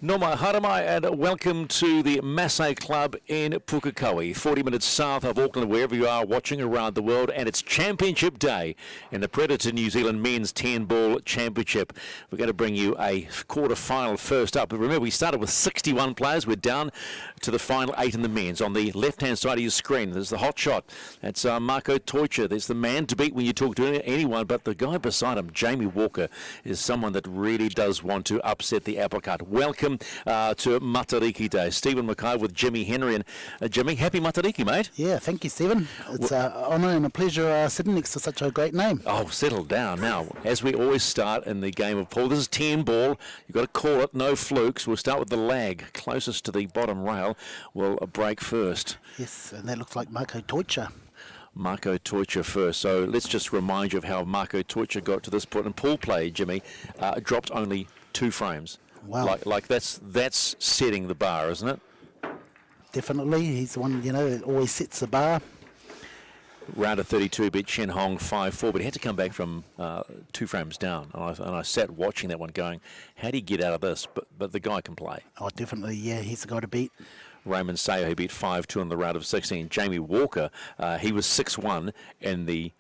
Noma haramai and welcome to the Masse Club in Pukekohe, 40 minutes south of Auckland, wherever you are watching around the world, and it's Championship Day in the Predator New Zealand Men's 10-Ball Championship. We're going to bring you a quarter-final first up. But remember, we started with 61 players. We're down to the final 8 in the men's. On the left-hand side of your screen, there's the hot shot. That's Marco Teucher. There's the man to beat when you talk to anyone, but the guy beside him, Jamie Walker, is someone that really does want to upset the apple cart. Welcome to Matariki Day. Stephen Mackay with Jimmy Henry. And Jimmy, happy Matariki, mate. Yeah, thank you, Stephen. It's an honour and a pleasure sitting next to such a great name. Oh, settle down. Now, as we always start in the game of pool, this is 10 ball. You've got to call it, no flukes. We'll start with the lag. Closest to the bottom rail will break first. Yes, and that looks like Marco Teucher. Marco Teucher first. So let's just remind you of how Marco Teucher got to this point. In pool play, Jimmy, dropped only 2 frames. Wow. Like that's setting the bar, isn't it? Definitely. He's the one, that always sets the bar. Round of 32 beat Chen Hong 5-4, but he had to come back from 2 frames down. And I sat watching that one going, how do you get out of this? But the guy can play. Oh, definitely, yeah. He's the guy to beat. Raymond Sayo, he beat 5-2 in the round of 16. Jamie Walker, he was 6-1 in the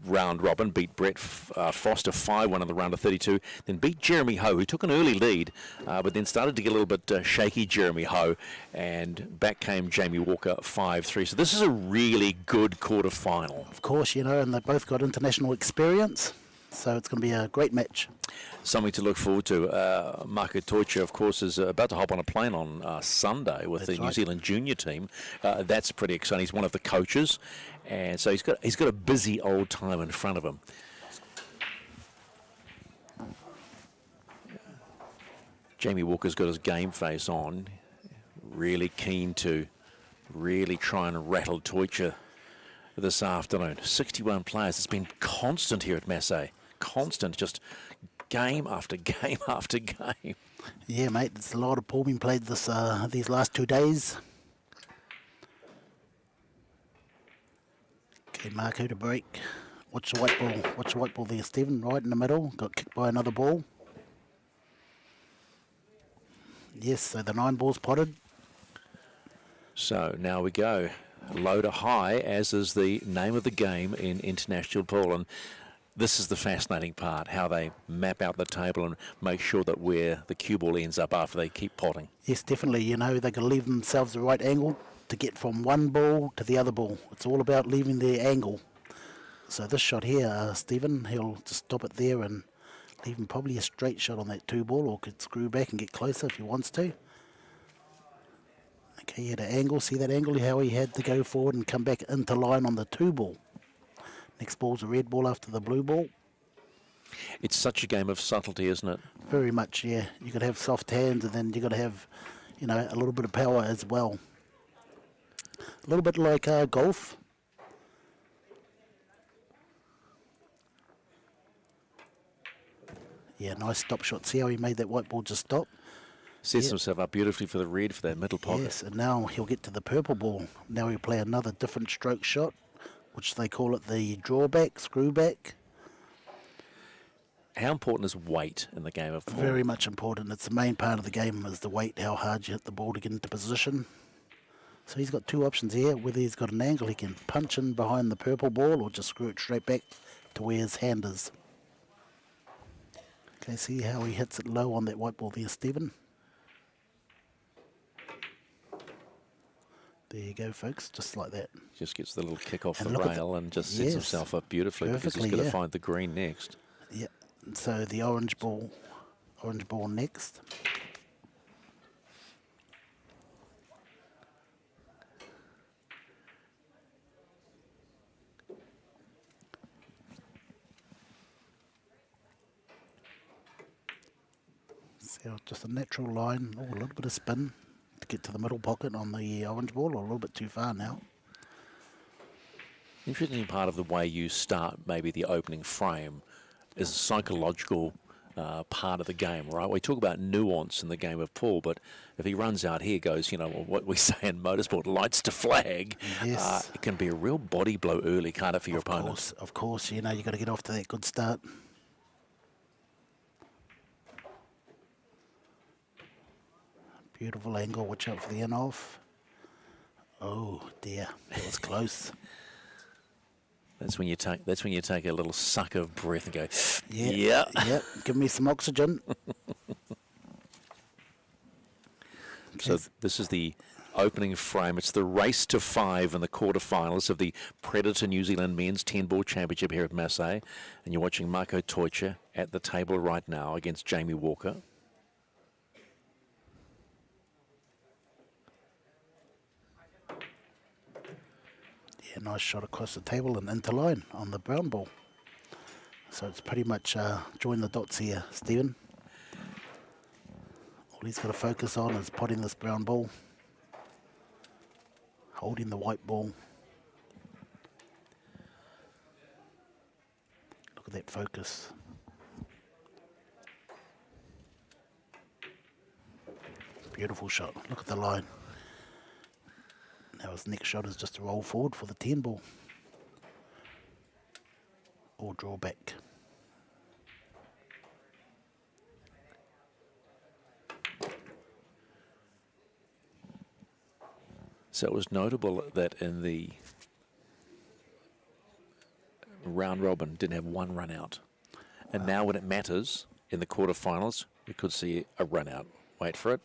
round robin, beat Brett Foster 5-1 in the round of 32, then beat Jeremy Ho, who took an early lead, but then started to get a little bit shaky, Jeremy Ho, and back came Jamie Walker 5-3. So this is a really good quarter-final. Of course, and they both got international experience, so it's going to be a great match. Something to look forward to. Marco Teucher, of course, is about to hop on a plane on Sunday with the New Zealand junior team. That's pretty exciting. He's one of the coaches, and so he's got a busy old time in front of him. Jamie Walker's got his game face on, really keen to really try and rattle Teucher this afternoon. 61 players. It's been constant here at Masse. Constant, just game after game after game. Yeah, mate, there's a lot of pool being played these last 2 days. Okay, Marco to break. Watch the white ball. Watch the white ball there, Stephen. Right in the middle. Got kicked by another ball. Yes, so the 9 ball's potted. So now we go. Low to high, as is the name of the game in international pool. And this is the fascinating part, how they map out the table and make sure that where the cue ball ends up after they keep potting. Yes, definitely. You know, they can leave themselves the right angle to get from one ball to the other ball. It's all about leaving their angle. So this shot here, Stephen, he'll just stop it there and leave him probably a straight shot on that 2 ball, or could screw back and get closer if he wants to. Okay, he had an angle. See that angle, how he had to go forward and come back into line on the 2 ball. Next ball's a red ball after the blue ball. It's such a game of subtlety, isn't it? Very much, yeah. You got to have soft hands, and then you got to have, you know, a little bit of power as well. A little bit like golf. Yeah, nice stop shot. See how he made that white ball just stop? Sets himself up beautifully for the red for that middle pocket. Yes, and now he'll get to the purple ball. Now he'll play another different stroke shot, which they call it the drawback, screw back. How important is weight in the game of pool? Very much important. It's the main part of the game, is the weight, how hard you hit the ball to get into position. So he's got 2 options here. Whether he's got an angle, he can punch in behind the purple ball or just screw it straight back to where his hand is. Okay, see how he hits it low on that white ball there, Stephen? There you go, folks, just like that. Just gets the little kick off And the look at rail and just sets himself up beautifully because he's Perfectly, going to yeah. find the green next. Yeah, so the orange ball next. So just a natural line, a little bit of spin to get to the middle pocket on the orange ball, or a little bit too far now. Interesting part of the way you start maybe the opening frame is a psychological part of the game, right? We talk about nuance in the game of pool, but if he runs out here, goes, you know, what we say in motorsport, lights to flag, Yes. it can be a real body blow early, can't it, for your opponent? Of course, you know, you got to get off to that good start. Beautiful angle, watch out for the in-off. Oh dear, that was close. That's when you take a little suck of breath and go, Yeah. Give me some oxygen. So this is the opening frame. It's the race to 5 in the quarterfinals of the Predator New Zealand Men's 10-ball championship here at Masse. And you're watching Marco Teucher at the table right now against Jamie Walker. Yeah, nice shot across the table and into line on the brown ball. So it's pretty much join the dots here, Stephen. All he's got to focus on is potting this brown ball, holding the white ball. Look at that focus. Beautiful shot. Look at the line. Now his next shot is just to roll forward for the 10 ball. Or draw back. So it was notable that in the round robin didn't have one run out. And now when it matters in the quarterfinals, we could see a run out. Wait for it.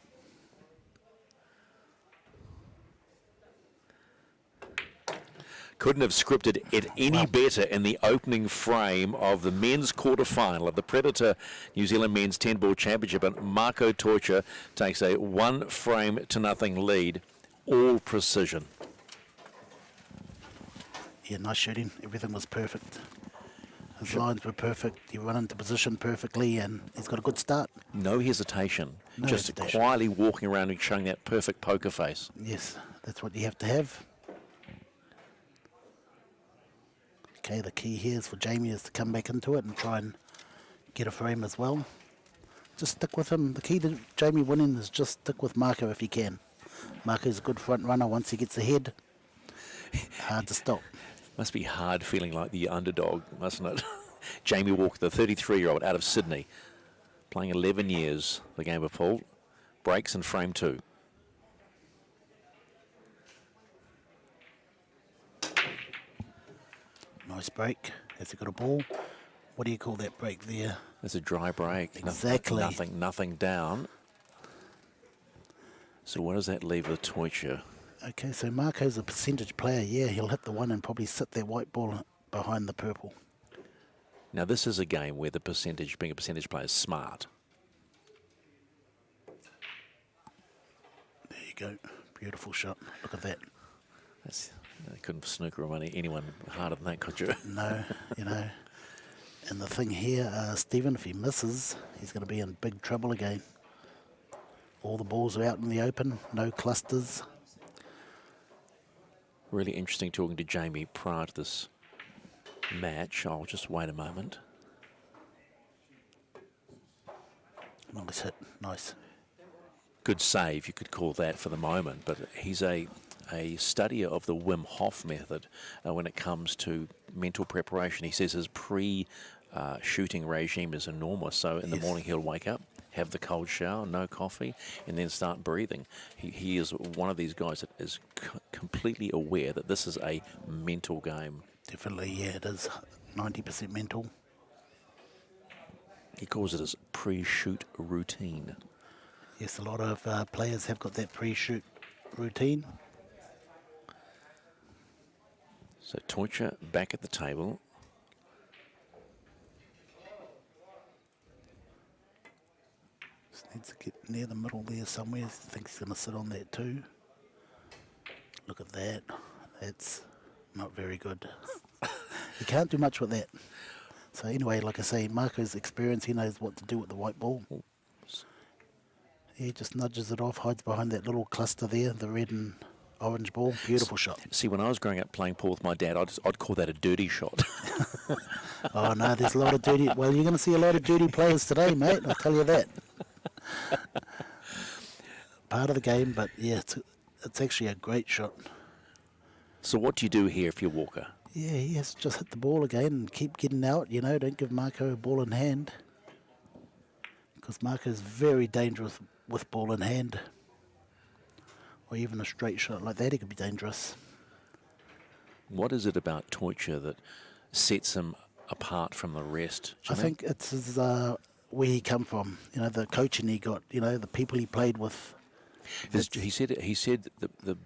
Couldn't have scripted it any better in the opening frame of the men's quarterfinal of the Predator New Zealand Men's 10-ball championship. And Marco Teucher takes a 1-frame-to-0 lead, all precision. Yeah, nice shooting. Everything was perfect. His lines were perfect. He run into position perfectly, and he's got a good start. No hesitation. No just hesitation. quietly walking around and showing that perfect poker face. Yes, that's what you have to have. Okay, the key here is for Jamie is to come back into it and try and get a frame as well. Just stick with him. The key to Jamie winning is just stick with Marco if you can. Marco's a good front runner once he gets ahead. Hard to stop. Must be hard feeling like the underdog, mustn't it? Jamie Walker, the 33-year-old out of Sydney, playing 11 years the game of pool, breaks in frame 2. Nice break. Has he got a ball? What do you call that break there? It's a dry break. Exactly. Nothing down. So where does that leave the Torture? Okay, so Marco's a percentage player. Yeah, he'll hit the one and probably sit that white ball behind the purple. Now this is a game where the percentage, being a percentage player, is smart. There you go. Beautiful shot. Look at that. I couldn't snooker anyone harder than that, could you? No, you know. And the thing here, Stephen, if he misses, he's going to be in big trouble again. All the balls are out in the open, no clusters. Really interesting talking to Jamie prior to this match. I'll just wait a moment. Nice hit, nice. Good save, you could call that for the moment, but he's a studier of the Wim Hof method when it comes to mental preparation. He says his pre-shooting regime is enormous, so in the morning he'll wake up, have the cold shower, no coffee, and then start breathing. He is one of these guys that is completely aware that this is a mental game. Definitely, yeah, it is 90% mental. He calls it his pre-shoot routine. Yes, a lot of players have got that pre-shoot routine. So Torture back at the table. Just needs to get near the middle there somewhere. Thinks he's going to sit on that too. Look at that. That's not very good. You can't do much with that. So anyway, like I say, Marco's experience, he knows what to do with the white ball. He just nudges it off, hides behind that little cluster there, the red and orange ball. Beautiful shot. See, when I was growing up playing pool with my dad, I'd call that a dirty shot. Oh no, there's a lot of dirty. Well, you're going to see a lot of dirty players today, mate. I'll tell you that. Part of the game, but yeah, it's actually a great shot. So what do you do here if you're Walker? Yeah, he has to just hit the ball again and keep getting out, you know, don't give Marco a ball in hand. Because Marco's very dangerous with ball in hand. Or even a straight shot like that, he could be dangerous. What is it about Torture that sets him apart from the rest? I think it's his, where he come from, you know, the coaching he got, you know, the people he played with. He said the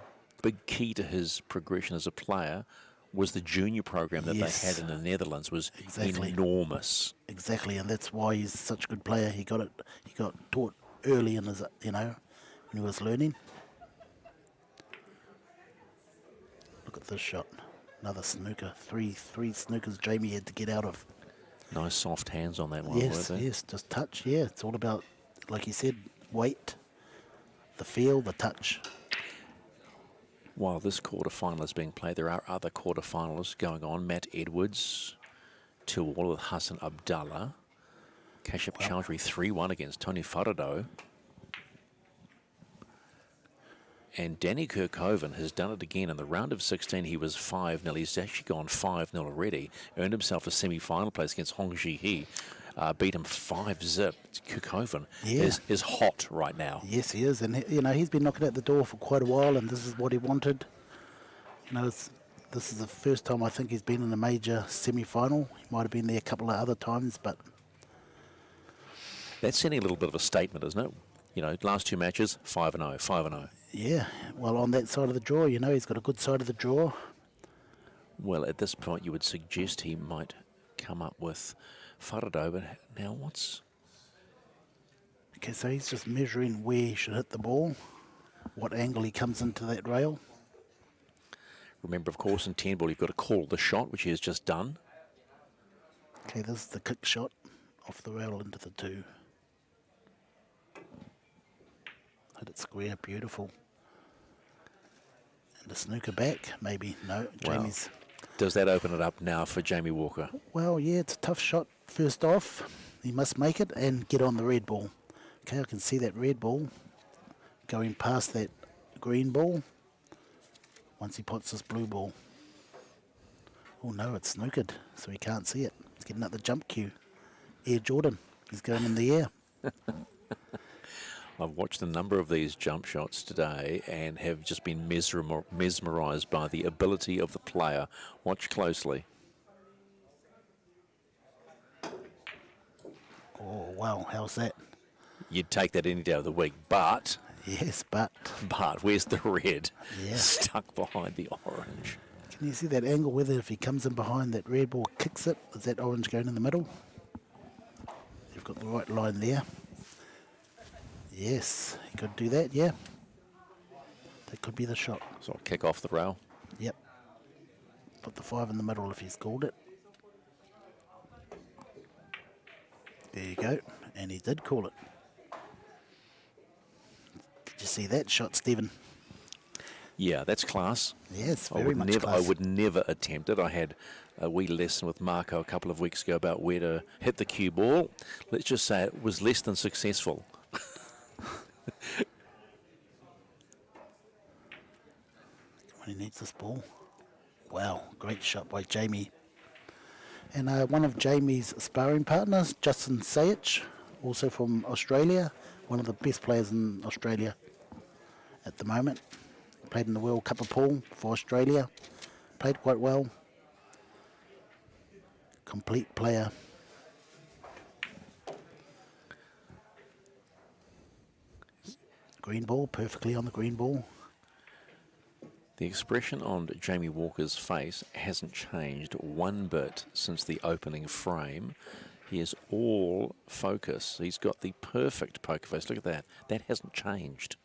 big key to his progression as a player was the junior program that they had in the Netherlands was enormous. Exactly, and that's why he's such a good player. He got taught early in his, you know, when he was learning. Look at this shot. Another snooker. Three snookers Jamie had to get out of. Nice soft hands on that one. Yes, yes, just touch. Yeah, it's all about, like you said, weight, the feel, the touch. While this quarterfinal is being played, there are other quarterfinals going on. Matt Edwards, 2-all with Hassan Abdallah. Kashyap Chowdhury 3-1 against Tony Farado. And Danny Kirkhoven has done it again. In the round of 16, he was 5-0. He's actually gone 5-0 already. Earned himself a semi-final place against Hong Ji-hee. Beat him 5-zip. Kirkhoven is hot right now. Yes, he is. And, you know, he's been knocking at the door for quite a while, and this is what he wanted. You know, this is the first time I think he's been in a major semi-final. He might have been there a couple of other times, but... That's sending a little bit of a statement, isn't it? You know, last two matches, 5-0, 5-0. Yeah, well, on that side of the draw, you know, he's got a good side of the draw. Well, at this point, you would suggest he might come up with Farado, but now what's... Okay, so he's just measuring where he should hit the ball, what angle he comes into that rail. Remember, of course, in 10-ball, you've got to call the shot, which he has just done. Okay, this is the kick shot off the rail into the 2. Hit it square, beautiful. And the snooker back, maybe. No, Jamie's Does that open it up now for Jamie Walker? Well, yeah, it's a tough shot. First off, he must make it and get on the red ball. Okay, I can see that red ball going past that green ball once he puts this blue ball. Oh no, it's snookered, so he can't see it. He's getting up the jump cue. Air Jordan, he's going in the air. I've watched a number of these jump shots today and have just been mesmerised by the ability of the player. Watch closely. Oh wow, how's that? You'd take that any day of the week, but Yes, but where's the red? Yeah. Stuck behind the orange. can you see that angle, whether if he comes in behind that red ball, kicks it, is that orange going in the middle? You've got the right line there. Yes, he could do that, yeah. That could be the shot. So I'll kick off the rail. Yep. Put the 5 in the middle if he's called it. There you go. And he did call it. Did you see that shot, Stephen? Yeah, that's class. Yes, I very would much never, class. I would never attempt it. I had a wee lesson with Marco a couple of weeks ago about where to hit the cue ball. Let's just say it was less than successful. When he needs this ball. Wow, great shot by Jamie. And one of Jamie's sparring partners, Justin Sayich, also from Australia, one of the best players in Australia at the moment. Played in the World Cup of Pool for Australia. Played quite well. Complete player. Green ball, perfectly on the green ball. The expression on Jamie Walker's face hasn't changed one bit since the opening frame. He is all focus. He's got the perfect poker face. Look at that. That hasn't changed.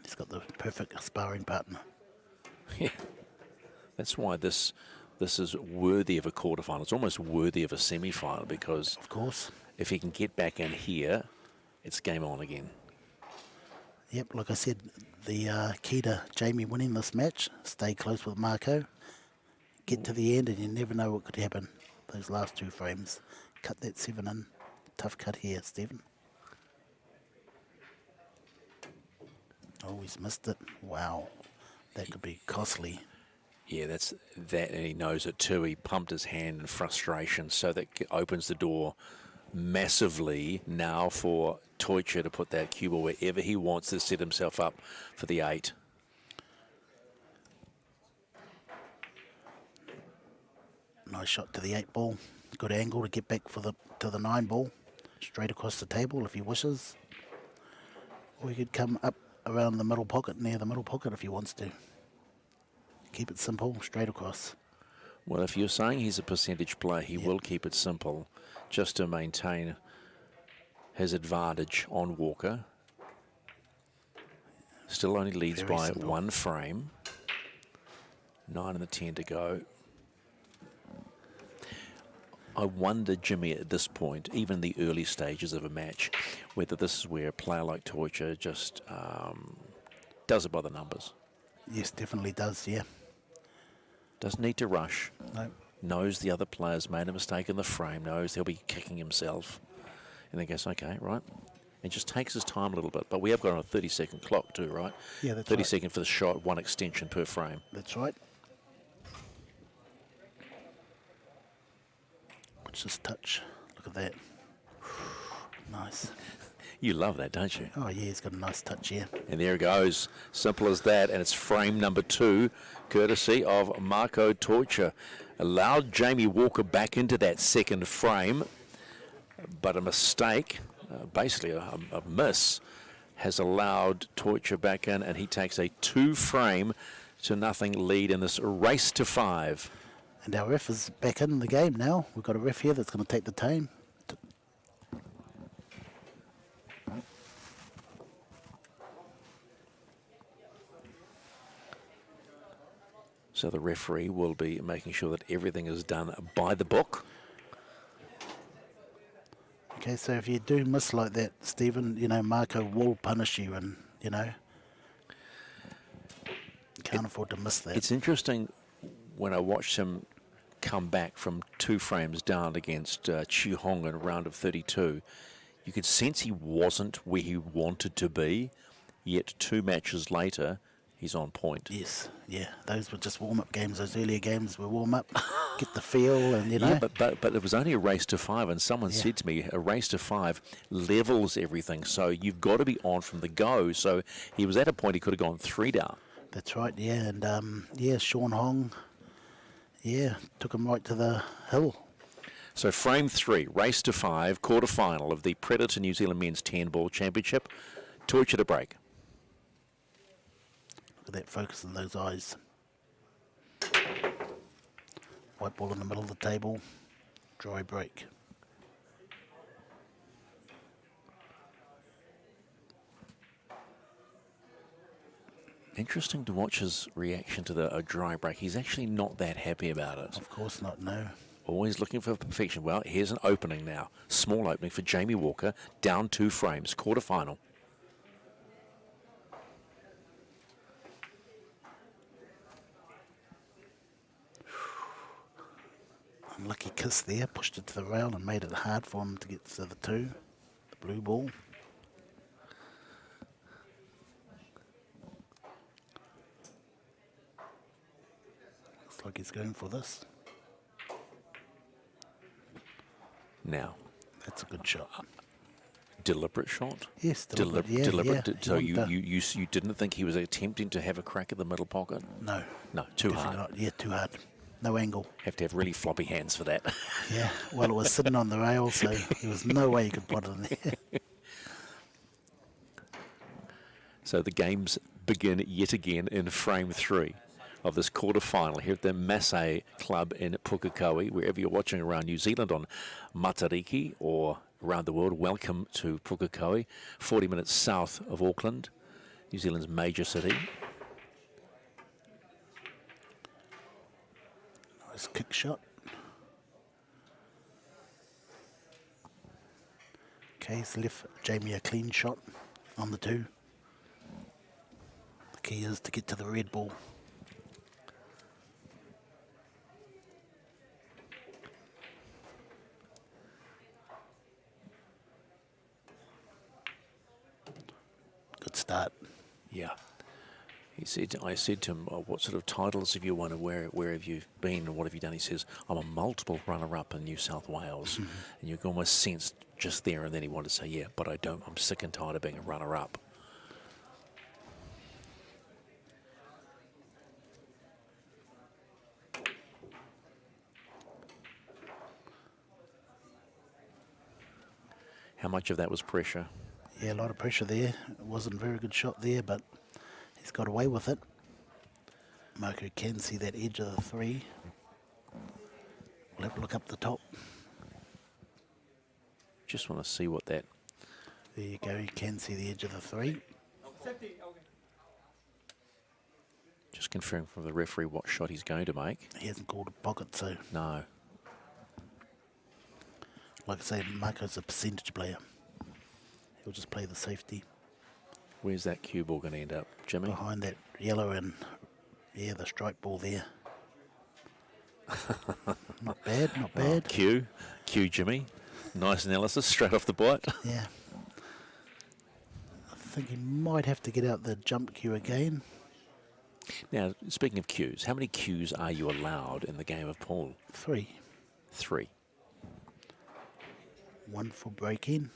He's got the perfect sparring partner. Yeah. That's why this is worthy of a quarterfinal. It's almost worthy of a semi-final, because Of course. if he can get back in here, it's game on again. Yep, like I said, the key to Jamie winning this match, stay close with Marco, get to the end, and you never know what could happen. Those last 2 frames. Cut that 7 in. Tough cut here, Stephen. Oh, he's missed it. Wow. That could be costly. Yeah, that's that, and he knows it too. He pumped his hand in frustration, so that opens the door massively now for Teucher to put that cue ball wherever he wants to set himself up for the 8. Nice shot to the 8 ball. Good angle to get back to the 9 ball. Straight across the table if he wishes. Or he could come up around the middle pocket, near the middle pocket if he wants to. Keep it simple, straight across. Well, if you're saying he's a percentage player, he will keep it simple just to maintain his advantage on Walker. Still only leads Very by simple. 1 frame. 9 and the 10 to go. I wonder, Jimmy, at this point, even the early stages of a match, whether this is where a player like Teucher just does it by the numbers. Yes, definitely does, yeah. Doesn't need to rush. No. Knows the other player's made a mistake in the frame, knows he'll be kicking himself. And then goes, okay, right. And just takes his time a little bit. But we have got on a 30-second clock too, right? Yeah, that's 30 right. seconds for the shot, 1 extension per frame. That's right. Watch this touch. Look at that. Nice. You love that, don't you? Oh, yeah, he's got a nice touch here. And there it goes. Simple as that. And it's frame number 2, courtesy of Marco Teucher. Allowed Jamie Walker back into that second frame, but a mistake, basically a miss, has allowed Teucher back in, and he takes a 2-frame to nothing lead in this race to 5. And our ref is back in the game now. We've got a ref here that's going to take the time. So the referee will be making sure that everything is done by the book. Okay, so if you do miss like that, Stephen, you know, Marco will punish you, and, you know, can't afford to miss that. It's interesting when I watched him come back from 2 frames down against Chi Hong in a round of 32, you could sense he wasn't where he wanted to be, yet 2 matches later, he's on point. Yes, yeah, those were just warm-up games. Those earlier games were warm-up, get the feel, and you know. Yeah, but it was only a race to 5, and someone Yeah. said to me, a race to 5 levels everything, so you've got to be on from the go. So he was at a point he could have gone 3 down. That's right, yeah, and yeah, Sean Hong, yeah, took him right to the hill. So frame 3, race to 5, quarterfinal of the Predator New Zealand Men's 10-ball championship. Torture to break. Look at that focus in those eyes. White ball in the middle of the table, dry break. Interesting to watch his reaction to the dry break. He's actually not that happy about it. Of course not, no. Always looking for perfection. Well, here's an opening now. Small opening for Jamie Walker, down 2 frames, quarterfinal. Unlucky kiss there, pushed it to the rail and made it hard for him to get to the 2, the blue ball. Looks like he's going for this. Now, That's a good shot. deliberate shot? Yes, deliberate, yeah, Deliberate. yeah. So He wanted you didn't think he was attempting to have a crack at the middle pocket? No. No, too Definitely hard. not. Yeah, too hard. No angle. Have to have really floppy hands for that. Yeah, well, it was sitting on the rail, so there was no way you could put it in there. So the games begin yet again in frame 3 of this quarterfinal here at the Masse Club in Pukekohe. Wherever you're watching around New Zealand on Matariki or around the world, welcome to Pukekohe, 40 minutes south of Auckland, New Zealand's major city. Nice kick shot. Okay, he's left Jamie a clean shot on the 2. The key is to get to the red ball. Good start. Yeah. I said to him, what sort of titles have you won and where have you been and what have you done? He says, I'm a multiple runner-up in New South Wales. And you can almost sense just there and then he wanted to say, yeah, but I don't, I'm sick and tired of being a runner-up. How much of that was pressure? Yeah, a lot of pressure there. It wasn't a very good shot there, but he's got away with it. Marco can see that edge of the 3. We'll have a look up the top. Just want to see what that... There you go, you can see the edge of the 3. Just confirm from the referee what shot he's going to make. He hasn't called a pocket, so No. like I say, Marco's a percentage player. He'll just play the safety Where's that cue ball going to end up, Jimmy? behind that yellow and, yeah, the strike ball there. Not bad, not bad. Cue, Jimmy. Nice analysis, straight off the bite. Yeah. I think he might have to get out the jump cue again. Now, speaking of cues, how many cues are you allowed in the game of pool? 3. 3. 1 for break-in.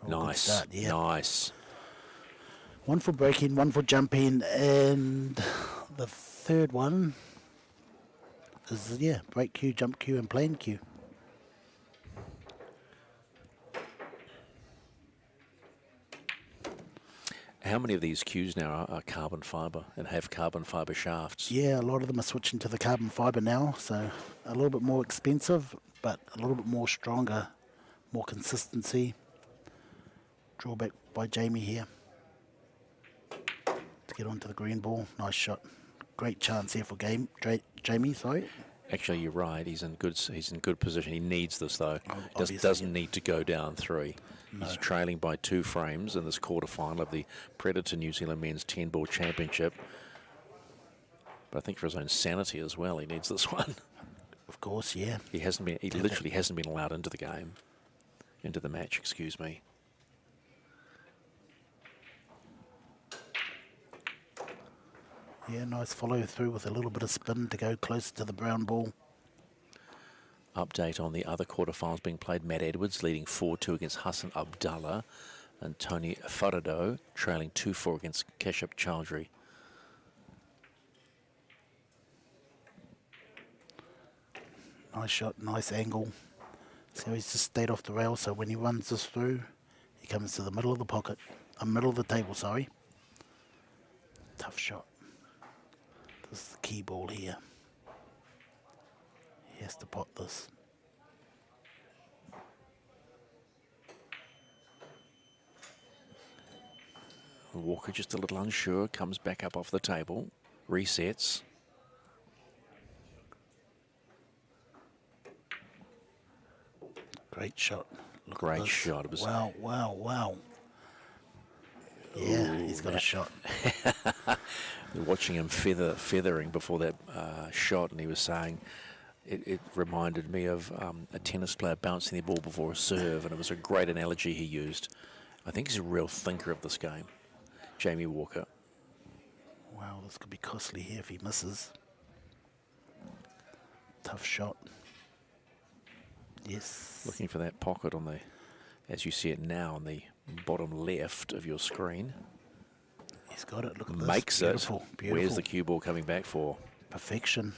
Oh, good Nice, start, yeah. nice. 1 for break-in, 1 for jump-in, and the third one is, yeah, break cue, jump cue, and plan cue. How many of these cues now are carbon fibre and have carbon fibre shafts? Yeah, a lot of them are switching to the carbon fibre now, so a little bit more expensive, but a little bit more stronger, more consistency. Drawback by Jamie here to get onto the green ball. Nice shot. Great chance here for Jamie, sorry. Actually, you're right. He's in good position. He needs this though. Obviously, Doesn't need to go down 3. He's trailing by 2 frames in this quarterfinal of the Predator New Zealand Men's 10-ball championship. But I think for his own sanity as well, he needs this one. Of course, yeah. He literally hasn't been allowed into the game, into the match, excuse me. Yeah, nice follow through with a little bit of spin to go closer to the brown ball. Update on the other quarterfinals being played. Matt Edwards leading 4-2 against Hassan Abdallah, and Tony Farado trailing 2-4 against Kashyap Chowdhury. Nice shot, nice angle. So he's just stayed off the rail, so when he runs this through, he comes to the middle of the pocket. Middle of the table, sorry. Tough shot. This is the key ball here. He has to pot this. Walker just a little unsure, comes back up off the table, resets. Great shot. Look at Great this. shot. It was Wow, wow, wow. Yeah, he's got a shot. watching him feathering before that shot, and he was saying it reminded me of a tennis player bouncing the ball before a serve, and it was a great analogy he used. I think he's a real thinker of this game, Jamie Walker. Wow, this could be costly here if he misses. Tough shot. Yes. Looking for that pocket on the, as you see it now, on the bottom left of your screen. He's got it. Look at this. Makes Beautiful, it. beautiful. Where's the cue ball coming back for? Perfection.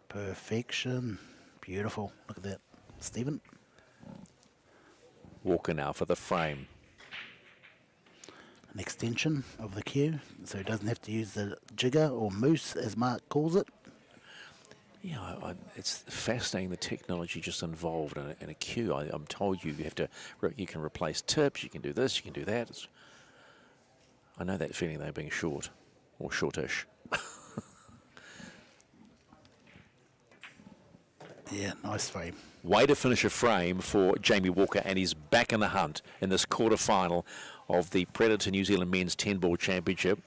Perfection. Beautiful. Look at that. Stephen. Walker now for the frame. An extension of the cue, so he doesn't have to use the jigger or moose, as Mark calls it. Yeah, it's fascinating the technology just involved in a cue. I'm told you have to, you can replace tips, you can do this, you can do that. I know that feeling though, being short or shortish. Yeah, nice frame. Way to finish a frame for Jamie Walker, and he's back in the hunt in this quarterfinal of the Predator New Zealand Men's 10-Ball Championship.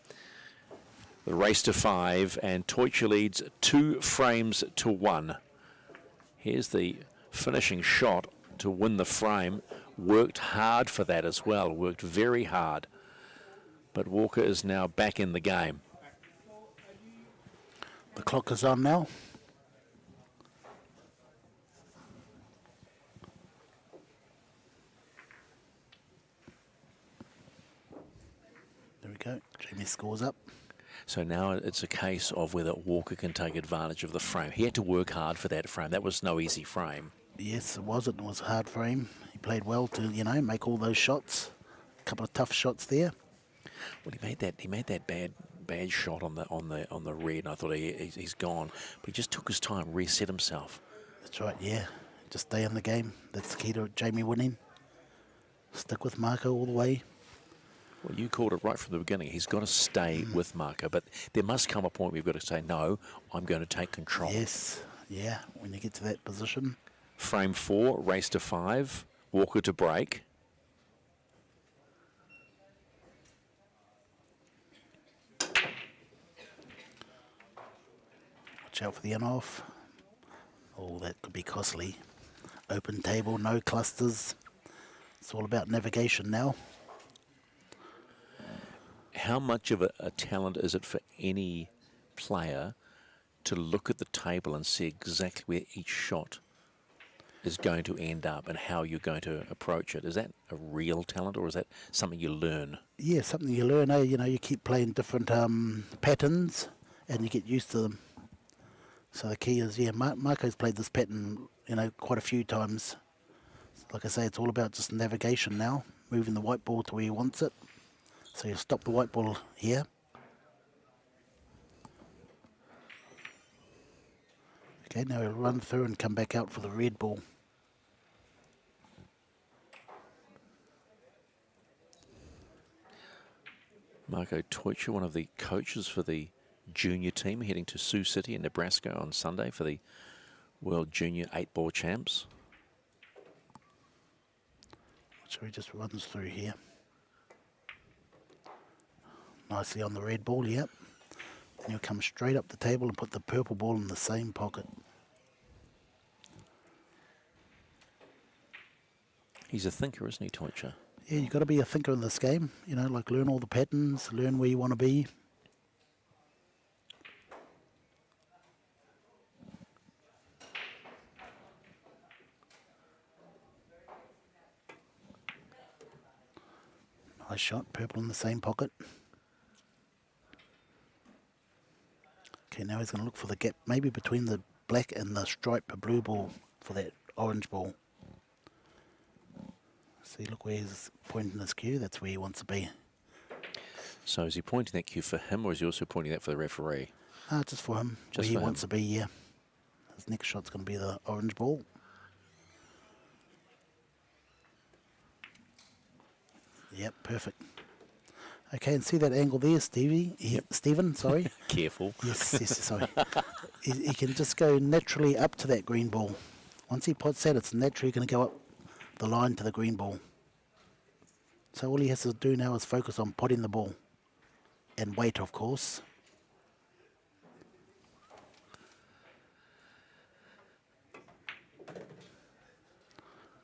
The race to 5, and Toitja leads 2 frames to 1. Here's the finishing shot to win the frame. Worked hard for that as well, worked very hard. But Walker is now back in the game. The clock is on now. There we go. Jamie scores up. So now it's a case of whether Walker can take advantage of the frame. He had to work hard for that frame. That was no easy frame. Yes, it was. It was a hard frame. He played well to, make all those shots. A couple of tough shots there. Well, he made that bad shot on the red, and I thought he's gone. But he just took his time, reset himself. That's right, yeah. Just stay in the game. That's the key to Jamie winning. Stick with Marco all the way. Well, you called it right from the beginning. He's got to stay with Marco, but there must come a point where you've got to say, no, I'm going to take control. Yes, yeah, when you get to that position. Frame 4, race to 5, Walker to break. Watch out for the in-off. Oh, that could be costly. Open table, no clusters. It's all about navigation now. How much of a talent is it for any player to look at the table and see exactly where each shot is going to end up and how you're going to approach it? Is that a real talent, or is that something you learn? Yeah, something you learn. You keep playing different patterns and you get used to them. So the key is, Marco's played this pattern, quite a few times. Like I say, it's all about just navigation now, moving the white ball to where he wants it. So you stop the white ball here. Okay, now he'll run through and come back out for the red ball. Marco Toitja, one of the coaches for the junior team, heading to Sioux City in Nebraska on Sunday for the World Junior 8-Ball Champs. So he just runs through here. Nicely on the red ball, yep. And you'll come straight up the table and put the purple ball in the same pocket. He's a thinker, isn't he, Toicha? Yeah, you've got to be a thinker in this game. You know, like learn all the patterns, learn where you want to be. Nice shot, purple in the same pocket. Okay, now he's going to look for the gap, maybe between the black and the stripe blue ball for that orange ball. See, look where he's pointing his cue. That's where he wants to be. So is he pointing that cue for him, or is he also pointing that for the referee? Just for him. Just where for he wants him. to be, yeah. His next shot's going to be the orange ball. Yep, perfect. Okay, and see that angle there, Stevie? Stephen, sorry. Careful. Yes, sorry. He can just go naturally up to that green ball. Once he pots that, it's naturally going to go up the line to the green ball. So all he has to do now is focus on potting the ball. And wait, of course.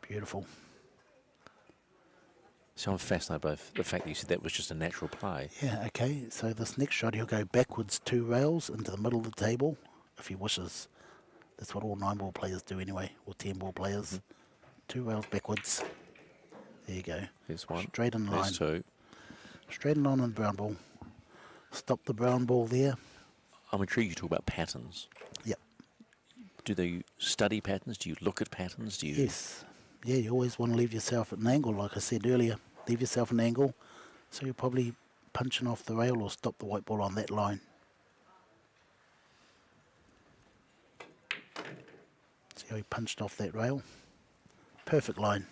Beautiful. So I'm fascinated by the fact that you said that was just a natural play. Yeah, okay. So this next shot, he'll go backwards 2 rails into the middle of the table if he wishes. That's what all 9-ball players do anyway, or 10-ball players. 2 rails backwards. There you go. There's one. Straight in line. There's two. Straight in line on the brown ball. Stop the brown ball there. I'm intrigued you talk about patterns. Yep. Do they study patterns? Do you look at patterns? Do you? Yes. Yeah, you always want to leave yourself at an angle, like I said earlier. Leave yourself an angle. So you're probably punching off the rail or stop the white ball on that line. See how he punched off that rail? Perfect line.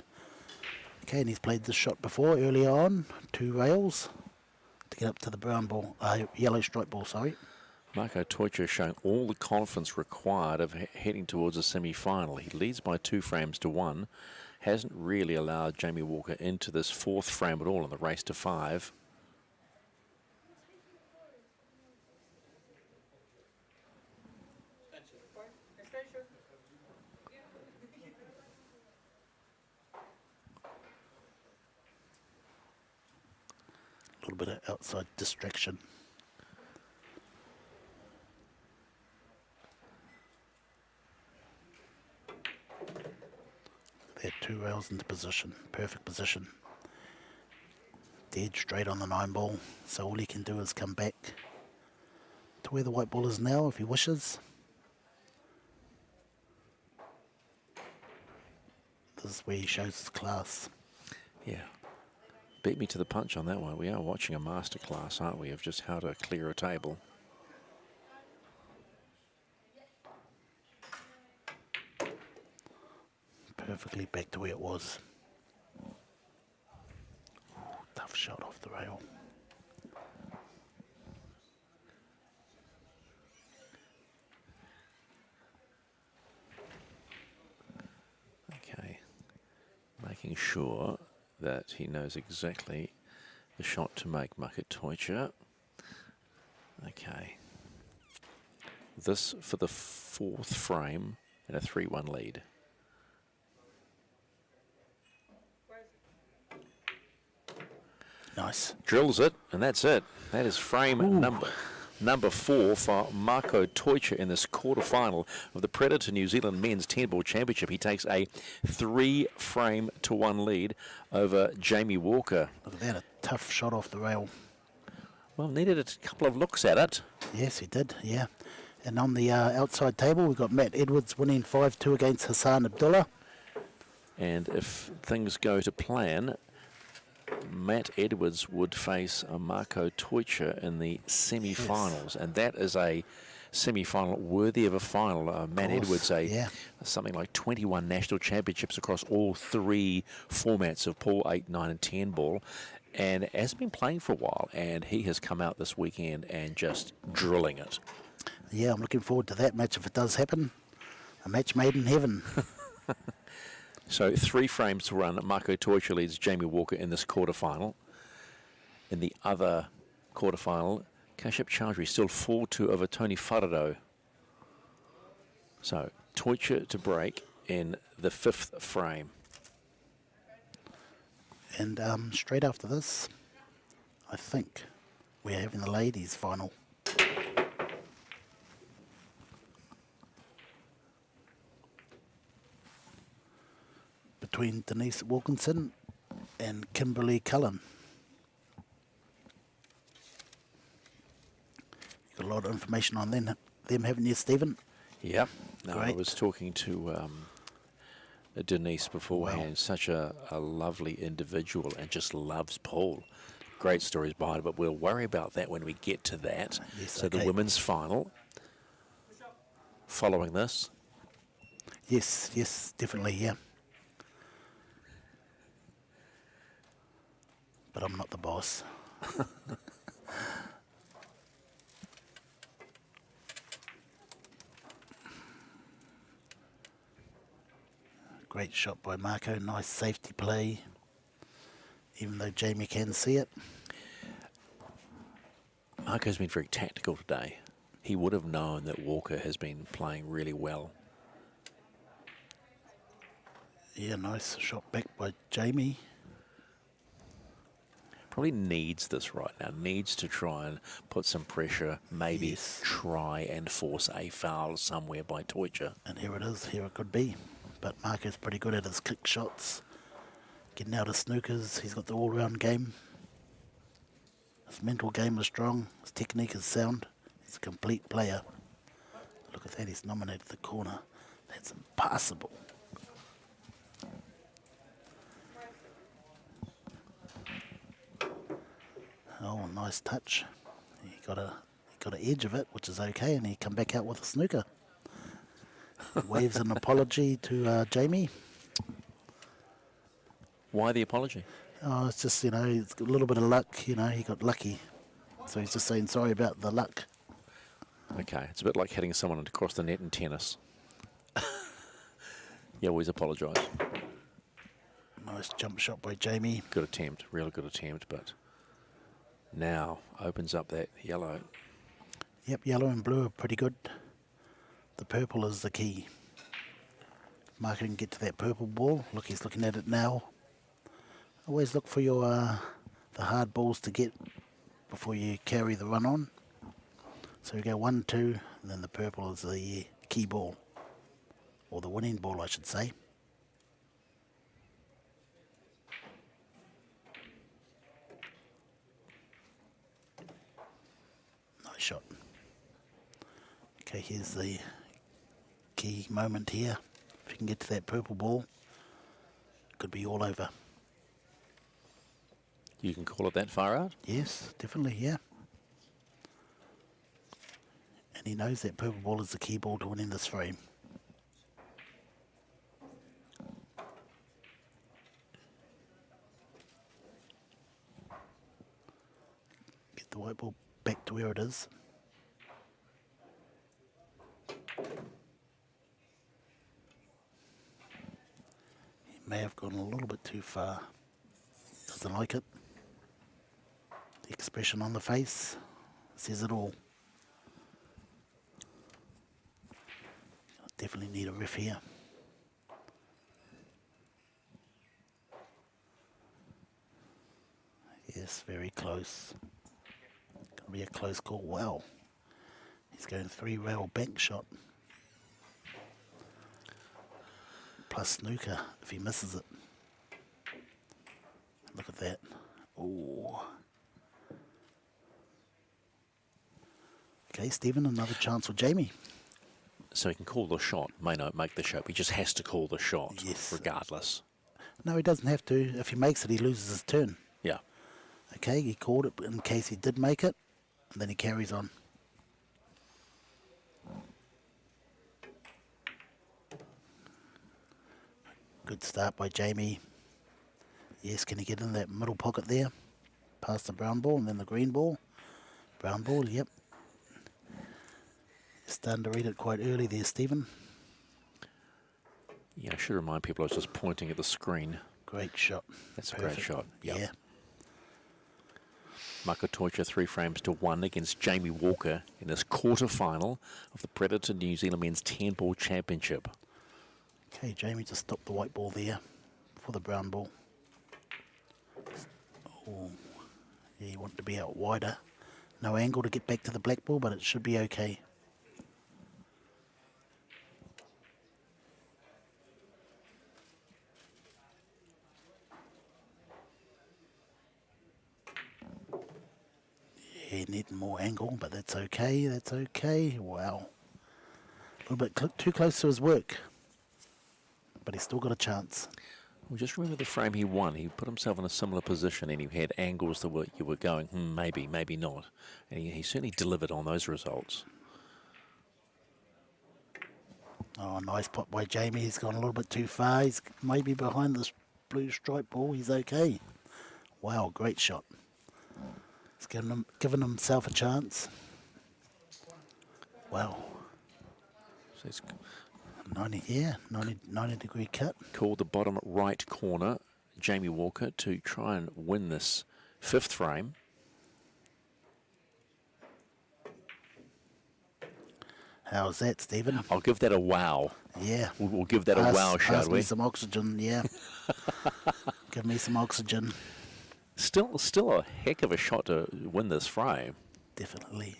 Okay, and he's played this shot before, earlier on. 2 rails to get up to the brown ball, yellow stripe ball, sorry. Marco Toicha showing all the confidence required of heading towards a semi-final. He leads by 2 frames to 1. Hasn't really allowed Jamie Walker into this 4th frame at all in the race to 5. A little bit of outside distraction. They're 2 rails into position, perfect position. Dead straight on the 9-ball, so all he can do is come back to where the white ball is now if he wishes. This is where he shows his class. Yeah. Beat me to the punch on that one. We are watching a masterclass, aren't we, of just how to clear a table. Perfectly back to where it was. Tough shot off the rail. Okay. Making sure that he knows exactly the shot to make, Marco Toicha. Okay. This for the 4th frame and a 3-1 lead. Nice. Drills it, and that's it. That is frame number 4 for Marco Toicha in this quarterfinal of the Predator New Zealand Men's 10-ball championship. He takes a 3-frame to 1 lead over Jamie Walker. Look at that, a tough shot off the rail. Well, needed a couple of looks at it. Yes, he did, yeah. And on the outside table, we've got Matt Edwards winning 5-2 against Hassan Abdullah. And if things go to plan, Matt Edwards would face Marco Toicha in the semi-finals, and that is a semi-final worthy of a final. Matt Edwards, something like 21 national championships across all 3 formats of pool 8, 9 and 10 ball, and has been playing for a while, and he has come out this weekend and just drilling it. Yeah, I'm looking forward to that match if it does happen. A match made in heaven. So 3 frames to run. Marco Toicha leads Jamie Walker in this quarterfinal. In the other quarterfinal, Kashyap Chowdhury still 4-2 over Tony Farado. So, Toicha to break in the 5th frame. And straight after this, I think we're having the ladies' final. Between Denise Wilkinson and Kimberly Cullen. You've got a lot of information on them haven't you, Stephen? Yep. No, I Great. was talking to Denise beforehand. Wow. Such a lovely individual and just loves Paul. Great stories behind it, but we'll worry about that when we get to that. Yes, So okay. the women's final following this. Yes, definitely, yeah. But I'm not the boss. Great shot by Marco, nice safety play, even though Jamie can see it. Marco's been very tactical today. He would have known that Walker has been playing really well. Yeah, nice shot back by Jamie. Probably needs this right now, needs to try and put some pressure, maybe Yes. try and force a foul somewhere by Toicha. And here it is, here it could be. But Marco's pretty good at his kick shots. Getting out of snookers, he's got the all-round game. His mental game is strong, his technique is sound. He's a complete player. Look at that, he's nominated the corner. That's impossible. Oh, nice touch. He got an edge of it, which is okay, and he come back out with a snooker. Waves an apology to Jamie. Why the apology? Oh, it's just, it's got a little bit of luck, he got lucky. So he's just saying sorry about the luck. Okay, it's a bit like hitting someone across the net in tennis. You always apologise. Nice jump shot by Jamie. Good attempt, really good attempt, but now opens up that yellow. Yep, yellow and blue are pretty good. The purple is the key. Marco can get to that purple ball. Look, he's looking at it now. Always look for your the hard balls to get before you carry the run on. So we go 1, 2, and then the purple is the key ball. Or the winning ball, I should say. Nice shot. Okay, here's the key moment here. If you can get to that purple ball, it could be all over. You can call it that far out? Yes, definitely, yeah. And he knows that purple ball is the key ball to winning this frame. Get the white ball back to where it is. He may have gone a little bit too far. Doesn't like it. The expression on the face says it all. Definitely need a ref here. Yes, very close. Gonna be a close call. Wow. He's going 3-rail bank shot. Plus snooker if he misses it. Look at that. Ooh. Okay, Stephen, another chance for Jamie. So he can call the shot, may not make the shot. He just has to call the shot, Yes. regardless. No, he doesn't have to. If he makes it, he loses his turn. Yeah. Okay, he called it in case he did make it, and then he carries on. Good start by Jamie. Yes, can he get in that middle pocket there? Past the brown ball and then the green ball. Brown ball, yep. Starting to read it quite early there, Stephen. Yeah, I should remind people I was just pointing at the screen. Great shot. That's a great shot. Yep. Yeah. Makatocha 3-1 against Jamie Walker in this quarterfinal of the Predator New Zealand Men's 10-ball championship. Okay, Jamie just stopped the white ball there for the brown ball. Oh, yeah, you want to be out wider. No angle to get back to the black ball, but it should be okay. Yeah, needing more angle, but that's okay, that's okay. Wow. A little bit too close to his work, but he's still got a chance. Well, just remember the frame he won. He put himself in a similar position and he had angles that you were going, maybe, maybe not. And he certainly delivered on those results. Oh, nice pot by Jamie. He's gone a little bit too far. He's maybe behind this blue stripe ball. He's okay. Wow, great shot. He's given himself a chance. Wow. So it's 90 degree cut. called the bottom right corner, Jamie Walker, to try and win this 5th frame. How's that, Stephen? I'll give that a wow. Yeah. We'll give that a wow, shall Pass we? me some oxygen, yeah. Give me some oxygen. Still a heck of a shot to win this frame. Definitely.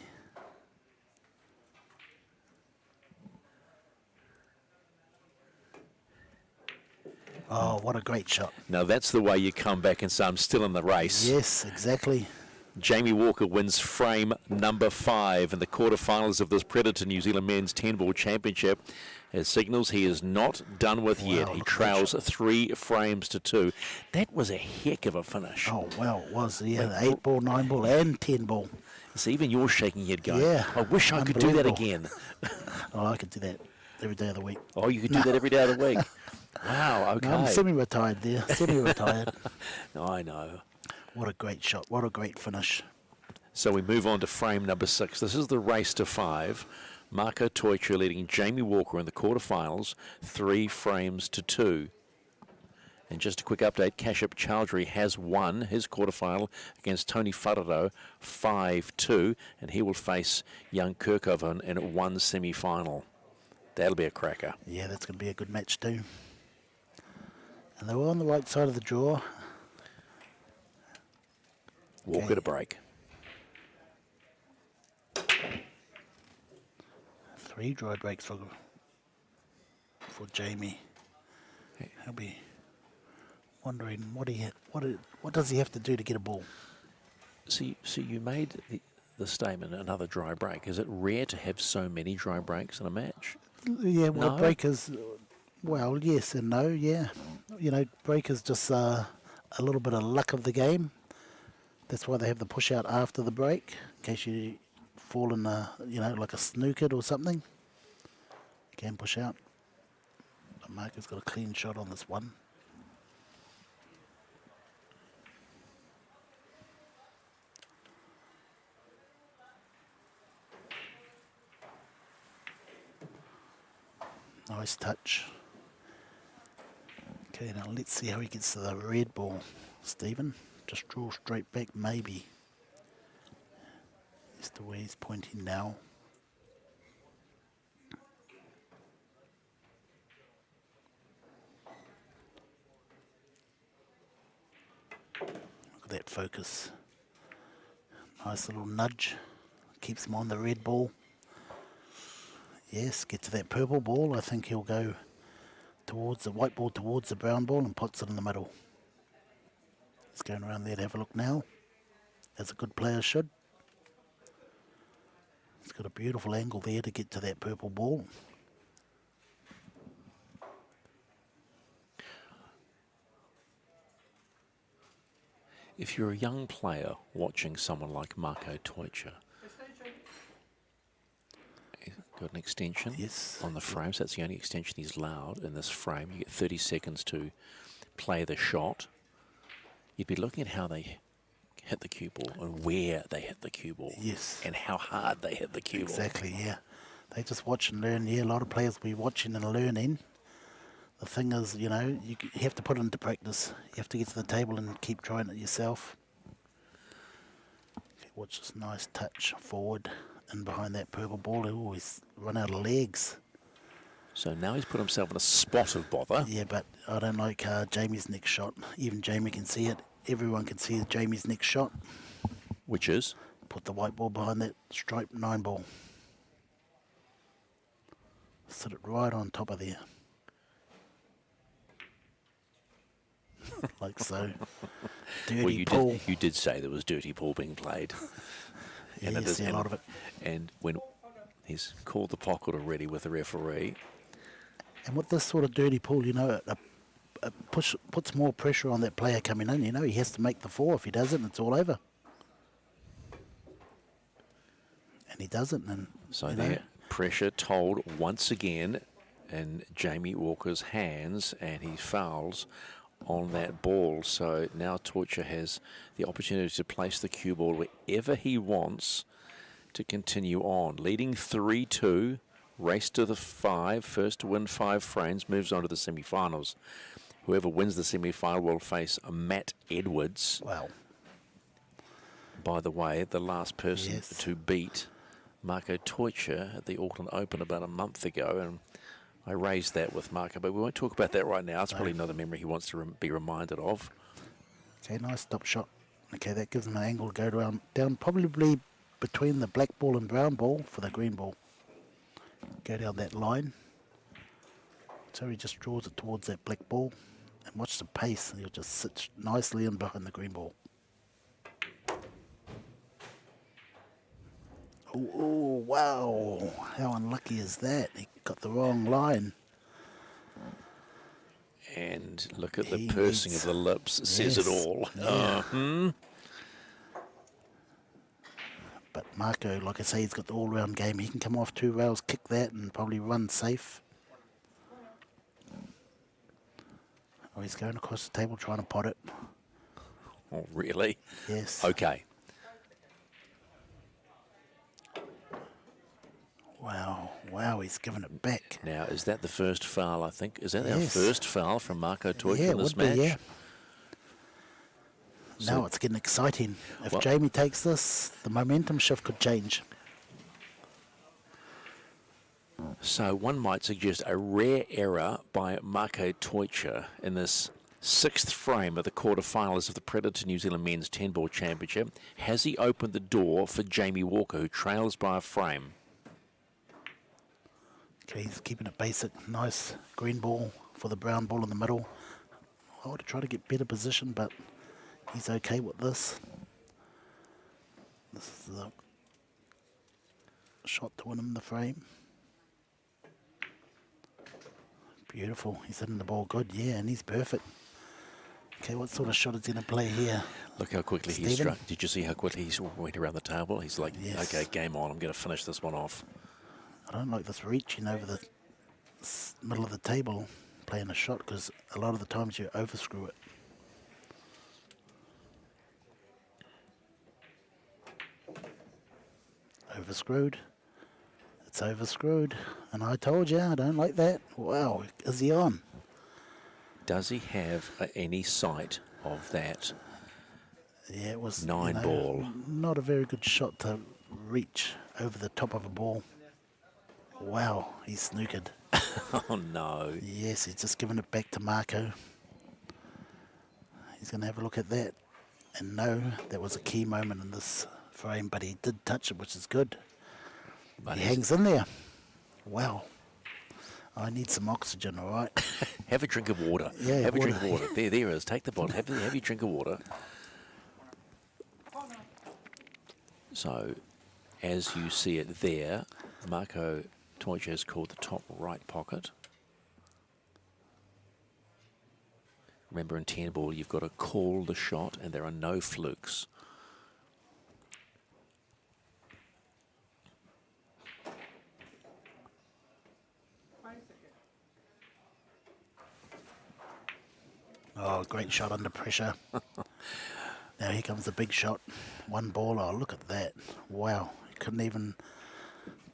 Oh, what a great shot. Now that's the way you come back and say, I'm still in the race. Yes, exactly. Jamie Walker wins frame number 5 in the quarterfinals of this Predator New Zealand Men's 10-ball championship. It signals he is not done with yet. He trails 3 frames to 2. That was a heck of a finish. Oh, well, it was. Yeah, the 8 ball, 9 ball, and 10 ball. So even you're shaking your head going, Yeah, I wish I could do that again. Oh, I could do that every day of the week. Oh, you could do that every day of the week. Wow, okay. No, I'm semi-retired there. Semi-retired. No, I know. What a great shot. What a great finish. So we move on to frame number 6. This is the race to 5. Marco Toicha leading Jamie Walker in the quarterfinals, 3 frames to 2. And just a quick update, Kashyap Chowdhury has won his quarterfinal against Tony Whararo 5-2, and he will face young Kirkhoven in 1 semi-final. That'll be a cracker. Yeah, that's going to be a good match too. And they were on the right side of the draw. Walker Okay. to break. 3 dry breaks for Jamie. He'll be wondering what does he have to do to get a ball. So you made the statement, another dry break. Is it rare to have so many dry breaks in a match? Yeah, well, No? breakers, well, yes and no, yeah. You know, breakers just a little bit of luck of the game. That's why they have the push out after the break, in case you fall in like a snookered or something. You can push out. But Marco's got a clean shot on this one. Nice touch. Okay, now let's see how he gets to the red ball, Stephen. Just draw straight back, maybe. That's the way he's pointing now. Look at that focus. Nice little nudge. Keeps him on the red ball. Yes, get to that purple ball. I think he'll go towards the white ball, towards the brown ball, and puts it in the middle. He's going around there to have a look now, as a good player should. He's got a beautiful angle there to get to that purple ball. If you're a young player watching someone like Marco Toicha, he's got an extension Yes. on the frame, so that's the only extension he's allowed in this frame. You get 30 seconds to play the shot. You'd be looking at how they hit the cue ball and where they hit the cue ball. Yes. And how hard they hit the cue ball. Exactly, yeah. They just watch and learn. Yeah, a lot of players will be watching and learning. The thing is, you know, you have to put it into practice. You have to get to the table and keep trying it yourself. Watch this nice touch forward and behind that purple ball. He'll always run out of legs. So now he's put himself in a spot of bother. Yeah, but I don't like Jamie's next shot. Even Jamie can see it. Everyone can see Jamie's next shot. Which is? Put the white ball behind that striped 9 ball. Sit it right on top of there. Like so. Dirty Well, pool. you did say there was dirty pool being played. Yeah, you see a lot of it. And when he's called the pocket already with the referee. And with this sort of dirty pool, you know, it puts more pressure on that player coming in. You know, he has to make the 4. If he doesn't, it's all over. And he doesn't. And So there, pressure told once again in Jamie Walker's hands, and he fouls on that ball. So now Torture has the opportunity to place the cue ball wherever he wants to continue on. Leading 3-2, race to the 5, first to win 5 frames, moves on to the semi-finals. Whoever wins the semi-final will face Matt Edwards. wow. By the way, the last person Yes. to beat Marco Torture at the Auckland Open about a month ago, and I raised that with Marco, but we won't talk about that right now. It's probably another memory he wants to be reminded of. Okay, nice stop shot. Okay, that gives him an angle to go down probably between the black ball and brown ball for the green ball. Go down that line. So he just draws it towards that black ball. And watch the pace, and he'll just sit nicely in behind the green ball. Oh, wow. How unlucky is that? He got the wrong line. And look at the He pursing needs- of the lips, says it Yes, all. yeah. But Marco, like I say, he's got the all-round game. He can come off 2 rails, kick that, and probably run safe. Oh, he's going across the table trying to pot it. Oh, really? Yes. Okay. Wow, he's given it back. Now, is that the first foul, I think? Is that our Yes. first foul from Marco Torture Yeah, in it this would match? be, yeah. So- Now it's getting exciting. If Well- Jamie takes this, the momentum shift could change. So one might suggest a rare error by Marco Torture in this 6th frame of the quarterfinals of the Predator New Zealand Men's 10-ball championship. Has he opened the door for Jamie Walker, who trails by a frame? Okay, he's keeping it basic. Nice green ball for the brown ball in the middle. I would try to get better position, but he's okay with this. This is the shot to win him the frame. Beautiful. He's hitting the ball good, yeah, and he's perfect. Okay, what sort of shot is he going to play here? Look how quickly he Stephen? struck. Did you see how quickly he went around the table? He's like, Yes. okay, game on. I'm going to finish this one off. I don't like this reaching over the middle of the table playing a shot, because a lot of the times you overscrew it. Overscrewed. It's overscrewed. And I told you, I don't like that. Wow, is he on? Does he have any sight of that? Yeah, it was 9 ball. Not a very good shot to reach over the top of a ball. Wow, he's snookered. Oh, no. Yes, he's just given it back to Marco. He's going to have a look at that. And no, that was a key moment in this frame, but he did touch it, which is good. But He hangs in there. Wow. I need some oxygen, all right? have a drink of water. Yeah, have a drink of water. water. There it is. Take the bottle. Have your drink of water. So, as you see it there, Marco Torture has called the top right pocket. Remember, in 10 ball, you've got to call the shot, and there are no flukes. Oh, great shot under pressure. Now here comes the big shot. 1 ball. Oh, look at that. Wow. You couldn't even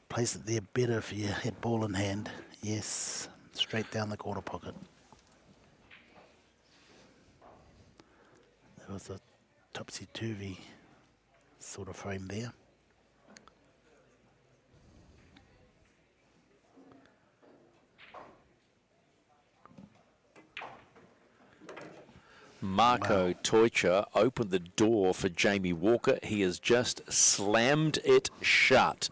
place it there better if you had ball in hand. Yes. Straight down the corner pocket. That was a topsy-turvy sort of frame there. Marco Wow. Teucher opened the door for Jamie Walker. He has just slammed it shut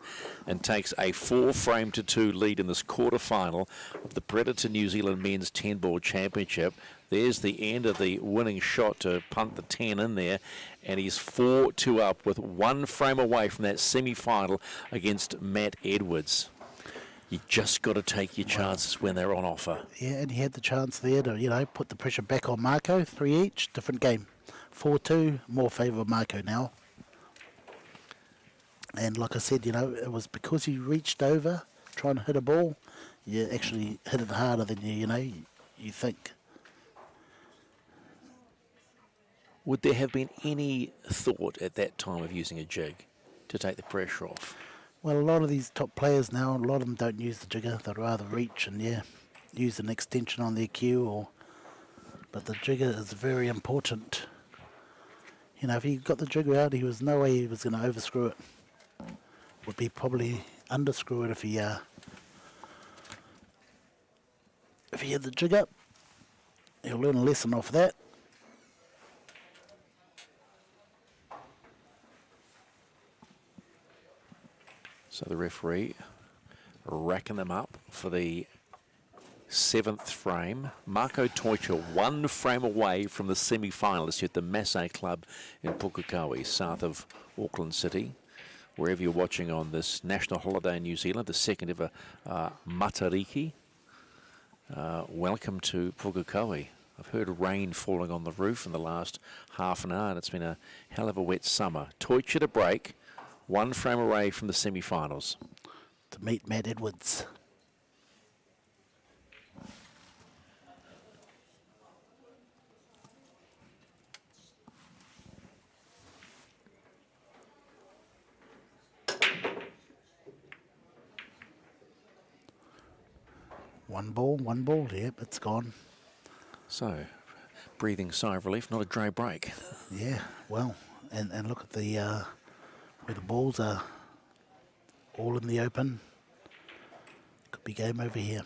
and takes a 4-frame-to-2 lead in this quarterfinal of the Predator New Zealand Men's 10-ball championship. There's the end of the winning shot to punt the 10 in there, and he's 4-2 up with 1 frame away from that semi-final against Matt Edwards. You just got to take your chances when they're on offer. Yeah, and he had the chance there to, put the pressure back on Marco. 3 each, different game. 4-2, more favour of Marco now. And like I said, it was because he reached over trying to hit a ball, you actually hit it harder than you think. Would there have been any thought at that time of using a jig to take the pressure off? Well, a lot of these top players now, a lot of them don't use the jigger. They'd rather reach and, use an extension on their cue. But the jigger is very important. If he got the jigger out, he was no way he was going to overscrew it. Would be probably underscrew it if he had the jigger. He'll learn a lesson off that. So the referee racking them up for the 7th frame. Marco Teucher 1 frame away from the semi-finalists at the Masse Club in Pukekohe, south of Auckland City. Wherever you're watching on this national holiday in New Zealand, the second ever Matariki. Welcome to Pukekohe. I've heard rain falling on the roof in the last half an hour, and it's been a hell of a wet summer. Teucher to break. 1 frame away from the semi-finals. To meet Matt Edwards. One ball, yep, it's gone. So, breathing sigh of relief, not a dry break. Yeah, well, and look at the where the balls are all in the open. Could be game over here.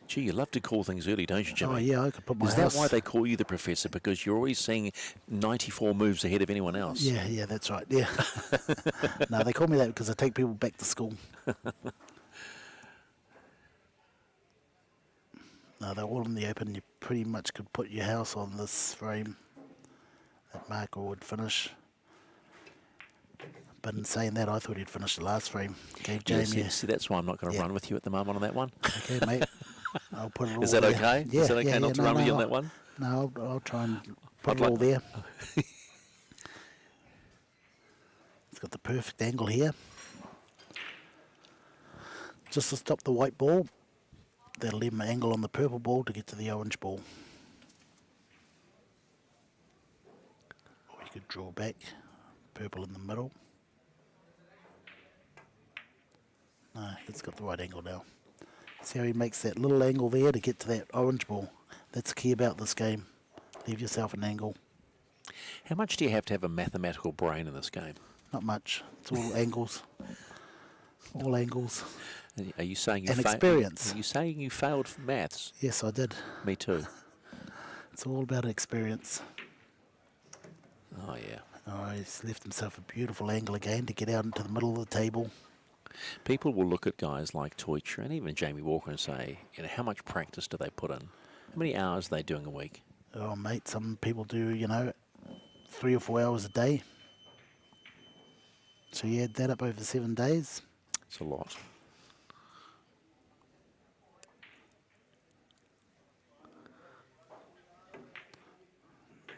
Gee, you love to call things early, don't you, Jimmy? Oh, yeah, I could put my Is house... that why they call you the professor? Because you're always seeing 94 moves ahead of anyone else? Yeah, that's right, yeah. No, they call me that because I take people back to school. No, they're all in the open. You pretty much could put your house on this frame. That Marco would finish. But in saying that, I thought he'd finish the last frame. Gave Jamie... See, that's why I'm not going to run with you at the moment on that one. Okay, mate. I'll put it all Is that there. okay? Yeah, Is that okay not to run with you on that one? No, I'll try and put it all there. It's got the perfect angle here. Just to stop the white ball. That'll leave an angle on the purple ball to get to the orange ball. Or you could draw back. Purple in the middle. No, it's got the right angle now. See how he makes that little angle there to get to that orange ball. That's the key about this game. Leave yourself an angle. How much do you have to have a mathematical brain in this game? Not much. It's all angles. All angles. Are you saying you And experience. Are you saying you failed maths? Yes, I did. Me too. It's all about experience. Oh, yeah. Oh, he's left himself a beautiful angle again to get out into the middle of the table. People will look at guys like Teucher and even Jamie Walker and say, how much practice do they put in? How many hours are they doing a week? Oh, mate, some people do, 3 or 4 hours a day. So you add that up over 7 days. It's a lot.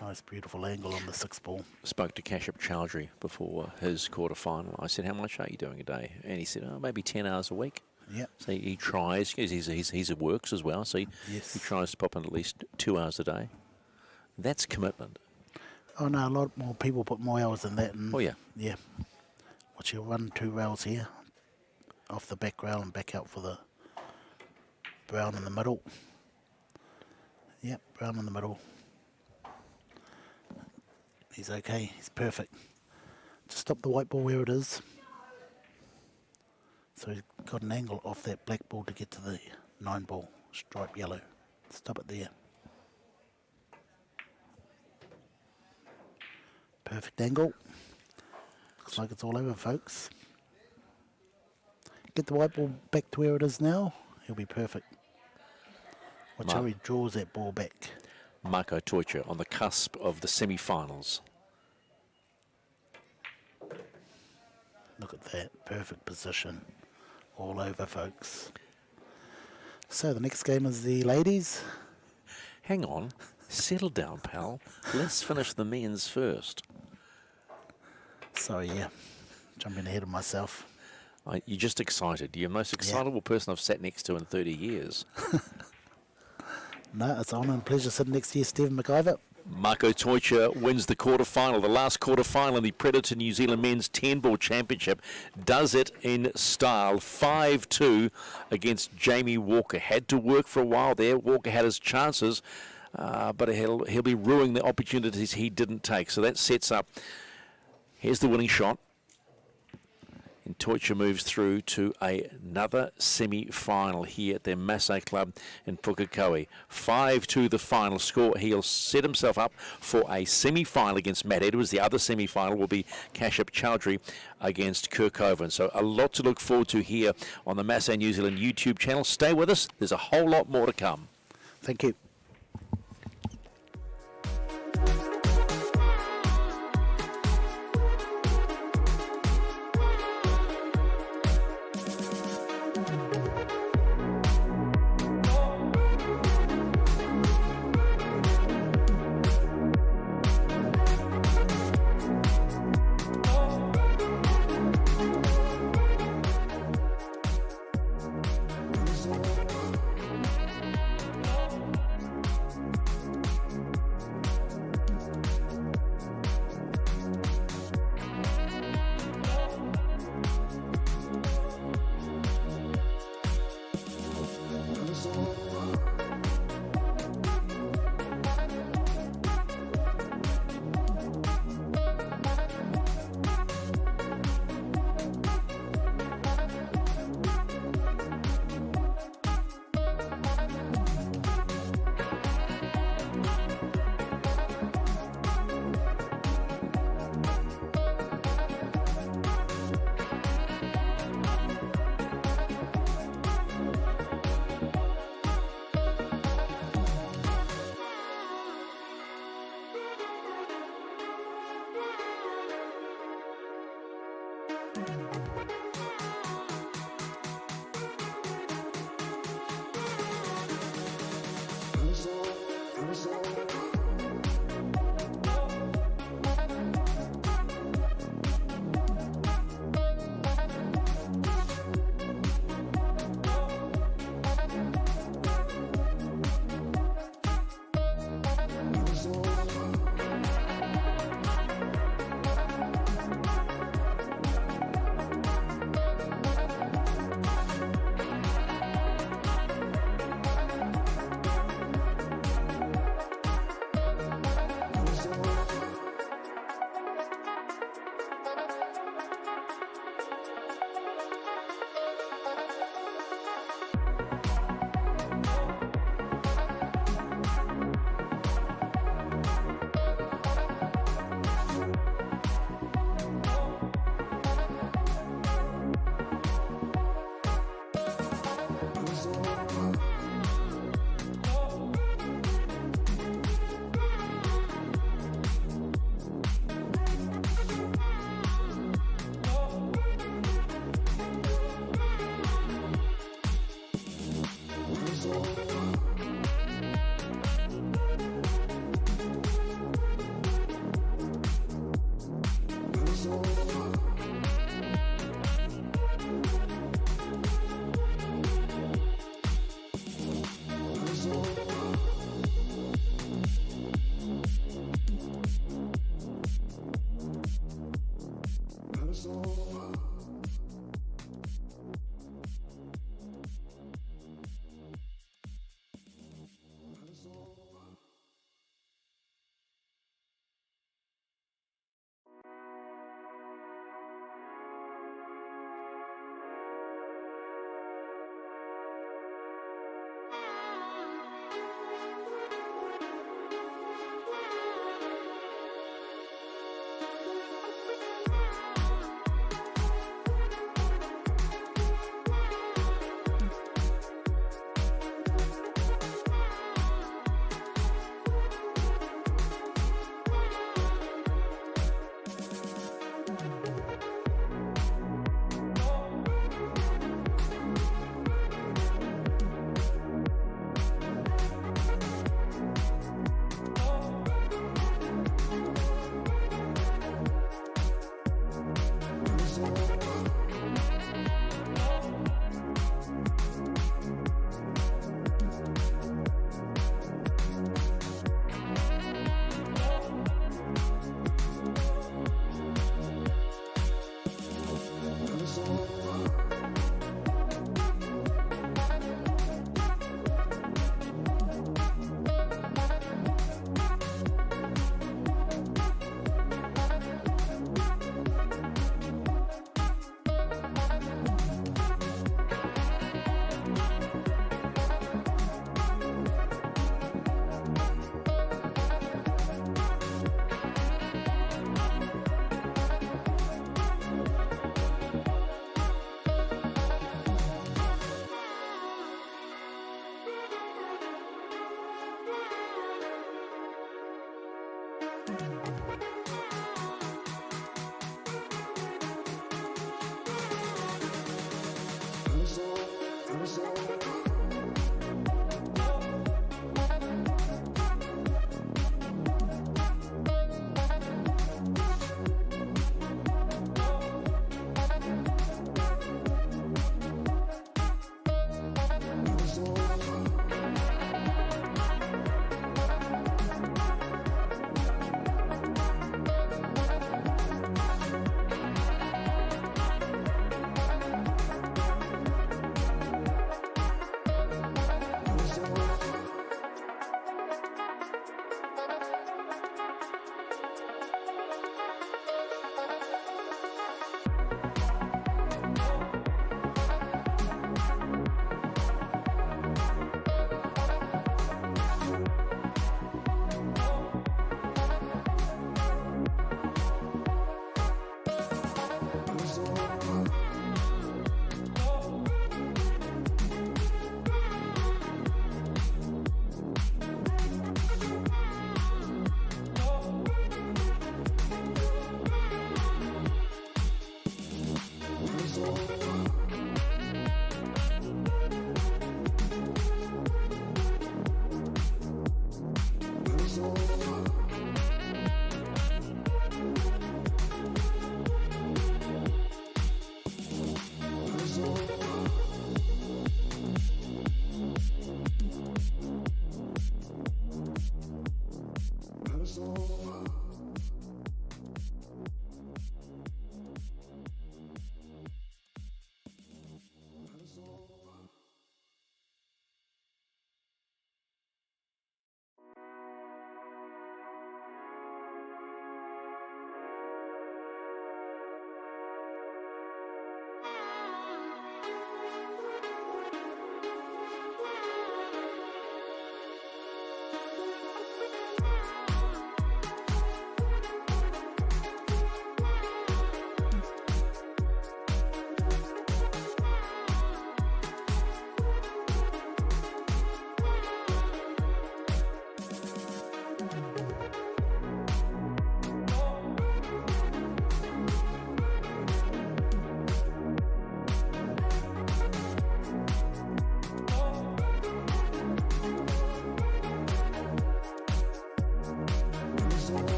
Nice, beautiful angle on the 6th ball. Spoke to Kashyap Chowdhury before his quarter-final. I said, how much are you doing a day? And he said, maybe 10 hours a week. Yep. So he tries, he's at works as well, so he tries to pop in at least 2 hours a day. That's commitment. Oh, no, a lot more people put more hours than that. And Oh, yeah. Yeah. Watch, you'll run 2 rails here, off the back rail and back out for the brown in the middle. Yep, brown in the middle. He's okay. He's perfect. stop the white ball where it is. So he's got an angle off that black ball to get to the 9 ball, stripe yellow. Stop it there. Perfect angle. Looks like it's all over, folks. Get the white ball back to where it is now. He'll be perfect. Watch how he draws that ball back. Marco Toicha on the cusp of the semi-finals. Look at that. Perfect position. All over, folks. So the next game is the ladies. Hang on. Settle down, pal. Let's finish the men's first. Sorry, yeah. Jumping ahead of myself. You're just excited. You're the most excitable person I've sat next to in 30 years. No, it's an honour and pleasure sitting next to you, Stephen McIver. Marco Toicha wins the quarterfinal, the last quarterfinal in the Predator New Zealand Men's 10-ball championship. Does it in style, 5-2 against Jamie Walker. Had to work for a while there. Walker had his chances, but he'll be ruining the opportunities he didn't take. So that sets up. Here's the winning shot. And Toicha moves through to another semi-final here at their Masse club in Pukekohe. 5-2 the final score. He'll set himself up for a semi-final against Matt Edwards. The other semi-final will be Kashyap Chowdhury against Pukekohe. So a lot to look forward to here on the Masse New Zealand YouTube channel. Stay with us. There's a whole lot more to come. Thank you.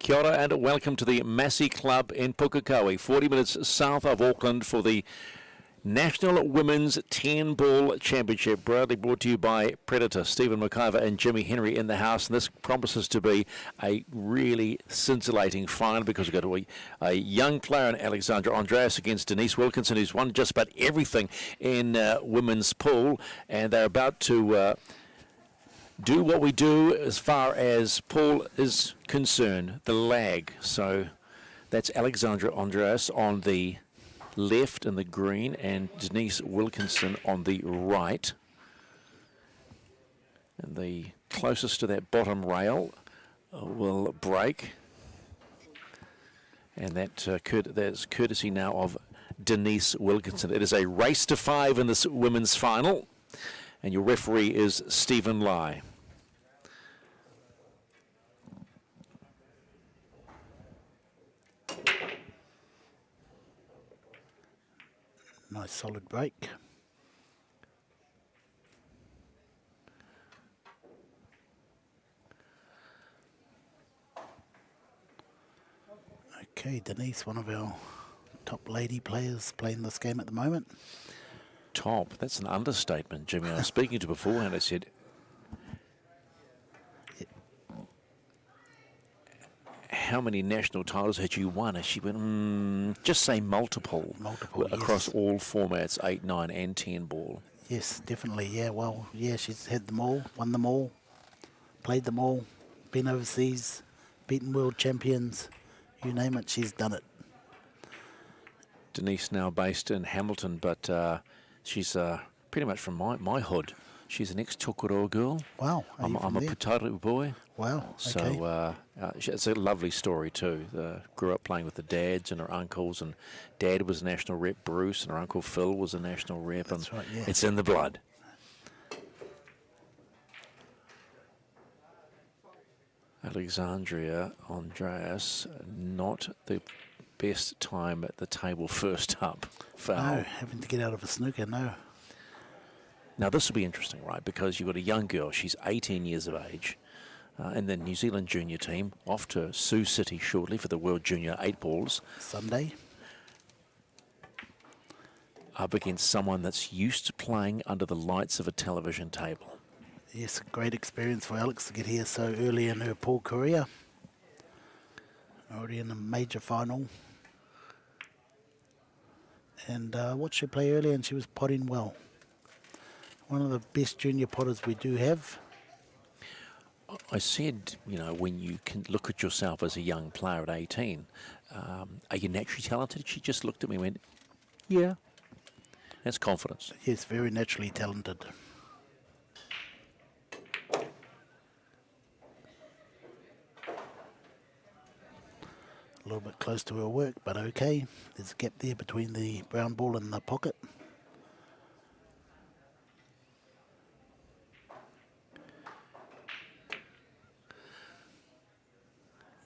Kia ora and welcome to the Masse Club in Pukekohe, 40 minutes south of Auckland for the National Women's 10-Ball Championship, proudly brought to you by Predator, Stephen McIver and Jimmy Henry in the house. And this promises to be a really scintillating final because we've got a young player in Alexandra Andreas against Denise Wilkinson, who's won just about everything in women's pool. And they're about to do what we do as far as pool is concerned, the lag. So that's Alexandra Andreas on the left in the green and Denise Wilkinson on the right. And the closest to that bottom rail will break. And that's courtesy now of Denise Wilkinson. It is a race to 5 in this women's final. And your referee is Stephen Lai. Nice solid break. Okay, Denise, one of our top lady players playing this game at the moment. Top, that's an understatement, Jimmy. I was speaking to beforehand, I said, how many national titles had you won? And she went, just say multiple. Multiple, Across yes. all formats, 8, 9 and 10 ball. Yes, definitely. Yeah, well, yeah, she's had them all, won them all, played them all, been overseas, beaten world champions. You name it, she's done it. Denise now based in Hamilton, but she's pretty much from my hood. She's an ex-Tukuroa girl. Wow, are you I'm from a there? Putaru boy. Wow, So okay. it's a lovely story too. Grew up playing with the dads and her uncles, and Dad was national rep Bruce, and her uncle Phil was a national rep. That's and right, yeah. It's in the blood. Alexandria Andreas, not the best time at the table first up. Foul. No, having to get out of a snooker, no. Now this will be interesting, right? Because you've got a young girl. She's 18 years of age. In the New Zealand junior team, off to Sioux City shortly for the World Junior 8 balls. Sunday. Up against someone that's used to playing under the lights of a television table. Yes, a great experience for Alex to get here so early in her pool career. Already in a major final. And watched her play earlier, and she was potting well. One of the best junior potters we do have. I said, when you can look at yourself as a young player at 18, are you naturally talented? She just looked at me and went, yeah. That's confidence. Yes, very naturally talented. A little bit close to her work, but okay. There's a gap there between the brown ball and the pocket.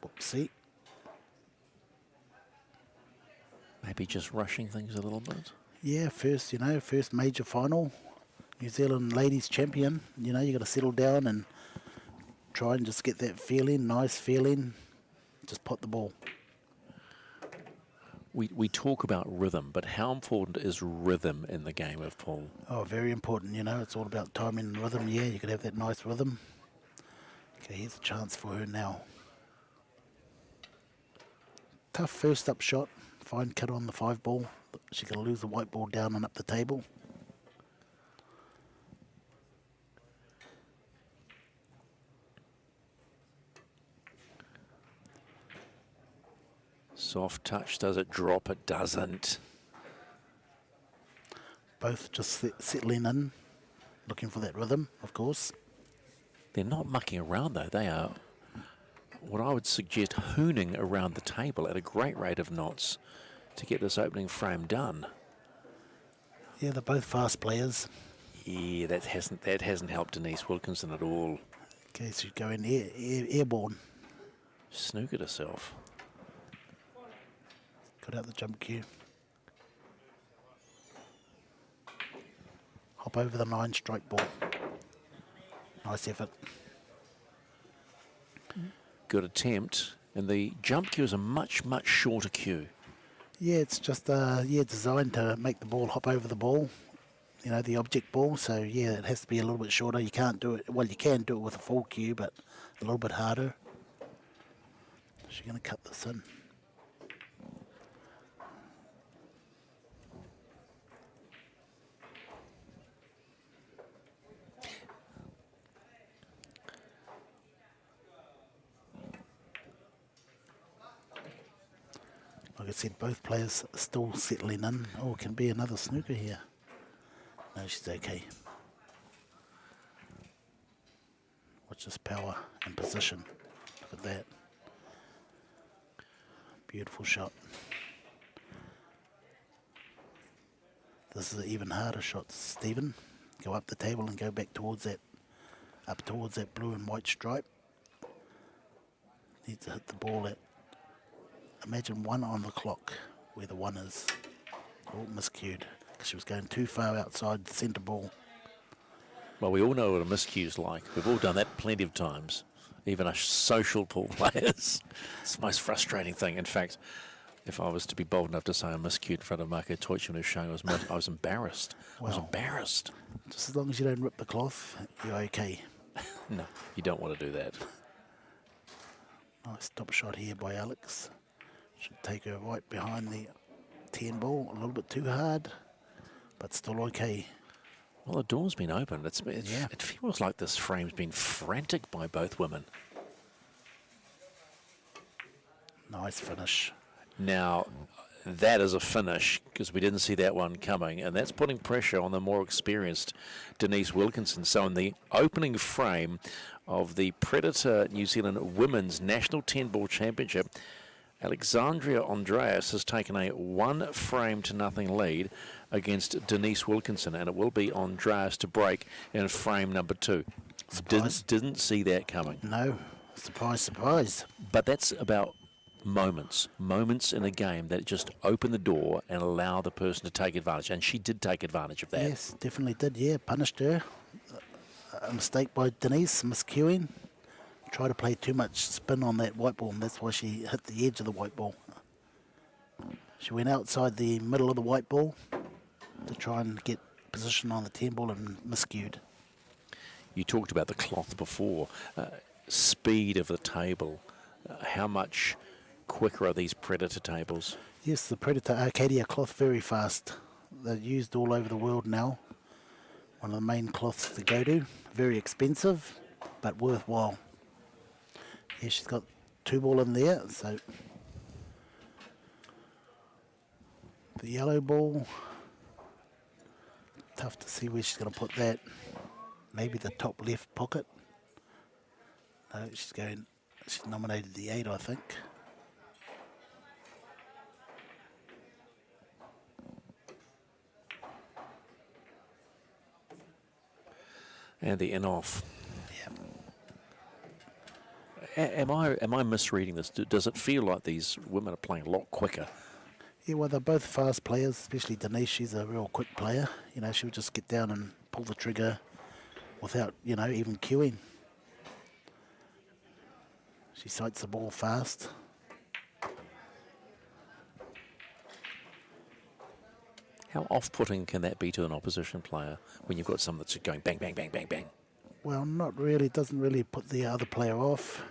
Whoopsie. Maybe just rushing things a little bit. Yeah, first major final. New Zealand ladies champion. You got to settle down and try and just get that feeling, nice feeling. Just pot the ball. We talk about rhythm, but how important is rhythm in the game of pool? Oh, very important, it's all about timing and rhythm. Yeah, you could have that nice rhythm. Okay, here's a chance for her now. Tough first up shot. Fine cut on the 5 ball. She can lose the white ball down and up the table. Soft touch, does it drop? It doesn't. Both just settling in, looking for that rhythm, of course. They're not mucking around though. They are, what I would suggest, hooning around the table at a great rate of knots to get this opening frame done. Yeah, they're both fast players. Yeah, that hasn't helped Denise Wilkinson at all. Okay, she's going airborne. Snookered herself. Got out the jump cue. Hop over the 9 strike ball. Nice effort. Good attempt, and the jump cue is a much shorter cue. Yeah, it's just designed to make the ball hop over the ball, the object ball. So yeah, it has to be a little bit shorter. You can't do it. Well, you can do it with a full cue, but a little bit harder. She's going to cut this in. Like I said, both players still settling in. Oh, it can be another snooker here. No, she's okay. Watch this power and position. Look at that. Beautiful shot. This is an even harder shot, Stephen. Go up the table and go back towards that, up towards that blue and white stripe. Needs to hit the ball at, imagine 1 on the clock, where the 1 is. Oh, miscued. She was going too far outside the centre ball. Well, we all know what a miscue is like. We've all done that plenty of times, even us social pool players. It's the most frustrating thing. In fact, if I was to be bold enough to say I miscued in front of Marco Teutsch when he was showing, I was embarrassed. I was embarrassed. Just as long as you don't rip the cloth, you're okay. No, you don't want to do that. Nice stop shot here by Alex. Should take her right behind the 10 ball. A little bit too hard, but still okay. Well, the door's been opened. Yeah. It feels like this frame's been frantic by both women. Nice finish. Now, that is a finish because we didn't see that one coming, and that's putting pressure on the more experienced Denise Wilkinson. So in the opening frame of the Predator New Zealand Women's National 10-Ball Championship, Alexandria Andreas has taken a 1-frame-to-nothing lead against Denise Wilkinson, and it will be Andreas to break in frame number 2. Didn't see that coming. No. Surprise, surprise. But that's about moments in a game that just open the door and allow the person to take advantage, and she did take advantage of that. Yes, definitely did, yeah. Punished her. A mistake by Denise, miscuing. Tried to play too much spin on that white ball, and that's why she hit the edge of the white ball. She went outside the middle of the white ball to try and get position on the 10 ball and miscued. You talked about the cloth before. Speed of the table. How much quicker are these Predator tables? Yes, the Predator Arcadia cloth very fast. They're used all over the world now. One of the main cloths to go to. Very expensive, but worthwhile. Yeah, she's got 2 ball in there, so the yellow ball. Tough to see where she's going to put that. Maybe the top left pocket. No, she's nominated the 8, I think. And the in-off. Yeah. Am I misreading this? Does it feel like these women are playing a lot quicker? Yeah, well, they're both fast players, especially Denise. She's a real quick player. You know, she'll just get down and pull the trigger without, even cueing. She sights the ball fast. How off-putting can that be to an opposition player when you've got someone that's going bang, bang, bang, bang, bang? Well, not really. It doesn't really put the other player off,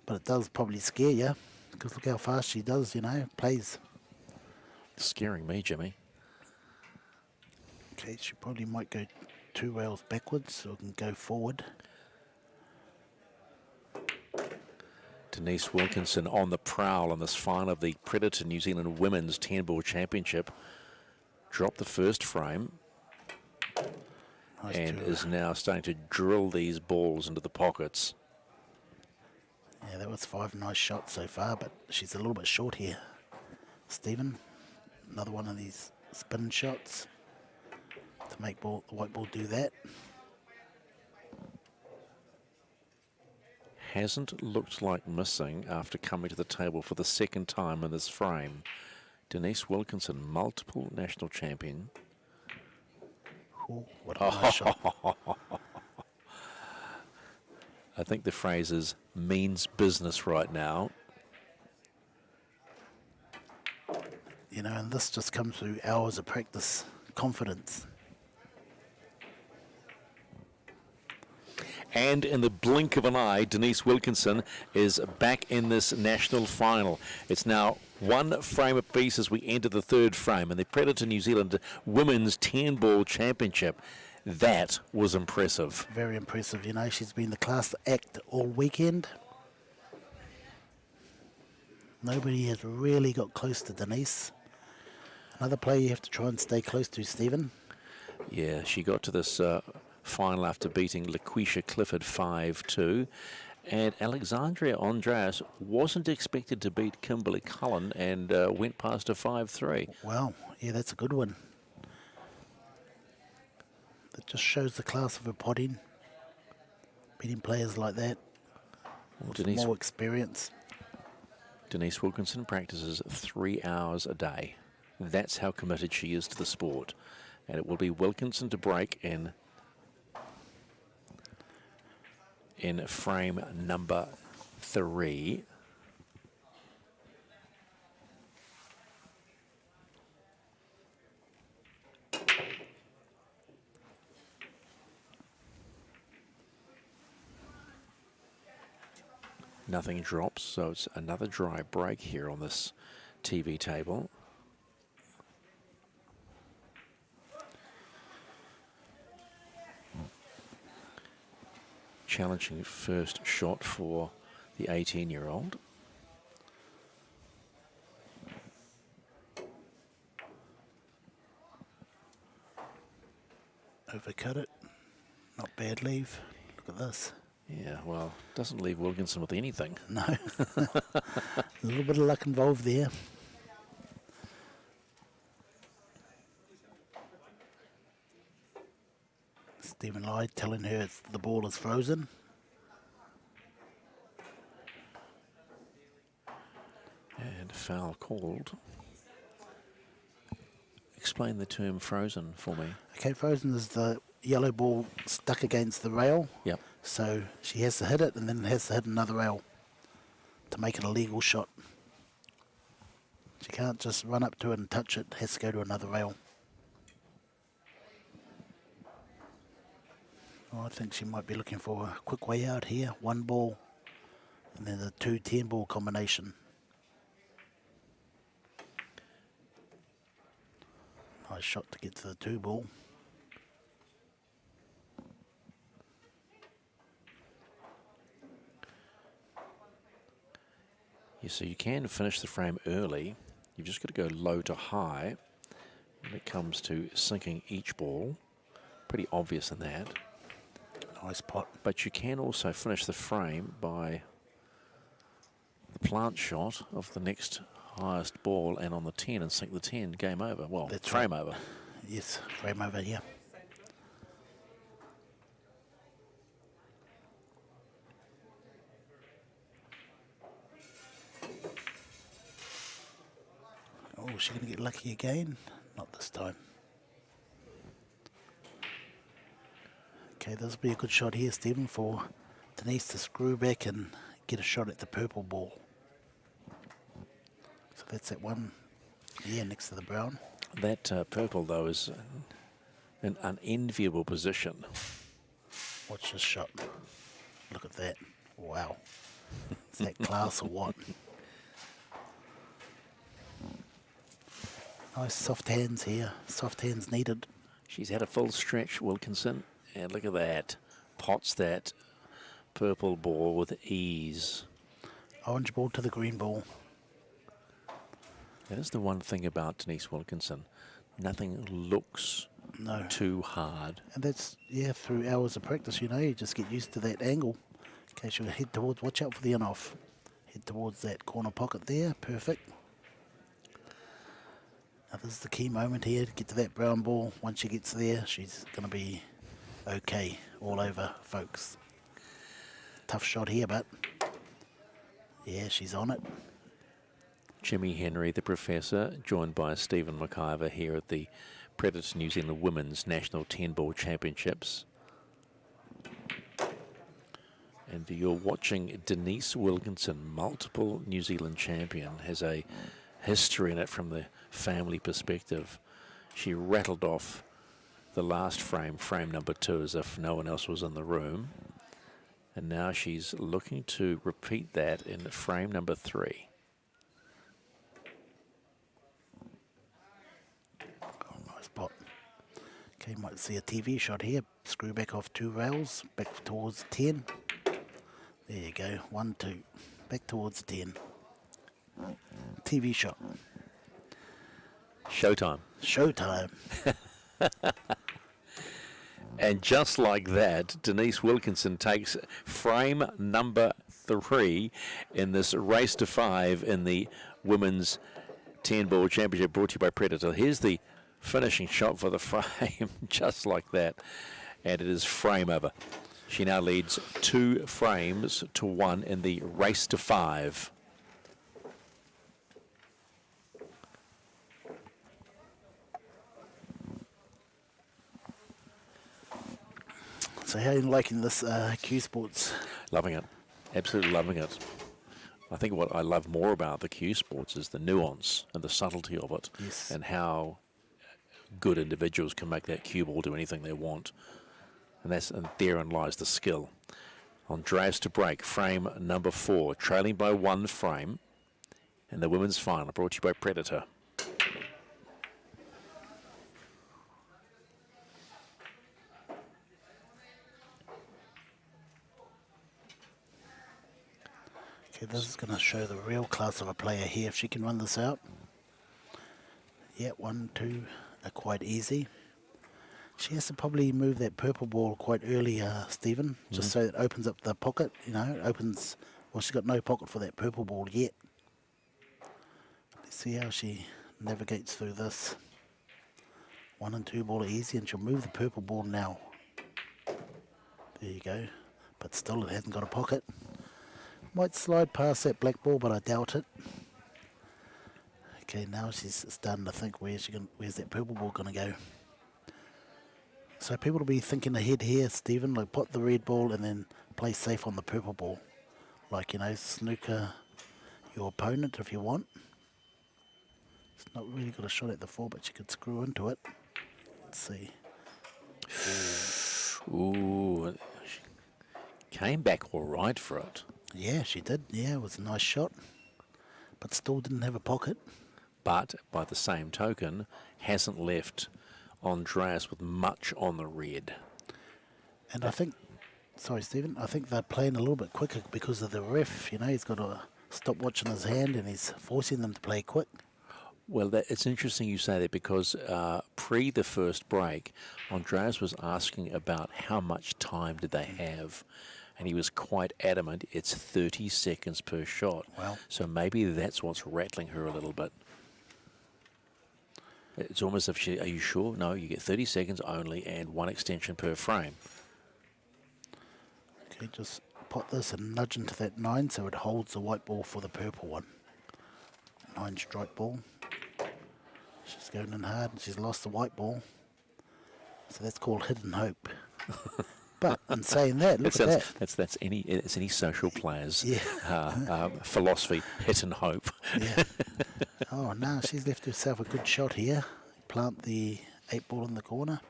but it does probably scare you, because look how fast she does, plays. Scaring me, Jimmy. Okay, she probably might go 2 rails backwards, so it can go forward. Denise Wilkinson on the prowl in this final of the Predator New Zealand Women's 10-Ball Championship. Dropped the first frame. Nice And two. is now starting to drill these balls into the pockets. Yeah, that was 5 nice shots so far, but she's a little bit short here. Stephen, another one of these spin shots to make the white ball do that. Hasn't looked like missing after coming to the table for the second time in this frame. Denise Wilkinson, multiple national champion. Ooh, what a nice shot. I think the phrase is means business right now. And this just comes through hours of practice, confidence. And in the blink of an eye, Denise Wilkinson is back in this national final. It's now 1 frame apiece as we enter the 3rd frame in the Predator New Zealand Women's 10-Ball Championship. That was impressive. Very impressive. She's been the class act all weekend. Nobody has really got close to Denise. Another player you have to try and stay close to, Stephen. Yeah, she got to this final after beating LaQuisha Clifford 5-2. And Alexandria Andreas wasn't expected to beat Kimberly Cullen and went past her 5-3. Wow, yeah, that's a good one. That just shows the class of her potting. Beating players like that with more experience. Denise Wilkinson practices 3 hours a day. That's how committed she is to the sport. And it will be Wilkinson to break in frame number 3. Nothing drops, so it's another dry break here on this TV table. Challenging first shot for the 18-year-old. Overcut it. Not bad leave. Look at this. Yeah, well, doesn't leave Wilkinson with anything. No. A little bit of luck involved there. Stephen Lloyd telling her the ball is frozen. And foul called. Explain the term frozen for me. Okay, frozen is the yellow ball stuck against the rail. Yep. So she has to hit it and then has to hit another rail to make it a legal shot. She can't just run up to it and touch it. It has to go to another rail. Oh, I think she might be looking for a quick way out here. One ball and then the 2 10-ball combination. Nice shot to get to the 2 ball. Yeah, so you can finish the frame early. You've just got to go low to high when it comes to sinking each ball. Pretty obvious in that. Nice pot. But you can also finish the frame by the plant shot of the next highest ball and on the 10 and sink the 10. Game over. Well, That's frame right. over. Yes, frame over here. Oh, is she going to get lucky again? Not this time. Okay, this will be a good shot here, Stephen, for Denise to screw back and get a shot at the purple ball. So that's that one, yeah, next to the brown. That purple, though, is an unenviable position. Watch this shot. Look at that. Wow. Is that class or what? Nice soft hands here. Soft hands needed. She's had a full stretch, Wilkinson, and look at that. Pots that purple ball with ease. Orange ball to the green ball. That is the one thing about Denise Wilkinson. Nothing looks No. too hard. And that's, yeah, through hours of practice, you know, you just get used to that angle. Okay, she'll head towards, watch out for the in-off. Head towards that corner pocket there, perfect. Now this is the key moment here to get to that brown ball. Once she gets there, she's going to be okay all over, folks. Tough shot here, but yeah, she's on it. Jimmy Henry, the professor, joined by Stephen McIver here at the Predator New Zealand Women's National 10-Ball Championships. And you're watching Denise Wilkinson, multiple New Zealand champion, has a history in it from the family perspective. She rattled off the last frame, frame number 2, as if no one else was in the room. And now she's looking to repeat that in frame number 3. Oh, nice pot. Okay, might see a TV shot here. Screw back off 2 rails, back towards 10. There you go, 1, 2. Back towards 10. TV shot. Showtime. Showtime. And just like that, Denise Wilkinson takes frame number 3 in this race to 5 in the Women's 10-Ball Championship brought to you by Predator. Here's the finishing shot for the frame, just like that. And it is frame over. She now leads 2 frames to 1 in the race to 5. So how are you liking this Q Sports? Loving it. Absolutely loving it. I think what I love more about the Q Sports is the nuance and the subtlety of it. Yes. And how good individuals can make that cue ball do anything they want. And therein lies the skill. Andreas to break, frame number 4, trailing by 1 frame. And the women's final, brought to you by Predator. Okay, this is going to show the real class of a player here. If she can run this out. Yeah, 1, 2 are quite easy. She has to probably move that purple ball quite early, Stephen, just so it opens up the pocket, you know, it opens, well, she's got no pocket for that purple ball yet. Let's see how she navigates through this. 1 and 2 ball are easy, and she'll move the purple ball now. There you go. But still, it hasn't got a pocket. Might slide past that black ball, but I doubt it. Okay, now she's starting to think where's that purple ball going to go. So people will be thinking ahead here, Stephen, like put the red ball and then play safe on the purple ball. Like, you know, snooker your opponent if you want. It's not really got a shot at the 4, but you could screw into it. Let's see. Ooh, she came back all right for it. Yeah, she did. Yeah, it was a nice shot. But still didn't have a pocket. But by the same token, hasn't left Andreas with much on the red. And I think, sorry, Stephen, I think they're playing a little bit quicker because of the ref. You know, he's got a stopwatch in his hand and he's forcing them to play quick. Well, it's interesting you say that because pre the first break, Andreas was asking about how much time did they have. And he was quite adamant it's 30 seconds per shot. Wow. So maybe that's what's rattling her a little bit. It's almost if she, are you sure? No, you get 30 seconds only and 1 extension per frame. Okay, just put this and nudge into that 9 so it holds the white ball for the purple one. 9 strike ball. She's going in hard and she's lost the white ball. So that's called hidden hope. But in saying that, look at that. That's any social player's Yeah. philosophy, hit and hope. Yeah. Oh, no, she's left herself a good shot here. Plant the 8 ball in the corner.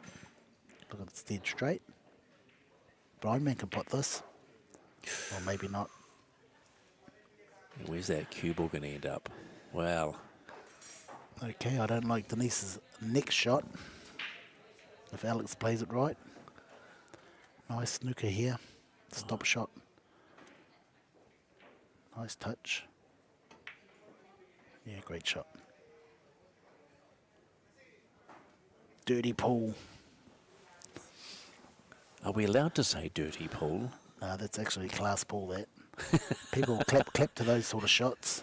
Look, it's dead straight. Blind man can put this. Or maybe not. Where's that cue ball going to end up? Well. Okay, I don't like Denise's next shot. If Alex plays it right. Nice snooker here. Stop shot. Nice touch. Yeah, great shot. Dirty pool. Are we allowed to say dirty pool? No, that's actually class pool, that. People clap to those sort of shots.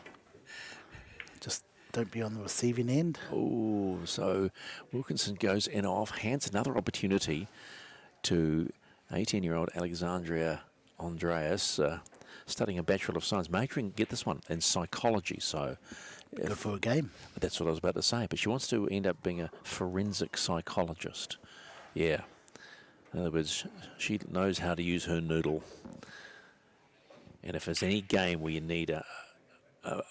Just don't be on the receiving end. Oh, so Wilkinson goes in off, hands another opportunity to 18-year-old Alexandria Andreas, studying a Bachelor of Science, majoring, get this one, in psychology. So Good for a game. that's what I was about to say. But she wants to end up being a forensic psychologist. Yeah. In other words, she knows how to use her noodle. And if there's any game where you need a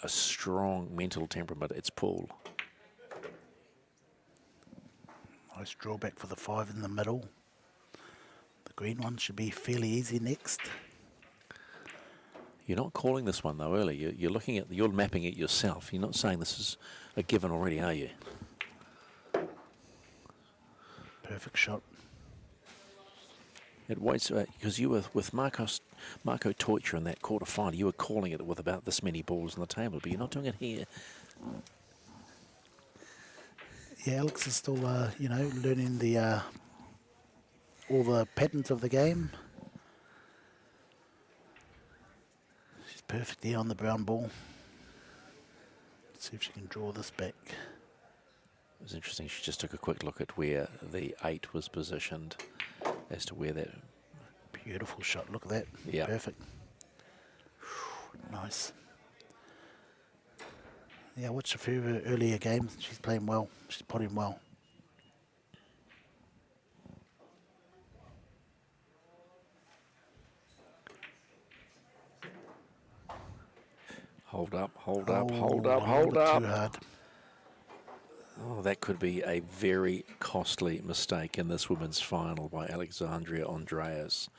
strong mental temperament, it's pool. Nice drawback for the 5 in the middle. The green one should be fairly easy next. You're not calling this one though early. You're looking at, you're mapping it yourself. You're not saying this is a given already, are you? Perfect shot. It waits because you were with Marco Teutsch in that quarterfinal. You were calling it with about this many balls on the table, but you're not doing it here. Yeah, Alex is still, you know, learning the all the patterns of the game. She's perfect here on the brown ball. Let's see if she can draw this back. It was interesting. She just took a quick look at where the 8 was positioned, as to where that. Beautiful shot. Look at that. Yeah. Perfect. Nice. Yeah, I watched a few of her earlier games. She's playing well. She's putting well. Hold up, hold Oh, up, hold up, a little hold bit up. too hard. Oh, that could be a very costly mistake in this women's final by Alexandria Andreas.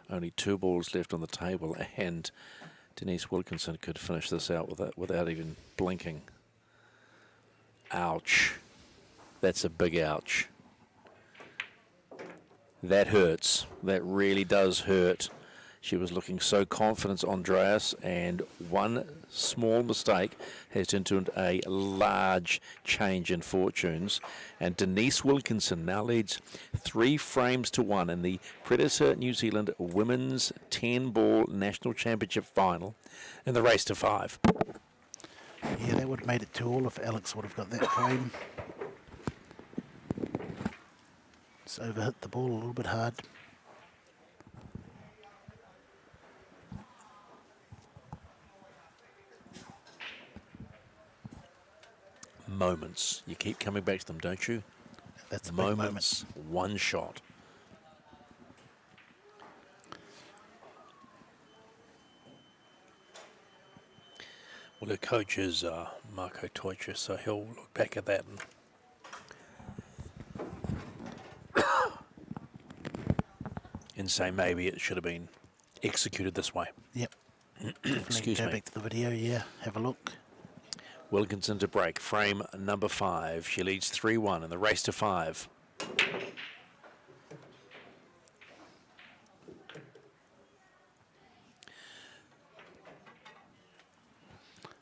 Only 2 balls left on the table, and Denise Wilkinson could finish this out without even blinking. Ouch. That's a big ouch. That hurts. That really does hurt. She was looking so confident, Andreas, and one small mistake has turned into a large change in fortunes. And Denise Wilkinson now leads 3 frames to 1 in the Predator New Zealand Women's 10-ball National Championship final in the race to 5. Yeah, that would have made it 2-all if Alex would have got that frame. Just overhit the ball a little bit hard. Moments. You keep coming back to them, don't you? That's a big moment. Moments, one shot. Well, her coach is Marco Teutsch, so he'll look back at that and say maybe it should have been executed this way. Yep. Excuse Go me. back to the video, yeah. Have a look. Wilkinson to break, frame number 5. She leads 3-1 in the race to 5.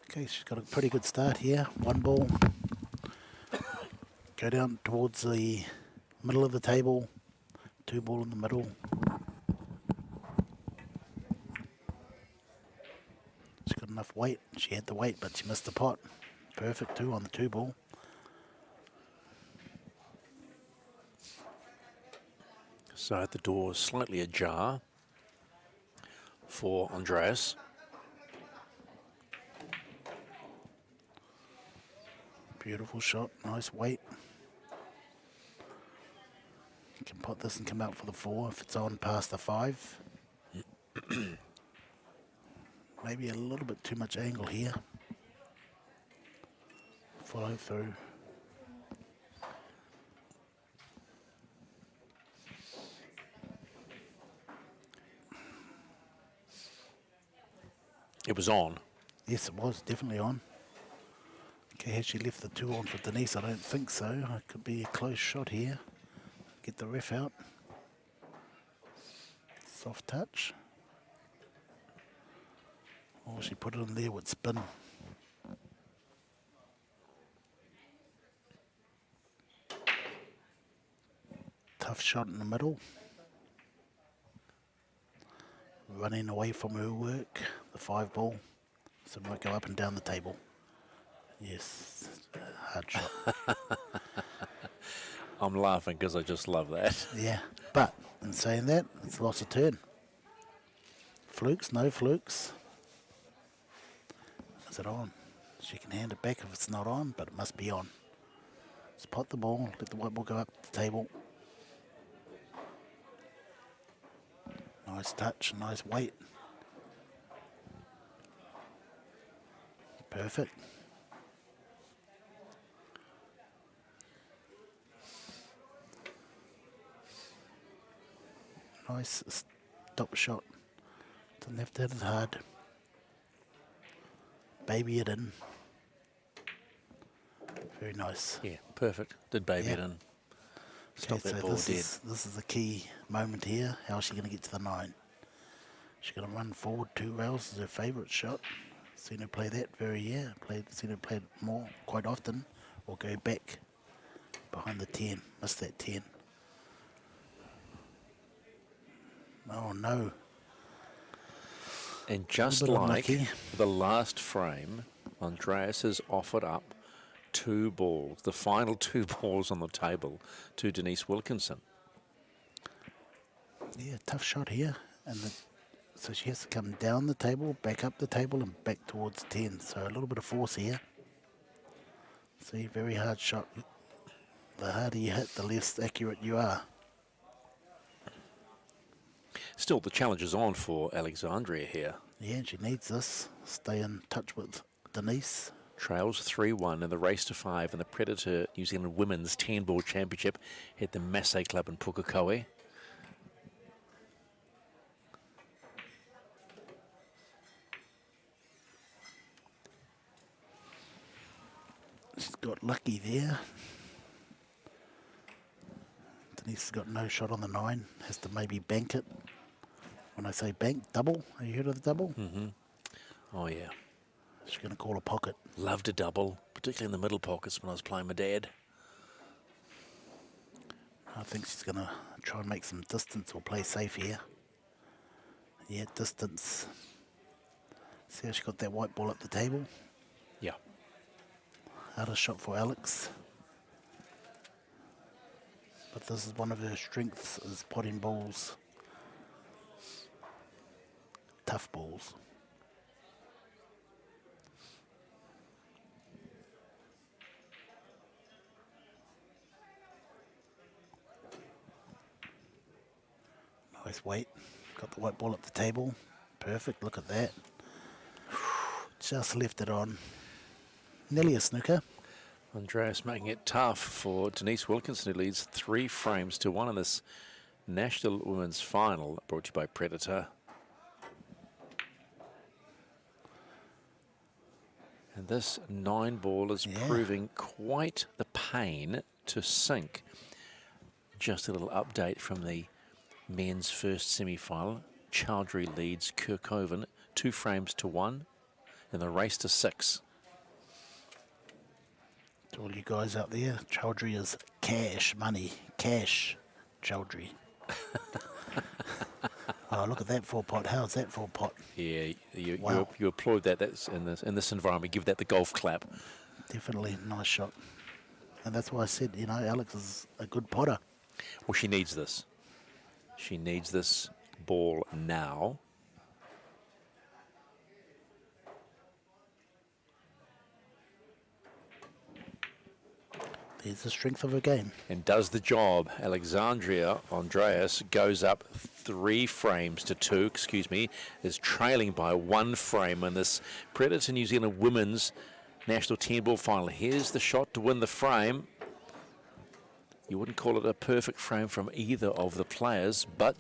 Okay, she's got a pretty good start here. 1 ball. Go down towards the middle of the table. 2 ball in the middle. She's got enough weight. She had the weight, but she missed the pot. Perfect too on the 2 ball. So at the door, slightly ajar for Andreas. Beautiful shot. Nice weight. You can pot this and come out for the 4 if it's on past the 5. Maybe a little bit too much angle here. Follow through. It was on. Yes, it was definitely on. Okay, has she left the 2 on for Denise? I don't think so. It could be a close shot here. Get the ref out. Soft touch. Oh, she put it in there with spin. Tough shot in the middle. Running away from her work. The 5 ball. So it might go up and down the table. Yes, hard shot. I'm laughing because I just love that. Yeah, but in saying that, it's lost a turn. Flukes, no flukes. Is it on? She can hand it back if it's not on, but it must be on. Just pot the ball, let the white ball go up the table. Nice touch, nice weight. Perfect. Nice stop shot. Doesn't have to hit it hard. Baby it in. Very nice. Yeah, perfect. Did baby it in. Stop Okay, that so ball this dead. is the key moment here. How is she going to get to the 9? She's going to run forward 2 rails is her favourite shot. Seen her play that seen her play it more quite often. Or go back behind the 10. Missed that 10. Oh no. And just bit like unlucky. the last frame, Andreas has offered up 2 balls, the final 2 balls on the table to Denise Wilkinson. Yeah, tough shot here. So she has to come down the table, back up the table, and back towards 10. So a little bit of force here. See, very hard shot. The harder you hit, the less accurate you are. Still, the challenge is on for Alexandria here. Yeah, she needs this. Stay in touch with Denise. Trails 3-1 in the race to 5 in the Predator New Zealand Women's 10-ball championship at the Masse Club in Pukekohe. She's got lucky there. Denise has got no shot on the 9. Has to maybe bank it. When I say bank, double. Have you heard of the double? Oh, yeah. She's going to call a pocket. Loved a double, particularly in the middle pockets when I was playing my dad. I think she's going to try and make some distance or play safe here. Yeah, distance. See how she got that white ball at the table? Yeah. Harder shot for Alex. But this is one of her strengths, is potting balls. Tough balls. Nice weight. Got the white ball at the table. Perfect, look at that. Just left it on. Nearly a snooker. Andreas making it tough for Denise Wilkinson, who leads 3 frames to 1 in this National Women's Final, brought to you by Predator. And this 9 ball is proving quite the pain to sink. Just a little update from the men's first semi-final. Chowdhury leads Pukekohe 2 frames to 1 in the race to 6. To all you guys out there, Chowdhury is cash money. Cash Chowdhury. Oh, look at that 4-pot. How's that 4-pot? Yeah, Wow. you applaud that. That's in this environment. Give that the golf clap. Definitely nice shot. And that's why I said, you know, Alex is a good potter. Well, she needs this. She needs this ball now. There's the strength of her game. And does the job. Alexandria Andreas goes up 3 frames to 2, is trailing by 1 frame in this Predator New Zealand Women's National 10-ball final. Here's the shot to win the frame. You wouldn't call it a perfect frame from either of the players, but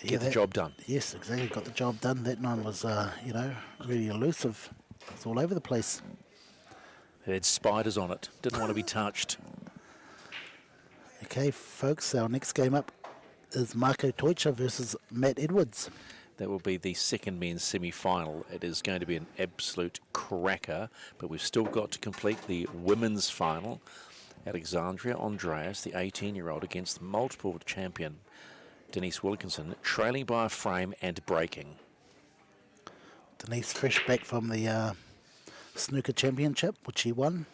get the job done. Yes, exactly. Got the job done. That 9 was, you know, really elusive. It's all over the place. It had spiders on it. Didn't want to be touched. Okay, folks, our next game up is Marco Teucher versus Matt Edwards. That will be the second men's semi-final. It is going to be an absolute cracker, but we've still got to complete the women's final. Alexandria Andreas, the 18-year-old, against multiple champion Denise Wilkinson, trailing by a frame and breaking. Denise fresh back from the snooker championship, which she won.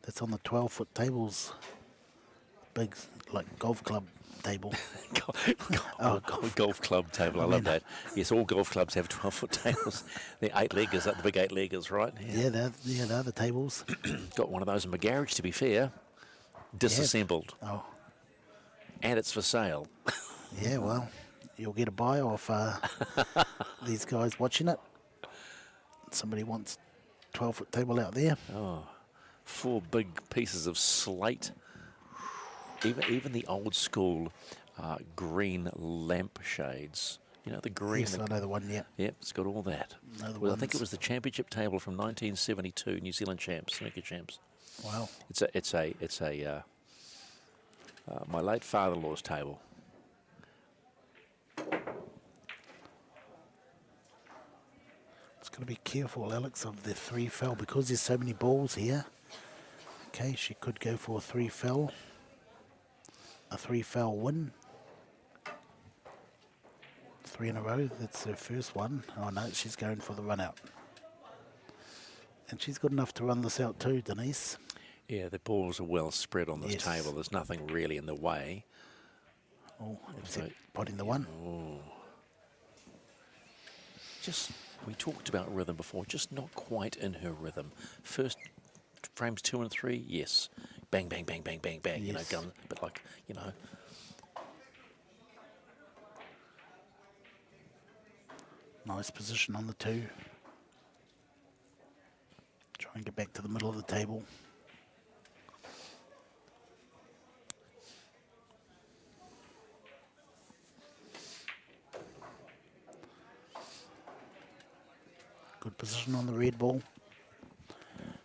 That's on the 12-foot tables. Big, like, golf club table. Golf club table, I love that. Yes, all golf clubs have 12-foot tables. They're 8-leggers, the big 8-leggers, right? Yeah, they're the tables. Got one of those in my garage, to be fair. Disassembled. Oh. And it's for sale. Yeah, well, you'll get a buy off these guys watching it. Somebody wants 12-foot table out there. Oh, 4 big pieces of slate. Even the old school green lampshades. You know, the green. Yes, I know the one, yeah. Yep, it's got all that. Well, I think it was the championship table from 1972, New Zealand champs, snooker champs. Wow. It's my late father-in-law's table. Got to be careful, Alex, of the 3 fell because there's so many balls here. Okay, she could go for a 3 fell. A 3 fell win. 3 in a row, that's her first one. Oh no, she's going for the run out. And she's good enough to run this out too, Denise. Yeah, the balls are well spread on this table. There's nothing really in the way. Oh, except potting the 1. Oh. We talked about rhythm before, just not quite in her rhythm. First frames 2 and 3, yes. Bang, bang, bang, bang, bang, bang, yes. you know, gun, but like, you know. Nice position on the 2. and get back to the middle of the table. Good position on the red ball.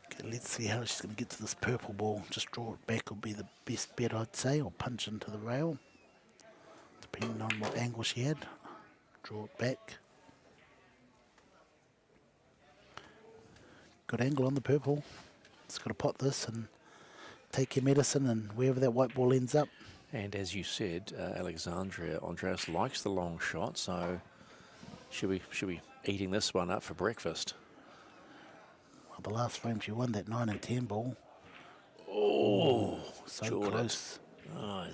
Okay, let's see how she's going to get to this purple ball. Just draw it back will be the best bet, I'd say, or punch into the rail, depending on what angle she had. Draw it back. Good angle on the purple. Just got to pot this and take your medicine, and wherever that white ball ends up. And as you said, Alexandria Andreas likes the long shot, so should be eating this one up for breakfast. Well, the last frame she won that 9 and 10 ball. Oh, So Jordan. close. Oh,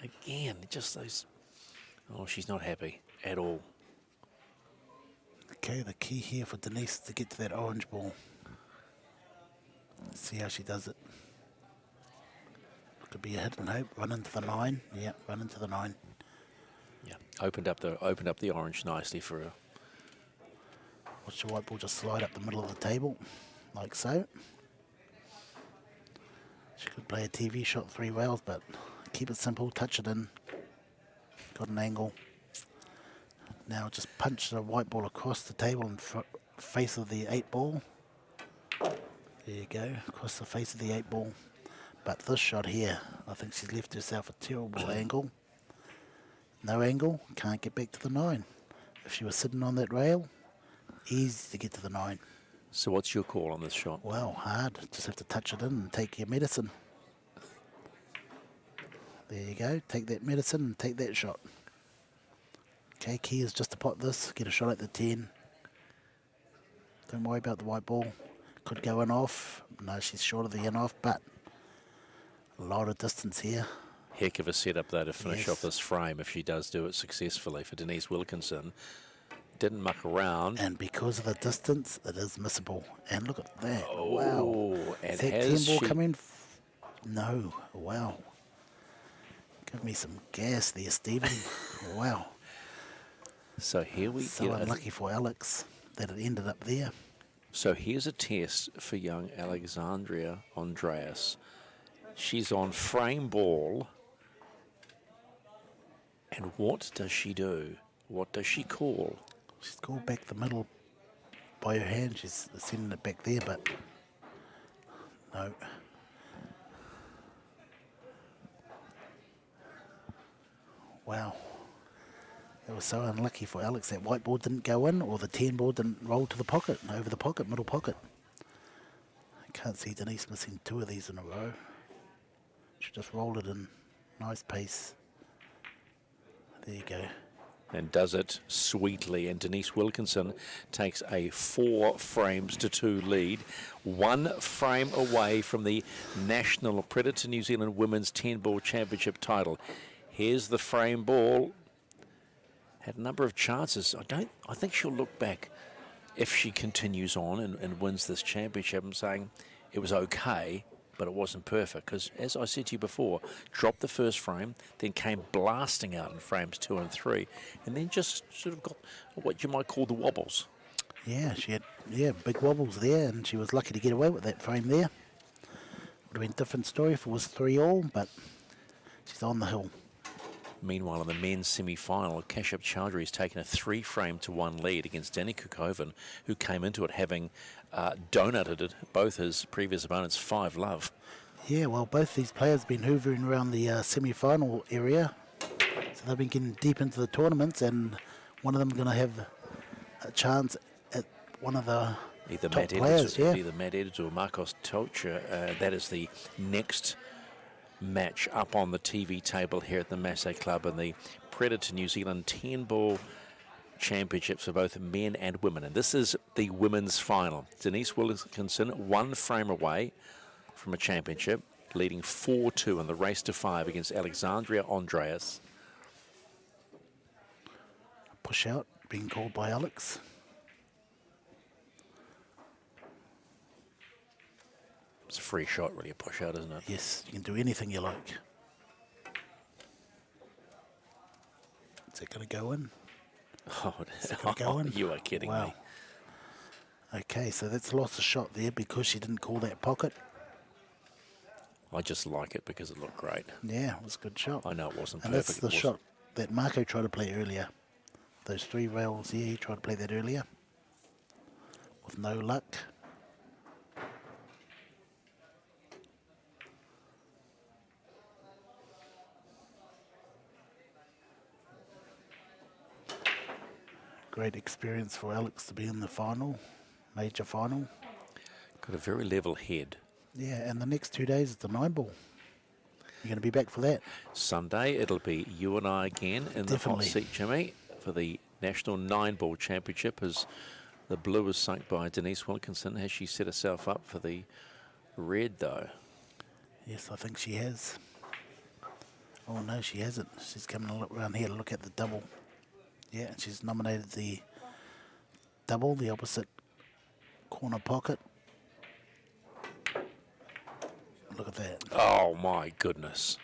again, just those. Oh, she's not happy at all. Okay, the key here for Denise is to get to that orange ball. Let's see how she does it. Could be a hit and hope. Run into the 9. Yeah, run into the 9. Yeah, opened up the orange nicely for her. Watch the white ball just slide up the middle of the table, like so. She could play a TV shot 3 rails, but keep it simple, touch it in. Got an angle. Now just punch the white ball across the table in face of the 8 ball. There you go, across the face of the 8 ball. But this shot here, I think she's left herself a terrible angle. No angle, can't get back to the 9. If she was sitting on that rail, easy to get to the 9. So what's your call on this shot? Well, hard. Just have to touch it in and take your medicine. There you go. Take that medicine and take that shot. Okay, key is just to pot this, get a shot at the 10. Don't worry about the white ball. Could go in off. No, she's short of the in off, but a lot of distance here. Heck of a setup though to finish Yes. off this frame if she does do it successfully for Denise Wilkinson. Didn't muck around. And because of the distance, it is missable. And look at that. Wow. Oh, and Is that has 10 ball she- coming? No. Wow. Give me some gas there, Stephen. Wow. So here we So go. unlucky for Alex that it ended up there. So here's a test for young Alexandria Andreas. She's on frame ball. And what does she do? What does she call? She's called back the middle by her hand. She's sending it back there, but no. Wow. It was so unlucky for Alex that white ball didn't go in, or the 10 ball didn't roll to the pocket, over the pocket, middle pocket. I can't see Denise missing 2 of these in a row. She just rolled it in. Nice pace. There you go. And does it sweetly. And Denise Wilkinson takes a 4 frames to 2 lead, 1 frame away from the National Predator New Zealand Women's 10-ball championship title. Here's the frame ball. Had a number of chances. I think she'll look back if she continues on and wins this championship and saying it was okay, but it wasn't perfect. Because as I said to you before, dropped the first frame, then came blasting out in frames 2 and 3, and then just sort of got what you might call the wobbles. Yeah, she had big wobbles there, and she was lucky to get away with that frame there. Would have been a different story if it was 3-all, but she's on the hill. Meanwhile, in the men's semi-final, Kashyap Chowdhury has taken a 3-frame to 1 lead against Danny Pukekohe, who came into it having donutted both his previous opponents 5-love. Yeah, well, both these players have been hoovering around the semi-final area, so they've been getting deep into the tournaments, and one of them going to have a chance at one of the Either top Matt players. Edwards, either Matt Edwards or Marcos Tolcher. That is the next match up on the TV table here at the Masse Club in the Predator New Zealand 10-ball championships for both men and women. And this is the women's final. Denise Wilkinson 1 frame away from a championship, leading 4-2 in the race to 5 against Alexandria Andreas. Push out being called by Alex. It's a free shot, really, a push out, isn't it? Yes, you can do anything you like. Is it going to go in? Oh, Is it gonna go in? you are kidding Wow. me. Okay, so that's lost a shot there because she didn't call that pocket. I just like it because it looked great. Yeah, it was a good shot. I know it wasn't And perfect. that's the shot that Marco tried to play earlier. Those 3 rails here, he tried to play that earlier. With no luck. Great experience for Alex to be in the final, major final. Got a very level head. Yeah, and the next 2 days it's the 9 ball. You're going to be back for that. Sunday, it'll be you and I again in the hot Definitely. seat, Jimmy, for the National 9-Ball Championship as the blue is sunk by Denise Wilkinson. Has she set herself up for the red, though? Yes, I think she has. Oh, no, she hasn't. She's coming around here to look at the double. Yeah, and she's nominated the double, the opposite corner pocket. Look at that. Oh, my goodness.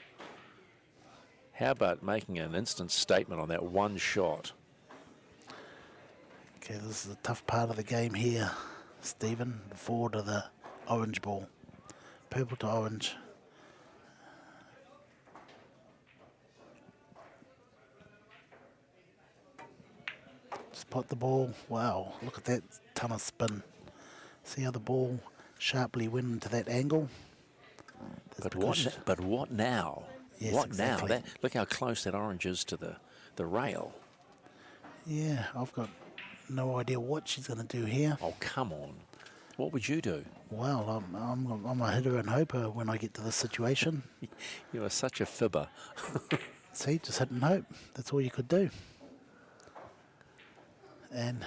How about making an instant statement on that one shot? Okay, this is a tough part of the game here, Stephen. The forward of the orange ball. Purple to orange. Spot the ball. Wow, look at that ton of spin. See how the ball sharply went into that angle? That's But what now? Yes, what exactly. now? Look how close that orange is to the rail. Yeah, I've got no idea what she's going to do here. Oh, come on. What would you do? Well, I'm a hitter and hoper when I get to this situation. You are such a fibber. See, just hit and hope. That's all you could do. And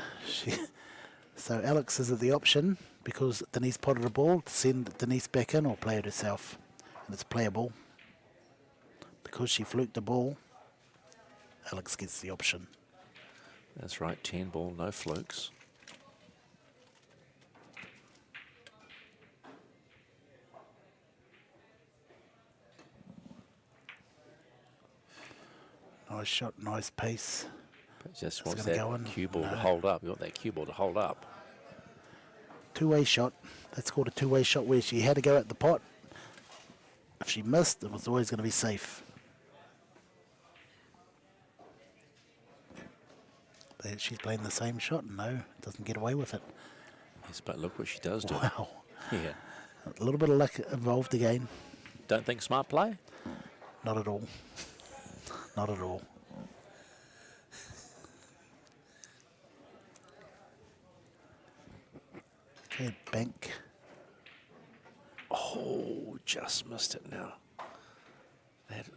so Alex is at the option because Denise potted a ball to send Denise back in or play it herself. And it's playable. Because she fluked the ball, Alex gets the option. That's right, 10 ball, no flukes. Nice shot, nice pace. But just It's wants gonna that go in. cue ball to No. hold up. You want that cue ball to hold up. Two-way shot. That's called a two-way shot where she had to go at the pot. If she missed, it was always going to be safe. But she's playing the same shot. No, doesn't get away with it. Yes, but look what she does do. Wow. Yeah. A little bit of luck involved again. Don't think smart play? Not at all. Not at all. Okay, bank. Oh, just missed it now.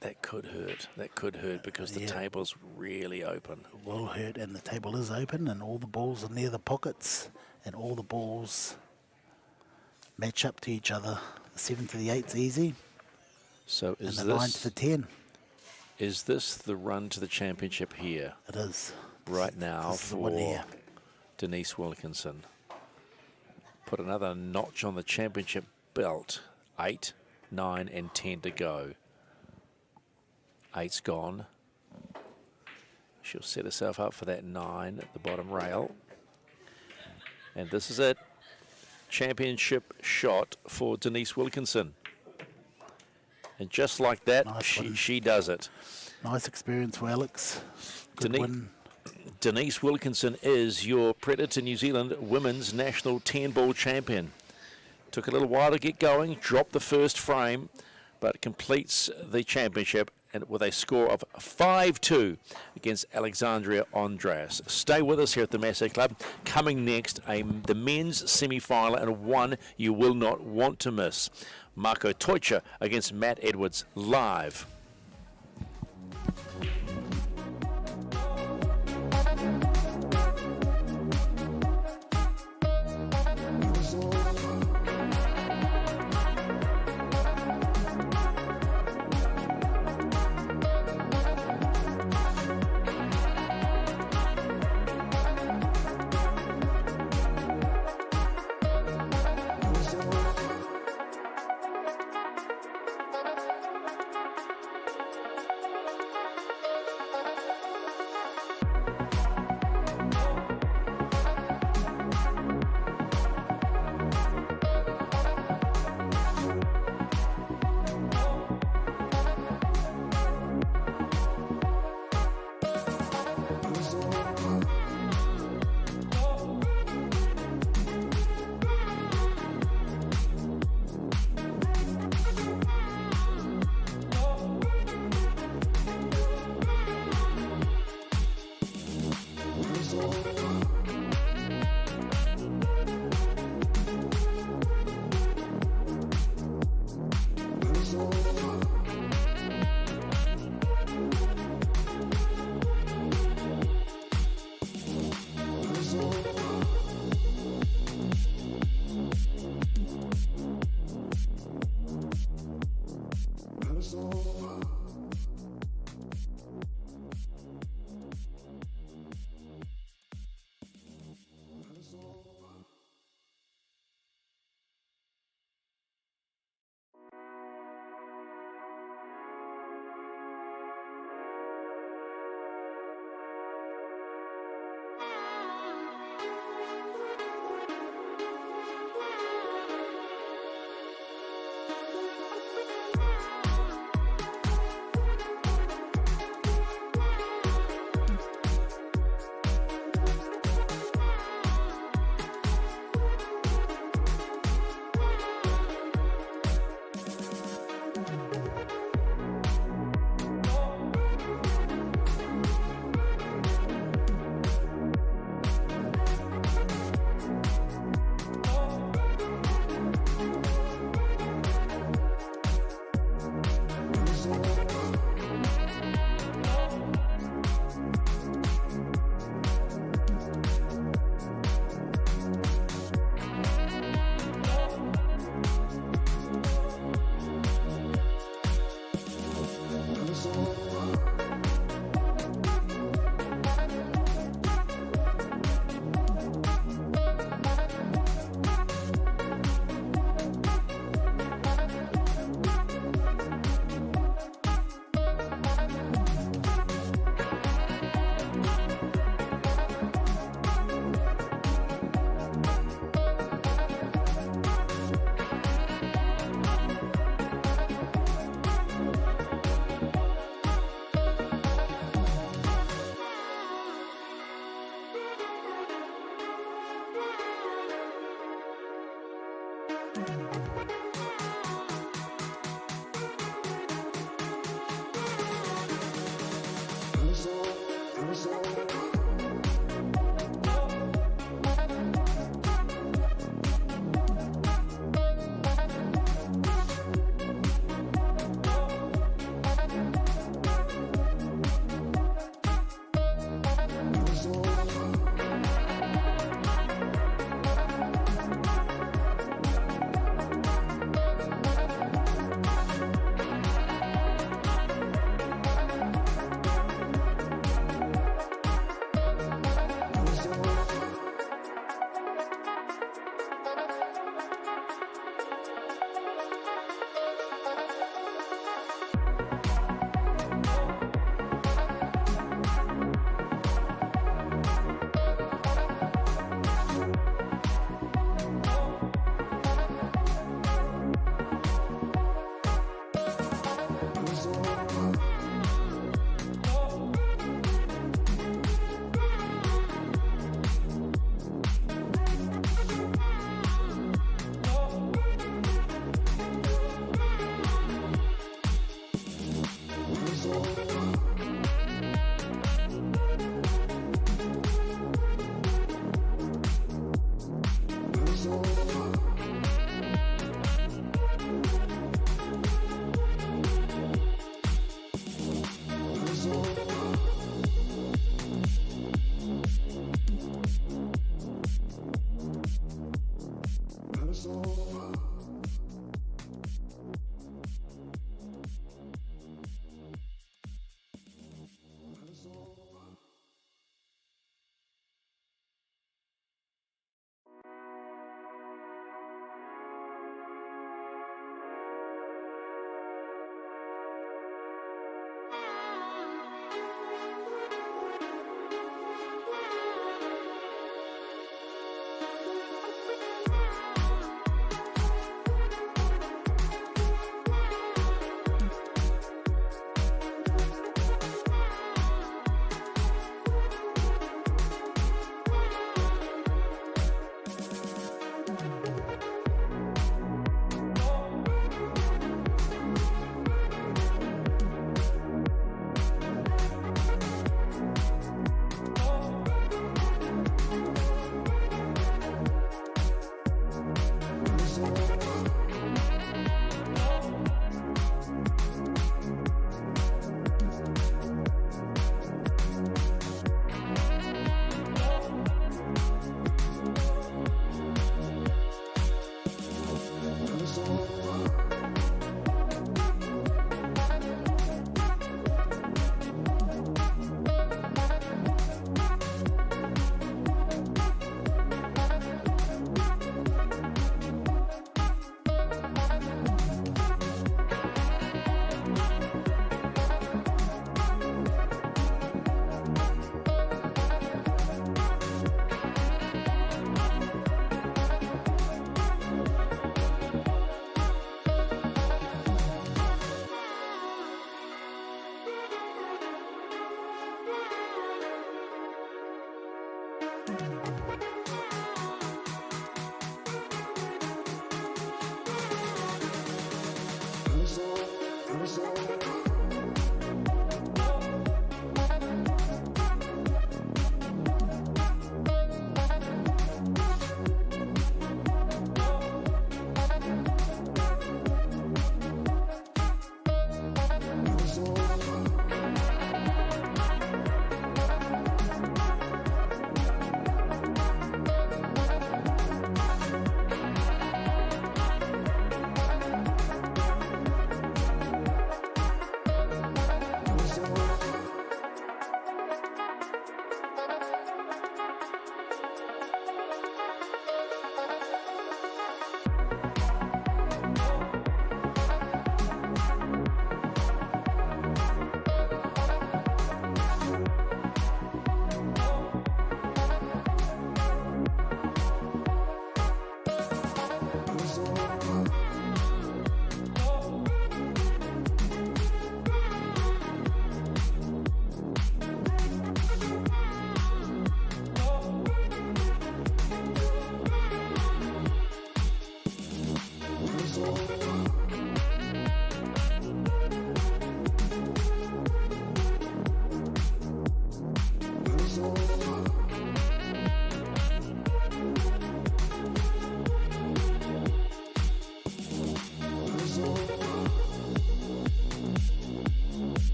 That could hurt. That could hurt because the Yeah. table's really open. Will hurt, and the table is open, and all the balls are near the pockets, and all the balls match up to each other. The 7 to the 8's easy, So and is the 9 to the 10. this the run to the championship here It is. right now This is the one for here. Denise Wilkinson? Put another notch on the championship belt. 8, 9, and 10 to go. 8's gone. She'll set herself up for that 9 at the bottom rail. And this is it. Championship shot for Denise Wilkinson. And just like that, Nice one. she does it. Nice experience for Alex. Good Denise- win. Denise Wilkinson is your Predator New Zealand Women's National 10-Ball Champion. Took a little while to get going, dropped the first frame, but completes the championship and with a score of 5-2 against Alexandria Andreas. Stay with us here at the Masse Club. Coming next, the men's semi-final and one you will not want to miss. Marco Teutscher against Matt Edwards live.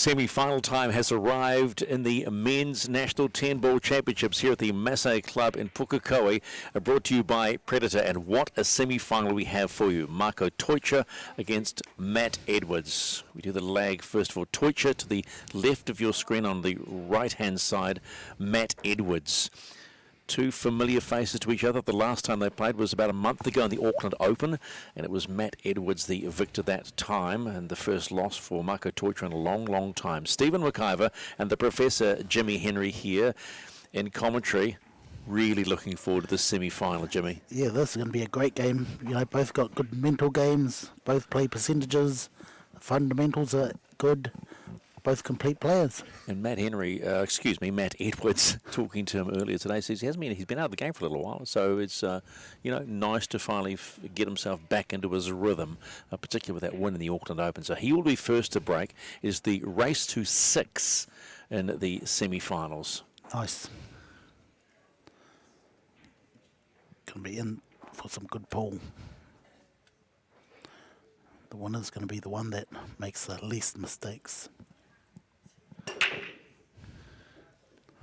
Semi-final time has arrived in the Men's National 10-Ball Championships here at the Masse Club in Pukekohe, brought to you by Predator. And what a semi-final we have for you. Marco Teutscher against Matt Edwards. We do the lag first of all. Teutscher to the left of your screen, on the right-hand side, Matt Edwards. Two familiar faces to each other. The last time they played was about a month ago in the Auckland Open, and it was Matt Edwards the victor that time, and the first loss for Marco Teutscher in a long, long time. Stephen McIver and the Professor Jimmy Henry here in commentary. Really looking forward to the semi-final, Jimmy. Yeah, this is going to be a great game. You know, both got good mental games, both play percentages, the fundamentals are good. Both complete players. And Matt Edwards, talking to him earlier today, says he's been out of the game for a little while, so it's nice to finally get himself back into his rhythm, particularly with that win in the Auckland Open. So he will be first to break. Is the race to 6 in the semi-finals. Nice. Going to be in for some good pool. The winner's going to be the one that makes the least mistakes.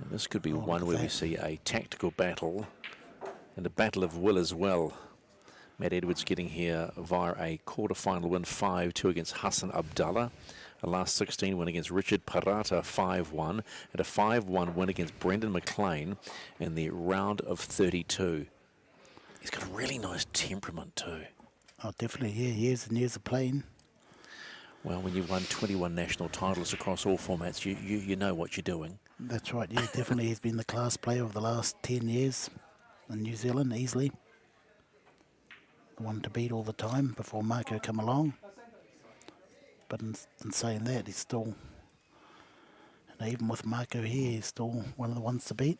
And this could be one where we see a tactical battle and a battle of will as well. Matt Edwards getting here via a quarter-final win 5-2 against Hassan Abdallah, a last 16 win against Richard Parata 5-1, and a 5-1 win against Brendan McLean in the round of 32. He's got a really nice temperament too. Oh, definitely, yeah, years and years of playing. Well, when you've won 21 national titles across all formats, you know what you're doing. That's right, yeah, definitely. He's been the class player of the last 10 years in New Zealand, easily. The one to beat all the time before Marco come along. But in saying that, he's still, and even with Marco here, he's still one of the ones to beat.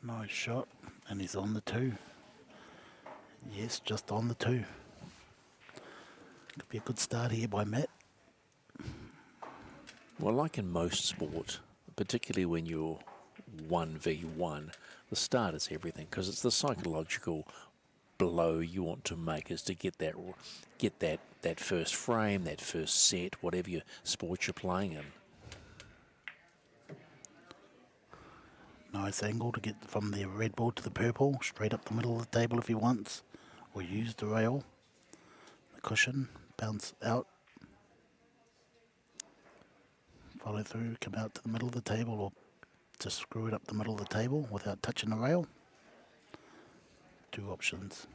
Nice shot. And he's on the 2. Yes, just on the 2. Could be a good start here by Matt. Well, like in most sport, particularly when you're 1v1, the start is everything because it's the psychological blow you want to make is to get that first frame, that first set, whatever your sport you're playing in. Nice angle to get from the red ball to the purple, straight up the middle of the table if he wants, or use the rail, the cushion, bounce out, follow through, come out to the middle of the table, or just screw it up the middle of the table without touching the rail. 2 options.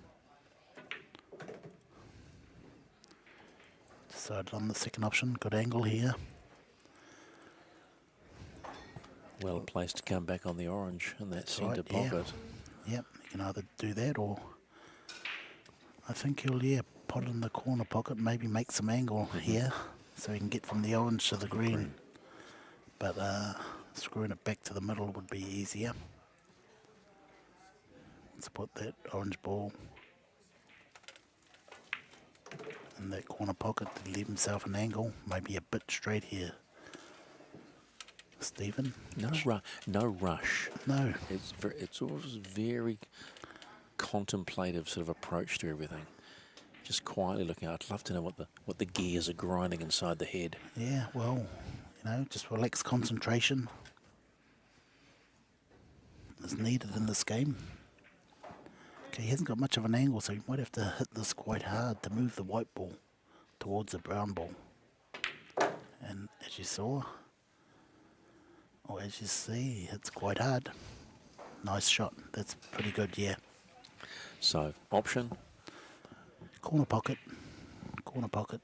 Decided on the second option, good angle here. Well placed to come back on the orange in that centre right, yeah. pocket. Yep, you can either do that or I think he'll, pot it in the corner pocket, maybe make some angle here so he can get from the orange to the green. But screwing it back to the middle would be easier. Let's put that orange ball in that corner pocket to leave himself an angle, maybe a bit straight here. Stephen? No rush. No. It's always very contemplative sort of approach to everything. Just quietly looking. I'd love to know what the gears are grinding inside the head. Yeah, well, just relax concentration is needed in this game. Okay, he hasn't got much of an angle, so he might have to hit this quite hard to move the white ball towards the brown ball. And as you saw, or as you see, he hits quite hard. Nice shot. That's pretty good, yeah. So, option? Corner pocket. Corner pocket.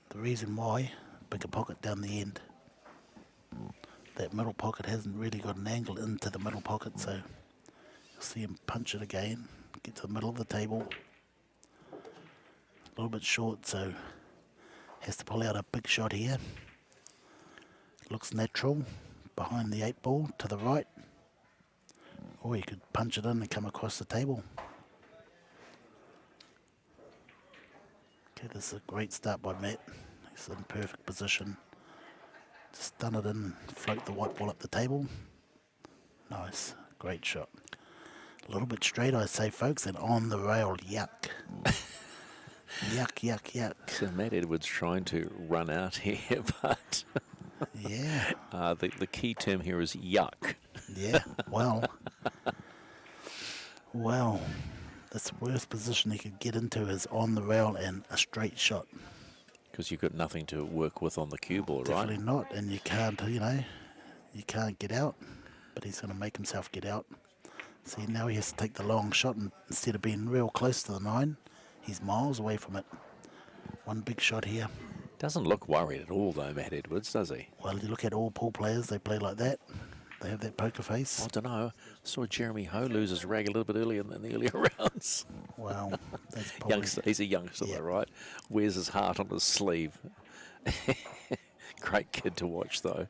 The reason why, bigger pocket down the end. That middle pocket hasn't really got an angle into the middle pocket, so you'll see him punch it again, get to the middle of the table. A little bit short, so has to pull out a big shot here. Looks natural, behind the 8 ball to the right. Or you could punch it in and come across the table. Okay, this is a great start by Matt. He's in perfect position. Just done it in, float the white ball up the table. Nice, great shot. A little bit straight, I say, folks, and on the rail, yuck. Yuck, yuck, yuck. So Matt Edwards trying to run out here, but yeah. The key term here is yuck. Yeah, well, that's the worst position he could get into is on the rail and a straight shot. Because you've got nothing to work with on the cue ball, right? Definitely not, and you can't, you can't get out, but he's going to make himself get out. See, now he has to take the long shot, and instead of being real close to the 9, he's miles away from it. One big shot here. Doesn't look worried at all, though, Matt Edwards, does he? Well, you look at all pool players, they play like that. They have that poker face. I don't know. I saw Jeremy Ho lose his rag a little bit earlier in the earlier rounds. Wow. That's probably... He's a youngster, though, right? Wears his heart on his sleeve. Great kid to watch, though.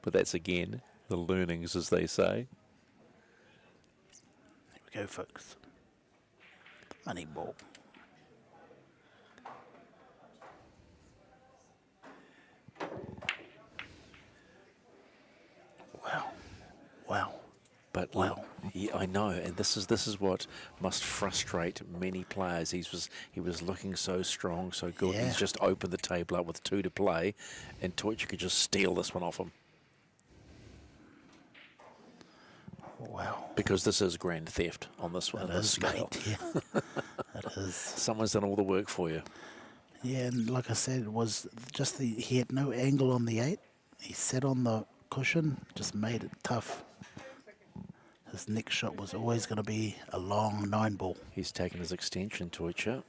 But that's, again, the learnings, as they say. Here we go, folks. The money ball. Wow. But wow. Yeah, I know, and this is what must frustrate many players. He was looking so strong, so good. Yeah. He's just opened the table up with 2 to play, and Toycha could just steal this one off him. Wow. Because this is grand theft on this one. It is, scale. mate, yeah. It is. Someone's done all the work for you. Yeah, and like I said, it was just he had no angle on the 8. He sat on the cushion, just made it tough. His next shot was always going to be a long 9 ball. He's taken his extension, Toycha.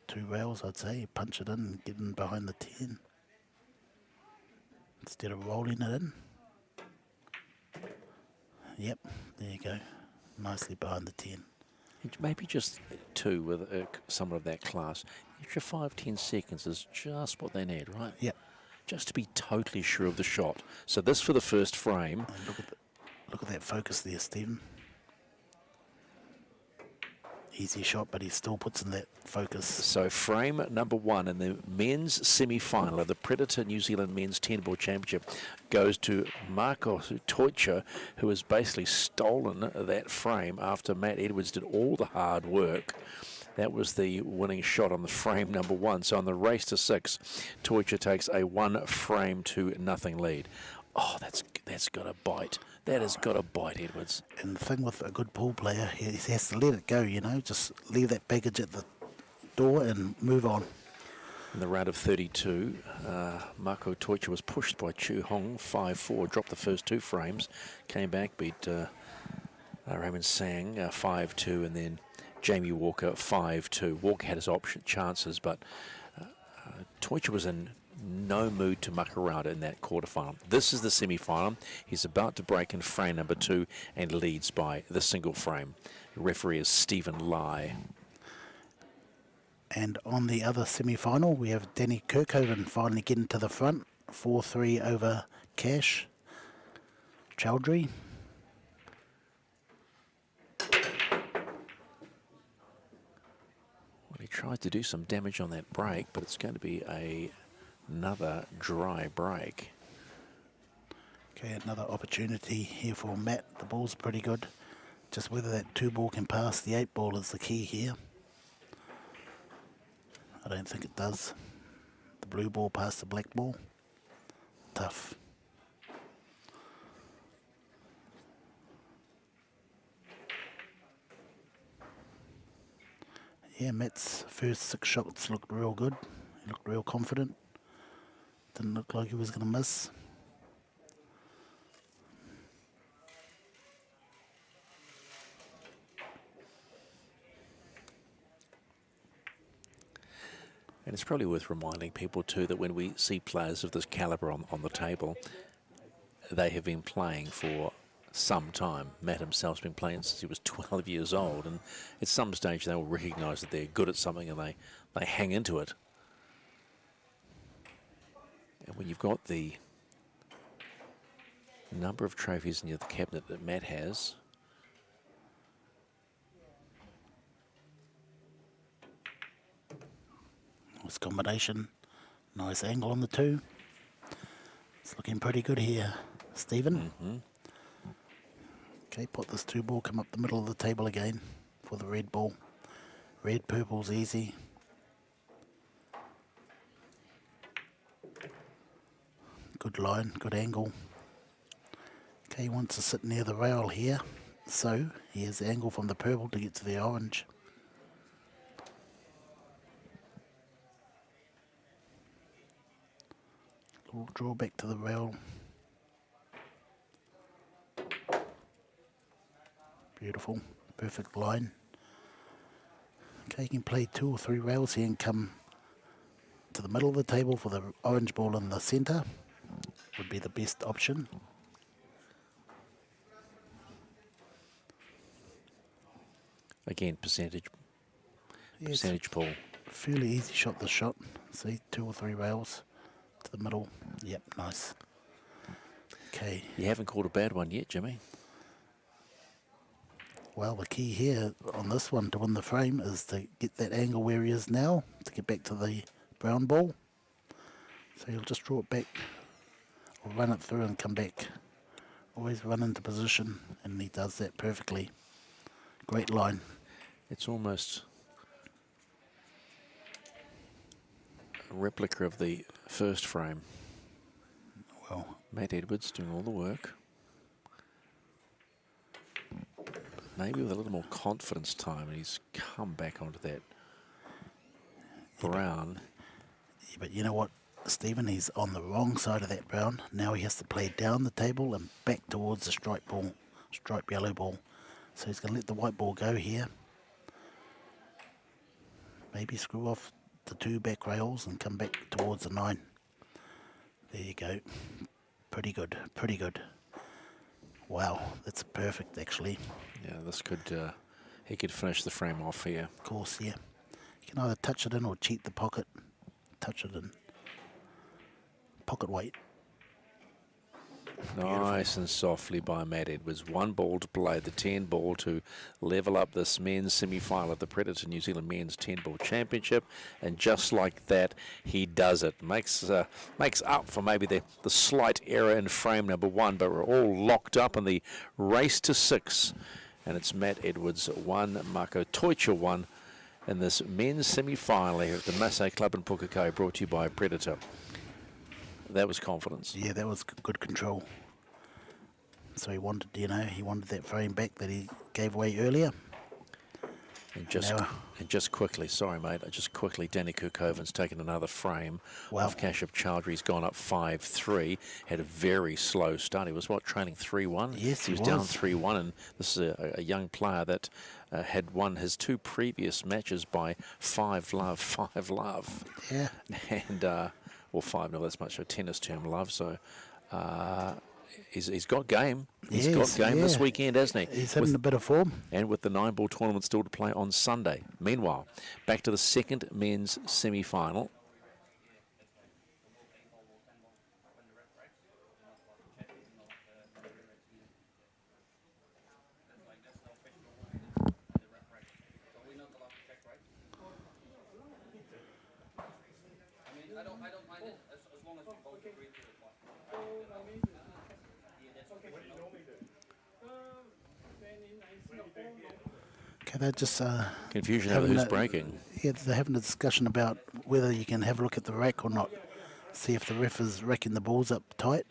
2 rails, I'd say. Punch it in and get in behind the 10. Instead of rolling it in. Yep, there you go. Nicely behind the 10. Maybe just 2 with someone of that class. Extra 5-10 seconds is just what they need, right? Yep. Just to be totally sure of the shot. So this for the first frame. And look at Look at that focus there, Stephen. Easy shot, but he still puts in that focus. So frame number 1 in the men's semi-final of the Predator New Zealand Men's 10-ball championship goes to Marco Teucher, who has basically stolen that frame after Matt Edwards did all the hard work. That was the winning shot on the frame number 1. So on the race to 6, Teucher takes a 1-frame-to-0 lead. Oh, that's got a bite. That has got a bite, Edwards. And the thing with a good pool player, he has to let it go, you know, just leave that baggage at the door and move on. In the round of 32, Marco Teucher was pushed by Chu Hong 5-4, dropped the first 2 frames, came back, beat Raymond Sang 5-2, and then Jamie Walker 5-2. Walker had his chances, but Teucher was in no mood to muck around in that quarterfinal. This is the semi-final. He's about to break in frame number 2 and leads by the single frame. The referee is Stephen Lai. And on the other semi-final, we have Danny Kirkhoven finally getting to the front. 4-3 over Cash Chowdhury. Well, he tried to do some damage on that break, but it's going to be another dry break. Okay, another opportunity here for Matt. The ball's pretty good. Just whether that 2-ball can pass the 8-ball is the key here. I don't think it does. The blue ball past the black ball. Tough. Yeah, Matt's first 6 shots looked real good. He looked real confident. Didn't look like he was going to miss. And it's probably worth reminding people too that when we see players of this calibre on the table, they have been playing for some time. Matt himself's been playing since he was 12 years old, and at some stage they will recognise that they're good at something and they hang into it. And when you've got the number of trophies in the cabinet that Matt has, This combination, nice angle on the 2. It's looking pretty good here, Stephen. Okay, put this 2-ball, come up the middle of the table again for the red ball. Red, purple's easy. Good line, good angle. Okay, he wants to sit near the rail here, so he has the angle from the purple to get to the orange. Little draw back to the rail. Beautiful, perfect line. Okay, you can play 2 or 3 rails here and come to the middle of the table for the orange ball in the centre. Would be the best option. again, percentage pull. Fairly easy shot, this shot. See, 2 or 3 rails to the middle. Yep, nice. Okay. You haven't called a bad one yet, Jimmy. Well, the key here on this one to win the frame is to get that angle where he is now, to get back to the brown ball. So he'll just draw it back, or run it through and come back. Always run into position, and he does that perfectly. Great line. It's almost a replica of the first frame. Well, Matt Edwards doing all the work. Maybe with a little more confidence time, and he's come back onto that brown. yeah, but you know what, Stephen? He's on the wrong side of that brown. Now he has to play down the table and back towards the stripe ball, stripe yellow ball. So he's going to let the white ball go here. Maybe screw off the 2 back rails and come back towards the 9. There you go. Pretty good, pretty good. Wow, that's perfect actually. Yeah, this could, he could finish the frame off here. Of course, yeah. You can either touch it in or cheat the pocket. Touch it in. Pocket weight. Nice and softly by Matt Edwards. 1 ball to play, the 10 ball to level up this men's semi-final of the Predator New Zealand Men's 10 Ball Championship. And just like that, he does it. Makes up for maybe the slight error in frame number 1, but we're all locked up in the race to 6. And it's Matt Edwards 1, Marco Teucher 1 in this men's semi-final here at the Masse Club in Pukekohe, brought to you by Predator. That was confidence. Yeah, that was good control. So he wanted, he wanted that frame back that he gave away earlier. And just quickly, sorry mate, just quickly, Danny Kirkhoven's taken another frame. Wow. Off Kashyap Chowdhury's gone up 5-3. Had a very slow start. He was trailing 3-1. Yes, he was down 3-1, and this is a young player that had won his 2 previous matches by 5-love, 5-love. Yeah. And well, 5-0. That's much a tennis term, love. So. He's got game. He's got game this weekend, hasn't he? He's having a bit of form. And with the 9-ball tournament still to play on Sunday. Meanwhile, back to the second men's semi-final. Okay, they're just Confusion over who's breaking. Yeah, they're having a discussion about whether you can have a look at the rack or not. See if the ref is racking the balls up tight.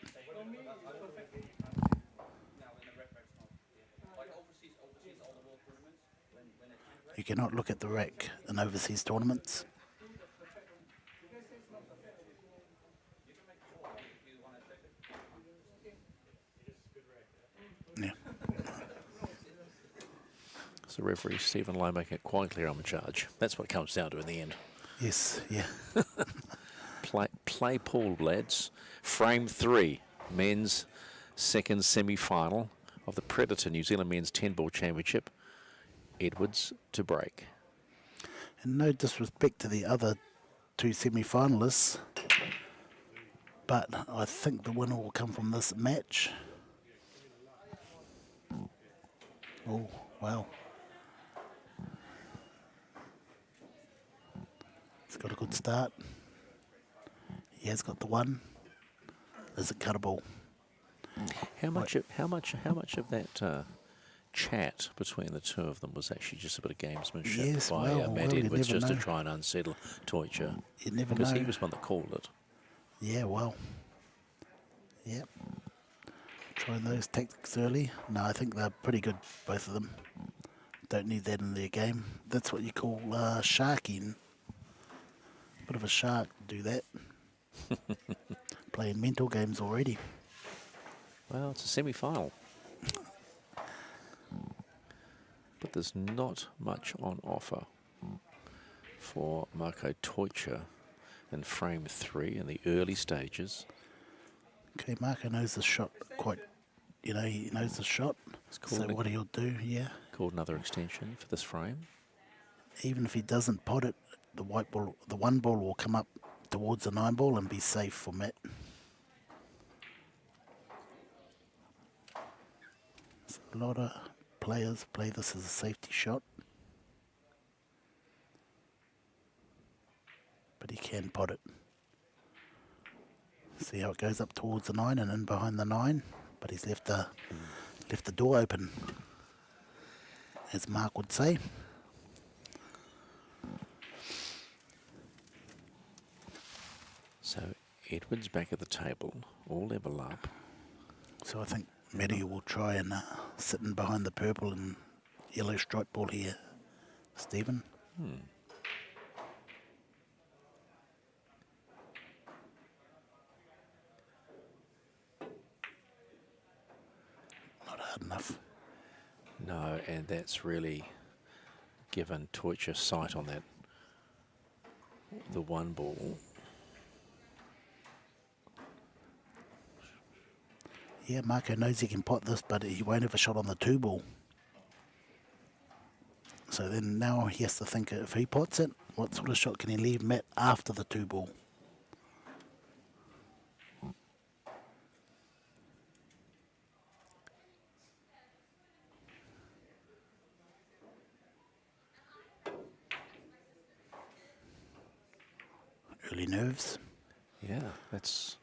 You cannot look at the rack in overseas tournaments. Yeah. So referee Stephen Lowe making it quite clear I'm in charge. That's what it comes down to in the end. Yes, yeah. Play pool, lads. Frame 3, men's second semi-final of the Predator New Zealand Men's 10-Ball Championship. Edwards to break. And no disrespect to the other 2 semi-finalists, but I think the winner will come from this match. Oh, wow. He's got a good start. He has got the 1. Is it cuttable? How much of that chat between the 2 of them was actually just a bit of gamesmanship by Matt Edwards just to try and unsettle Teucher? You never know. Because he was one that called it. Yeah, well. Yep. Trying those tactics early. No, I think they're pretty good, both of them. Don't need that in their game. That's what you call sharking. Bit of a shark to do that. Playing mental games already. Well, it's a semi-final. But there's not much on offer for Marco Teucher in frame 3 in the early stages. Okay, Marco knows the shot quite, he knows the shot. So what he'll do, Called another extension for this frame. Even if he doesn't pot it, the white ball, the 1 ball will come up towards the 9 ball and be safe for Matt. So a lot of players play this as a safety shot. But he can pot it. See how it goes up towards the 9 and in behind the 9. But he's left the door open, as Mark would say. So Edwards back at the table, all level up. So I think Matty will try and sit in behind the purple and yellow stripe ball here, Stephen. Not hard enough. No, and that's really given Teucher sight on that, the 1 ball. Yeah, Marco knows he can pot this, but he won't have a shot on the 2 ball. So then now he has to think, if he pots it, what sort of shot can he leave Matt after the 2 ball? Early nerves. Yeah, that's...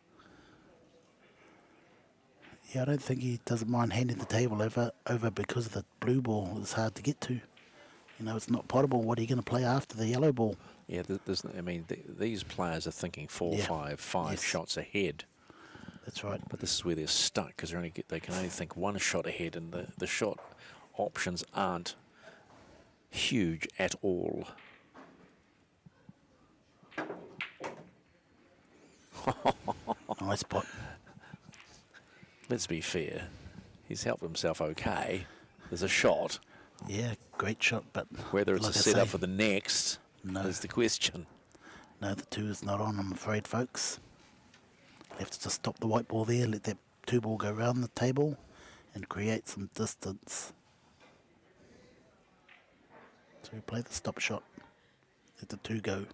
Yeah, I don't think he doesn't mind handing the table over because the blue ball is hard to get to. You know, it's not potable. What are you going to play after the yellow ball? Yeah, I mean, these players are thinking four, Yeah. five Yes. shots ahead. That's right. But this is where they're stuck because they can only think one shot ahead, and the shot options aren't huge at all. Nice pot. Let's be fair. He's helped himself okay. There's a shot. Yeah, great shot, but Whether it's like a I setup say, for the next is the question. No, the 2 is not on, I'm afraid, folks. You have to just stop the white ball there, let that 2 ball go round the table and create some distance. So we play the stop shot. Let the 2 go.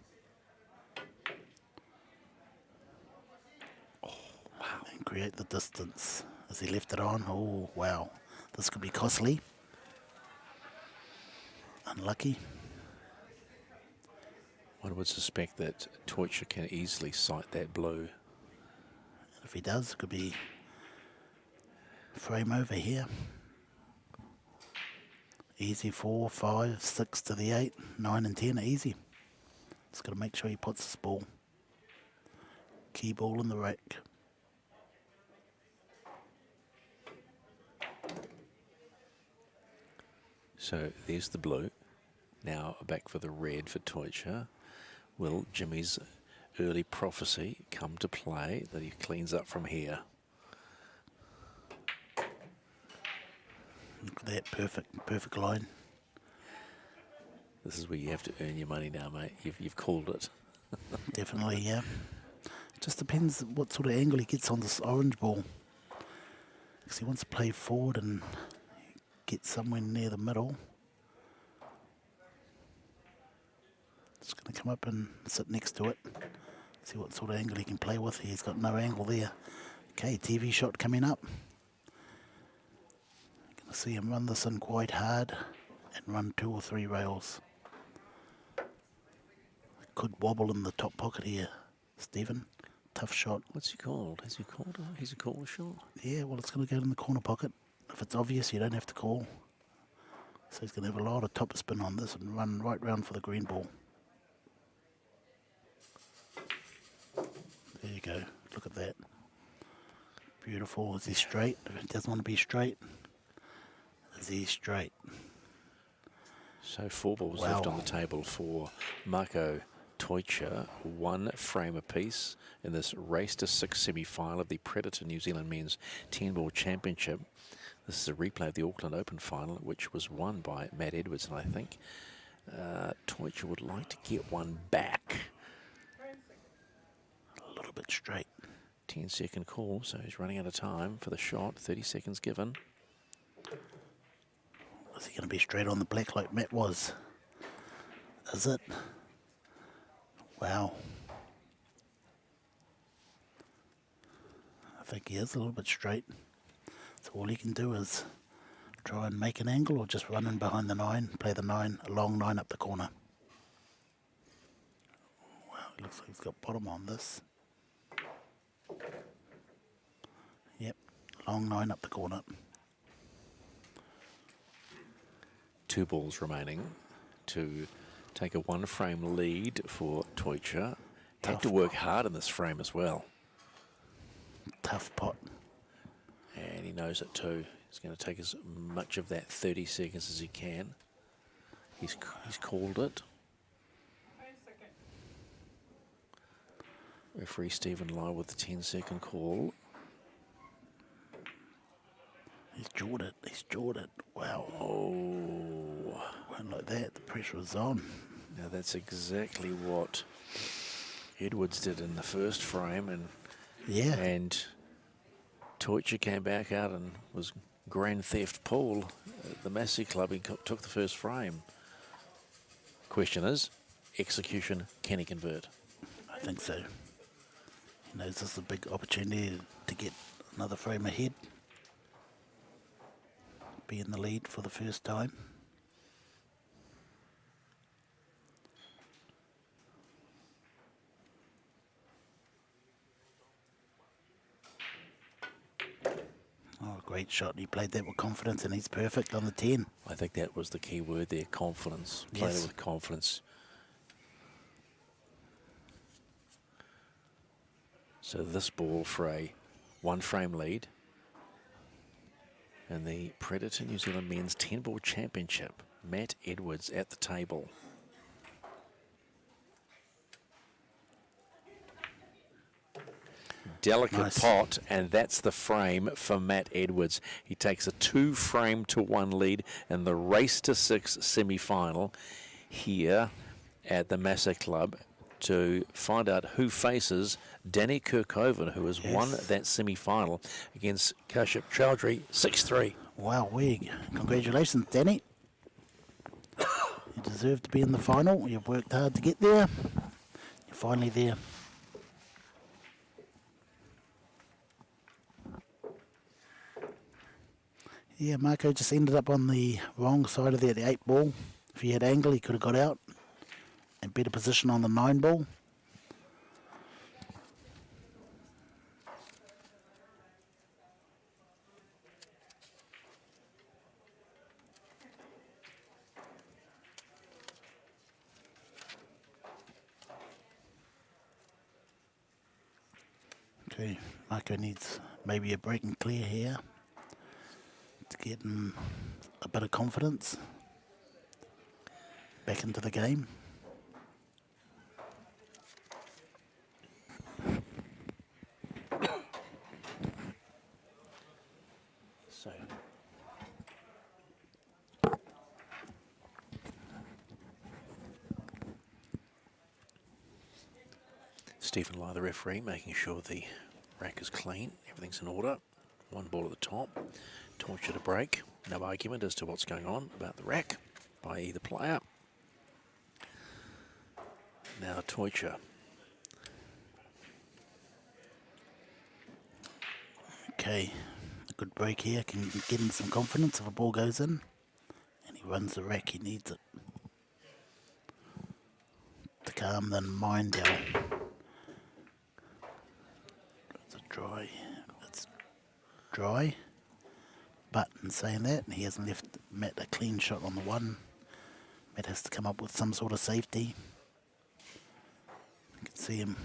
Oh, wow. And create the distance. As he left it on, oh, wow. This could be costly. Unlucky. One would suspect that Teutsch can easily sight that blue. If he does, it could be frame over here. Easy 4, 5, 6 to the 8, 9 and 10 are easy. Just got to make sure he puts this ball. Key ball in the rack. So there's the blue. Now back for the red for Teutsch. Will Jimmy's early prophecy come to play that he cleans up from here? Look at that, perfect line. This is where you have to earn your money now, mate. You've called it. Definitely, yeah. Just depends what sort of angle he gets on this orange ball. Because he wants to play forward and get somewhere near the middle. Just going to come up and sit next to it. See what sort of angle he can play with. He's got no angle there. Okay, TV shot coming up. Going to see him run this in quite hard and run 2 or 3 rails. Could wobble in the top pocket here, Stephen. Tough shot. What's he called? Has he called a shot? Yeah, well, it's going to go in the corner pocket. If it's obvious, you don't have to call. So he's going to have a lot of top spin on this and run right round for the green ball. There you go. Look at that. Beautiful. Is he straight? If he doesn't want to be straight, is he straight? So 4 balls left on the table for Marco Teutsch, 1 frame apiece in this race to 6 semi-final of the Predator New Zealand Men's 10-ball championship. This is a replay of the Auckland Open final, which was won by Matt Edwardson, I think. Teutsch would like to get one back. A little bit straight. 10-second call, so he's running out of time for the shot. 30 seconds given. Is he going to be straight on the black like Matt was? Is it? Wow. I think he is a little bit straight. So all he can do is try and make an angle or just run in behind the 9, play the 9, a long 9 up the corner. Wow, it looks like he's got bottom on this. Yep, long 9 up the corner. 2 balls remaining to take a 1-frame lead for Teutsch. Had to work hard in this frame as well. Tough pot. And he knows it too. He's going to take as much of that 30 seconds as he can. He's called it. Referee Stephen Lai with the 10-second call. He's jawed it. He's jawed it. Wow. Oh. Went like that. The pressure was on. Now that's exactly what Edwards did in the first frame, and yeah, and Teutsch came back out and was Grand Theft Paul at the Masse Club. He took the first frame. Question is, execution, can he convert? I think so. He knows this is a big opportunity to get another frame ahead. Be in the lead for the first time. Great shot. He played that with confidence, and he's perfect on the 10. I think that was the key word there, confidence. Played it Yes. with confidence. So this ball for a 1-frame lead in the Predator New Zealand Men's 10-ball championship. Matt Edwards at the table. Delicate Nice. pot, and that's the frame for Matt Edwards. He takes a 2-frame to 1 lead in the race to 6 semi-final here at the Masse Club to find out who faces Danny Pukekohe, who has won Yes. that semi-final against Kashyap Chowdhury 6-3. Wow, congratulations, Danny. You deserve to be in the final. You've worked hard to get there. You're finally there. Yeah, Marco just ended up on the wrong side of the 8 ball. If he had angle, he could have got out. And better position on the 9 ball. Okay, Marco needs maybe a break and clear here to get him a bit of confidence back into the game. So Stephen Lai, the referee, making sure the rack is clean, everything's in order. 1 ball at the top, torture to break. No argument as to what's going on about the rack by either player. Now torture. Okay, a good break here can get him some confidence if a ball goes in. And he runs the rack, he needs it to calm the mind down. It's dry. But in saying that, he hasn't left Matt a clean shot on the 1. Matt has to come up with some sort of safety. You can see him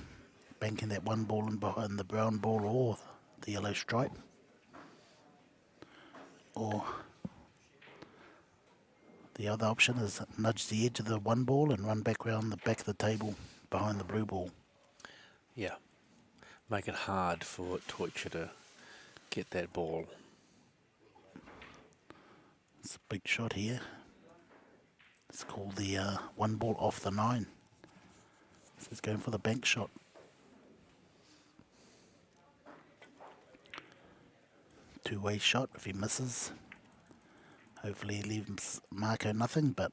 banking that 1 ball in behind the brown ball or the yellow stripe. Or the other option is nudge the edge of the 1 ball and run back round the back of the table behind the blue ball. Yeah, make it hard for Torture to get that ball. It's a big shot here. It's called the 1 ball off the 9. So he's going for the bank shot. Two-way shot if he misses. Hopefully he leaves Marco nothing, but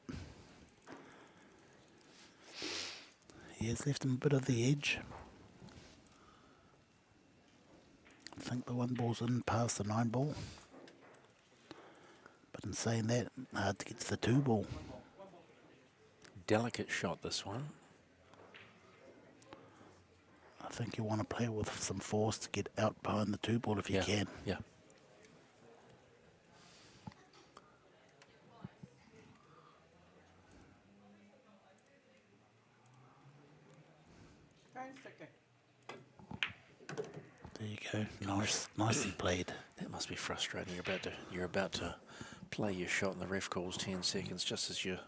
he has left him a bit of the edge. I think the 1 ball's in past the 9 ball. But in saying that, hard to get to the 2 ball. Delicate shot, this one. I think you want to play with some force to get out behind the 2 ball if you can. Yeah. There you go. Nicely played. That must be frustrating. You're about to play your shot and the ref calls 10 seconds just as you...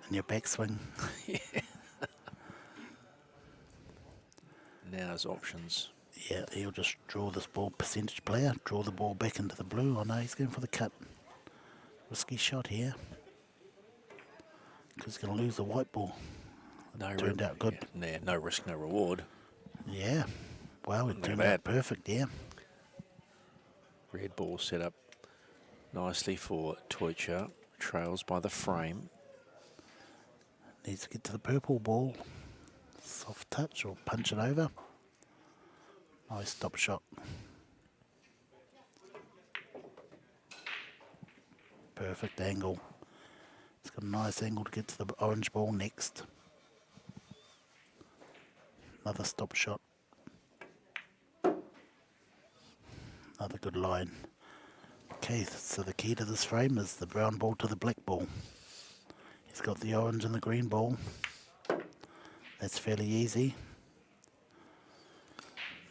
And your backswing. Yeah. Now his options. Yeah, he'll just draw this ball, percentage player, draw the ball back into the blue. Oh no, he's going for the cut. Risky shot here. Because he's going to lose the white ball. Turned out good. Yeah, no risk, no reward. Yeah. Wow, it Not turned bad. out perfect, yeah. Red ball set up nicely for Toicha. Trails by the frame. Needs to get to the purple ball. Soft touch or punch it over. Nice stop shot. Perfect angle. It's got a nice angle to get to the orange ball next. Another stop shot. Another good line. Okay, so the key to this frame is the brown ball to the black ball. He's got the orange and the green ball. That's fairly easy.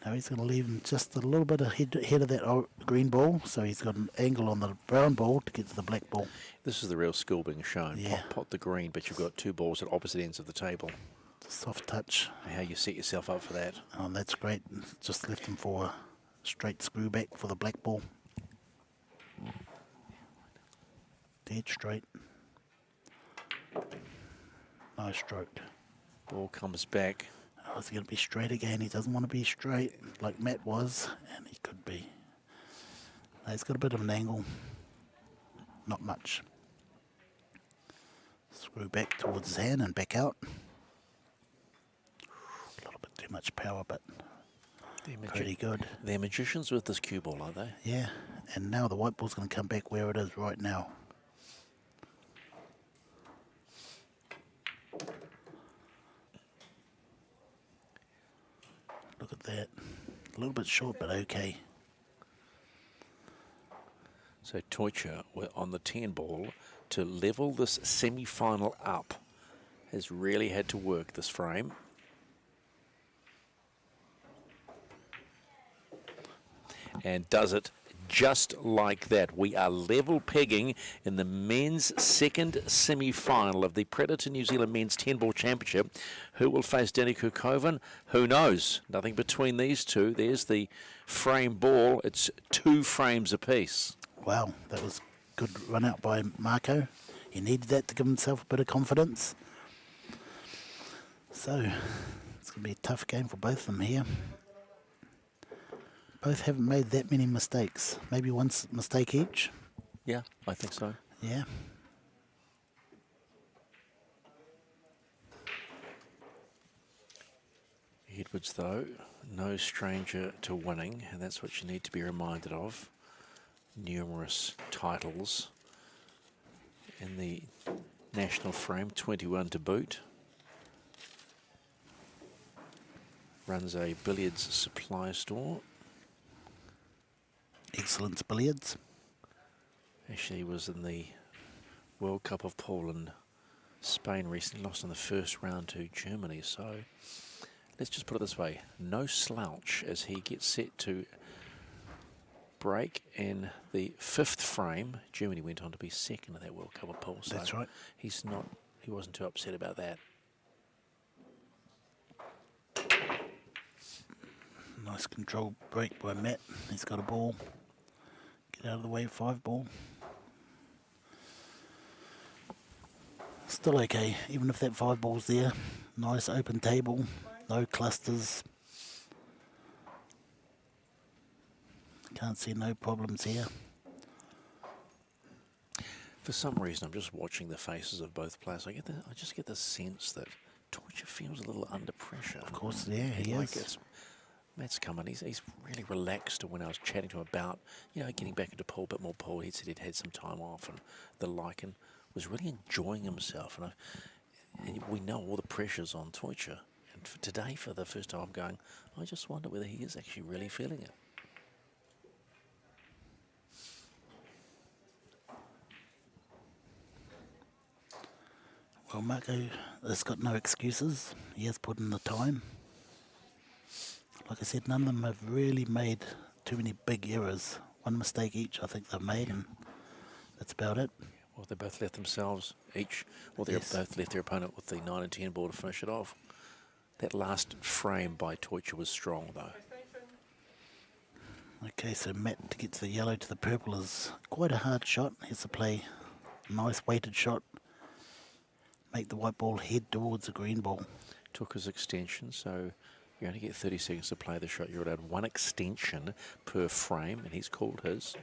Now he's going to leave him just a little bit ahead of that green ball, so he's got an angle on the brown ball to get to the black ball. This is the real skill being shown. Yeah. Pot the green, but you've got two balls at opposite ends of the table. Soft touch. How you set yourself up for that. Oh, that's great. Just left him for a straight screw back for the black ball. Dead straight. Nice stroke. Ball comes back. Oh, is he going to be straight again? He doesn't want to be straight like Matt was, and he could be. No, he's got a bit of an angle. Not much. Screw back towards his hand and back out. A little bit too much power, but pretty good. They're magicians with this cue ball, aren't they? Yeah, and now the white ball's going to come back where it is right now. Look at that. A little bit short, but okay. So Teucher on the 10 ball to level this semi-final up has really had to work this frame. And does it just like that. We are level pegging in the men's second semi-final of the Predator New Zealand Men's 10-Ball Championship. Who will face Danny Pukekohe? Who knows? Nothing between these two. There's the frame ball. It's 2 frames apiece. Wow, that was good run out by Marco. He needed that to give himself a bit of confidence. So, it's going to be a tough game for both of them here. Both haven't made that many mistakes. Maybe one mistake each. Yeah, I think so. Yeah. Edwards, though, no stranger to winning, and that's what you need to be reminded of. Numerous titles in the national frame, 21 to boot. Runs a billiards supply store. Excellent billiards. Actually was in the World Cup of Pool in Spain recently, lost in the first round to Germany. So let's just put it this way, no slouch as he gets set to break in the 5th frame. Germany went on to be second in that World Cup of Pool. So that's right. He wasn't too upset about that. Nice control break by Matt. He's got a ball. Get out of the way, 5 ball. Still okay, even if that 5 ball's there. Nice open table, no clusters. Can't see no problems here. For some reason, I'm just watching the faces of both players. I just get the sense that Teucher feels a little under pressure. Of course, yeah, he is. Matt's come in. He's really relaxed when I was chatting to him about, getting back into pool, a bit more pool. He said he'd had some time off and the like, and was really enjoying himself. And we know all the pressures on Teucher. And for today, for the first time, I'm going, I just wonder whether he is actually really feeling it. Well, Marco has got no excuses. He has put in the time. Like I said, none of them have really made too many big errors. One mistake each, I think they've made, and that's about it. Well, they both left themselves each, they both left their opponent with the 9 and 10 ball to finish it off. That last frame by Teucher was strong, though. Okay, so Matt to get to the yellow to the purple is quite a hard shot. He has to play a nice weighted shot. Make the white ball head towards the green ball. Took his extension, so you only get 30 seconds to play the shot. You're allowed 1 extension per frame, and he's called his.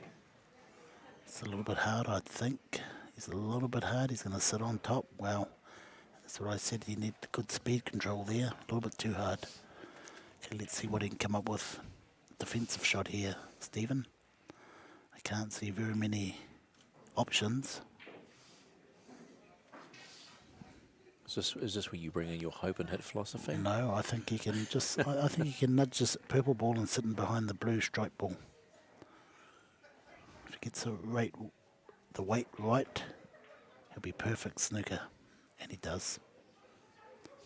It's a little bit hard, I think. He's a little bit hard. He's going to sit on top. Wow. That's what I said. You need good speed control there. A little bit too hard. Okay, let's see what he can come up with. Defensive shot here, Stephen. I can't see very many options. Is this where you bring in your hope and hit philosophy? No, I think he can just. I think he can nudge this purple ball and sit in behind the blue stripe ball. If he gets the weight right, he'll be perfect snooker, and he does.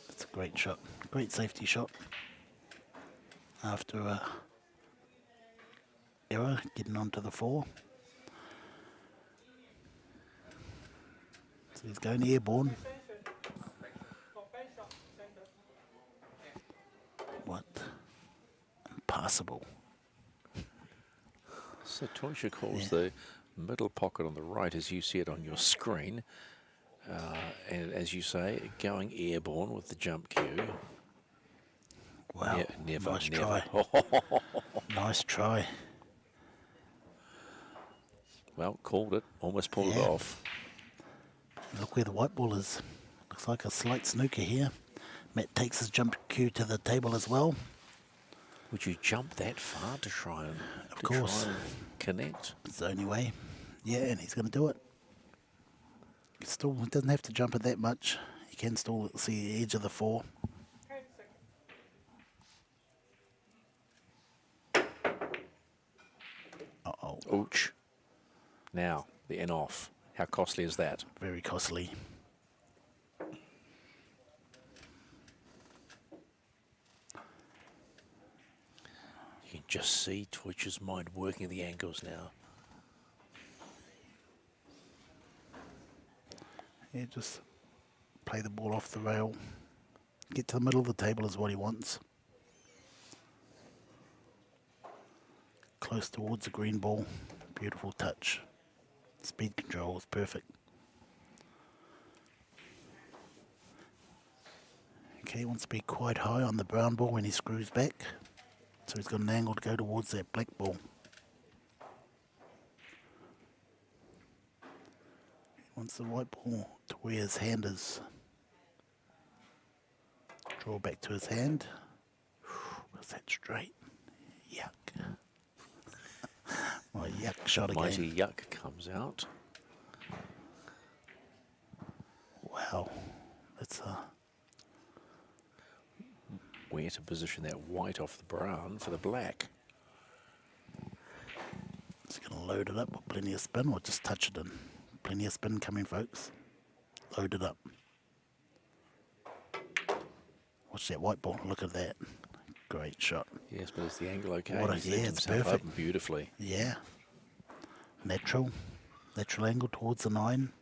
It's a great shot, great safety shot. After a error, getting onto the 4. So he's going airborne. What? Impossible. So Toysha calls the middle pocket on the right as you see it on your screen. And as you say, going airborne with the jump cue. Wow, Never, nice never. try. Nice try. Well, called it. Almost pulled it off. Look where the white ball is. Looks like a slight snooker here. Matt takes his jump cue to the table as well. Would you jump that far to try and, Of course. try and connect? It's the only way. Yeah, and he's going to do it. He doesn't have to jump it that much. He can still see the edge of the 4. Uh-oh. Ouch. Now, the in off. How costly is that? Very costly. You can just see Twitch's mind working the angles now. Yeah, just play the ball off the rail. Get to the middle of the table is what he wants. Close towards the green ball. Beautiful touch. Speed control is perfect. Okay, he wants to be quite high on the brown ball when he screws back. So he's got an angle to go towards that black ball. He wants the white ball to where his hand is. Draw back to his hand. Was that straight? Yuck. My yuck shot again. Mighty yuck comes out. Wow. That's Where to position that white off the brown for the black. Just going to load it up with plenty of spin or just touch it in. Plenty of spin coming, folks. Load it up. Watch that white ball. Look at that. Great shot. Yes, but is the angle okay? What a- He's yeah, lifted it's himself perfect. up beautifully. Yeah. Natural angle towards the 9.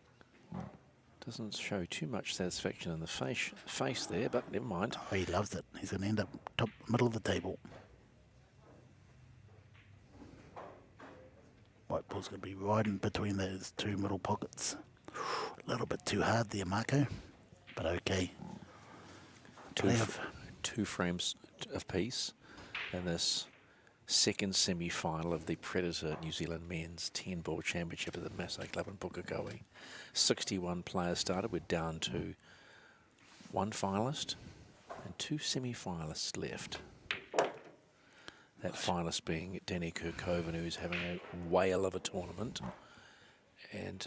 Doesn't show too much satisfaction in the face there, but never mind. Oh, he loves it. He's going to end up middle of the table. White ball's going to be right in between those 2 middle pockets. A little bit too hard there, Marco, but okay. Two frames apiece in this second semi-final of the Predator New Zealand Men's 10-ball championship at the Masse Club in Pukekohe. 61 players started. We're down to 1 finalist and 2 semi-finalists left. That finalist being Danny Kirkhoven, who's having a whale of a tournament. And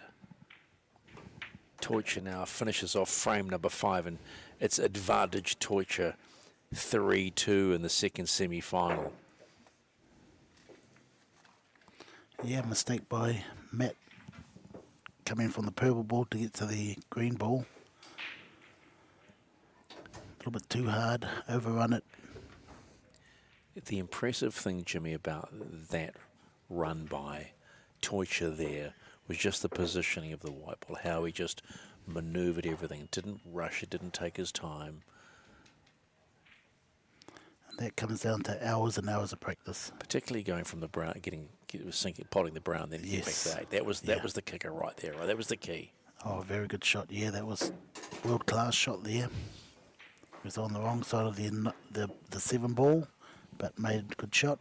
Toysha now finishes off frame number 5, and it's advantage Toysha 3-2 in the second semi-final. Yeah, mistake by Matt coming from the purple ball to get to the green ball. A little bit too hard, overrun it. The impressive thing, Jimmy, about that run by Toysha there was just the positioning of the white ball, how he just manoeuvred everything, didn't rush it, didn't take his time. And that comes down to hours and hours of practice. Particularly going from the brown, potting the brown, then getting back to the 8. That was the kicker right there. Right? That was the key. Oh, very good shot. Yeah, that was world-class shot there. He was on the wrong side of the 7 ball, but made a good shot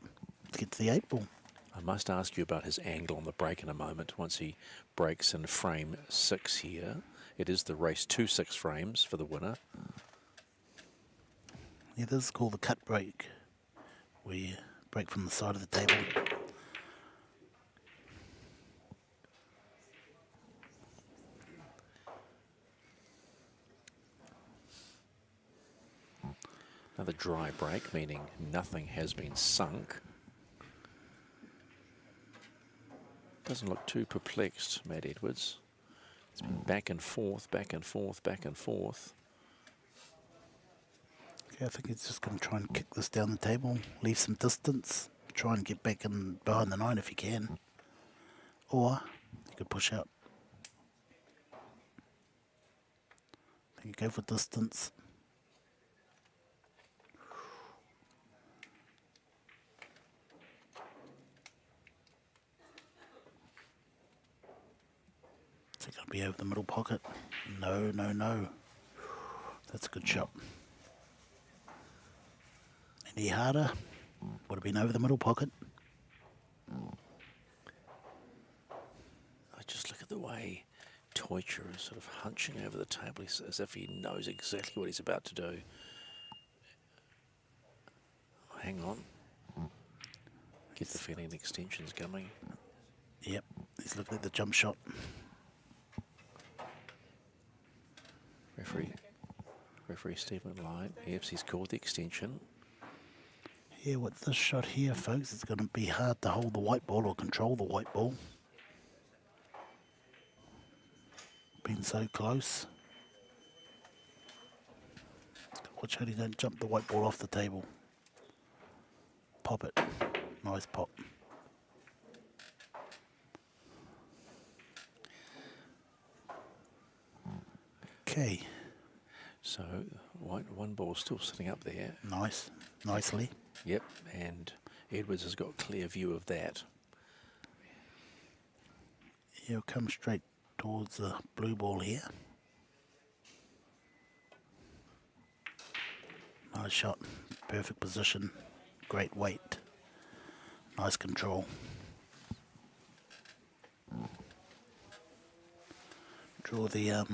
to get to the 8 ball. I must ask you about his angle on the break in a moment. Once he breaks in frame 6 here, it is the race to 6 frames for the winner. Yeah, this is called the cut break, where you break from the side of the table. Another dry break, meaning nothing has been sunk. doesn't look too perplexed, Matt Edwards. It's been back and forth, back and forth, back and forth. Okay, I think he's just going to try and kick this down the table, leave some distance, try and get back in behind the 9 if he can. Or he could push out. I think you go for distance. Is it going to be over the middle pocket? No, no, no. That's a good shot. Any harder? Would have been over the middle pocket. I just look at the way Teucher is sort of hunching over the table as if he knows exactly what he's about to do. Hang on. Get the feeling the extension's coming. Yep, he's looking at the jump shot. Referee Stephen Light. Yes, he's called the extension. Yeah, with this shot here, folks, it's going to be hard to hold the white ball or control the white ball. Been so close. Watch out he don't jump the white ball off the table. Pop it. Nice pop. Okay. So one ball still sitting up there. Nice. Nicely. Yep, and Edwards has got clear view of that. He'll come straight towards the blue ball here. Nice shot. Perfect position. Great weight. Nice control. Draw the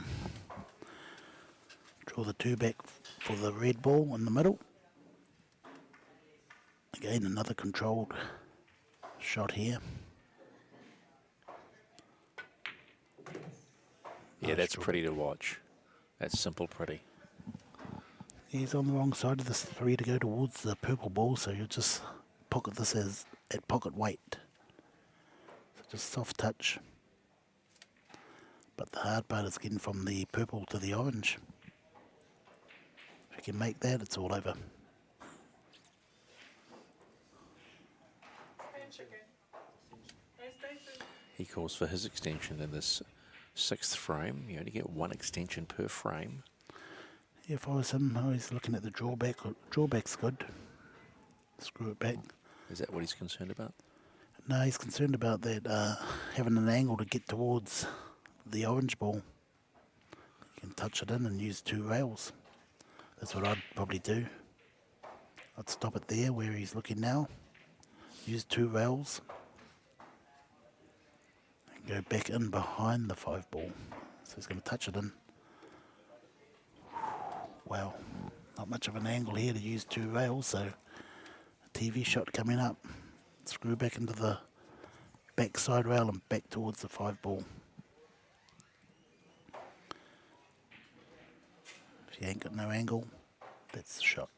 two back for the red ball in the middle. Again, another controlled shot here. Yeah, Nice that's draw. pretty to watch. That's simple pretty. He's on the wrong side of this 3 to go towards the purple ball, so you'll just pocket this as at pocket weight. So just soft touch. But the hard part is getting from the purple to the orange. If you can make that, it's all over. He calls for his extension in this 6th frame. You only get 1 extension per frame. Yeah, if I was him, I was looking at the drawback. Drawback's good. Screw it back. Is that what he's concerned about? No, he's concerned about that having an angle to get towards the orange ball. You can touch it in and use 2 rails. That's what I'd probably do. I'd stop it there where he's looking now. Use 2 rails. And go back in behind the 5 ball. So he's going to touch it in. Wow. Not much of an angle here to use 2 rails, so a TV shot coming up. Screw back into the back side rail and back towards the 5 ball. If you ain't got no angle, that's the shot.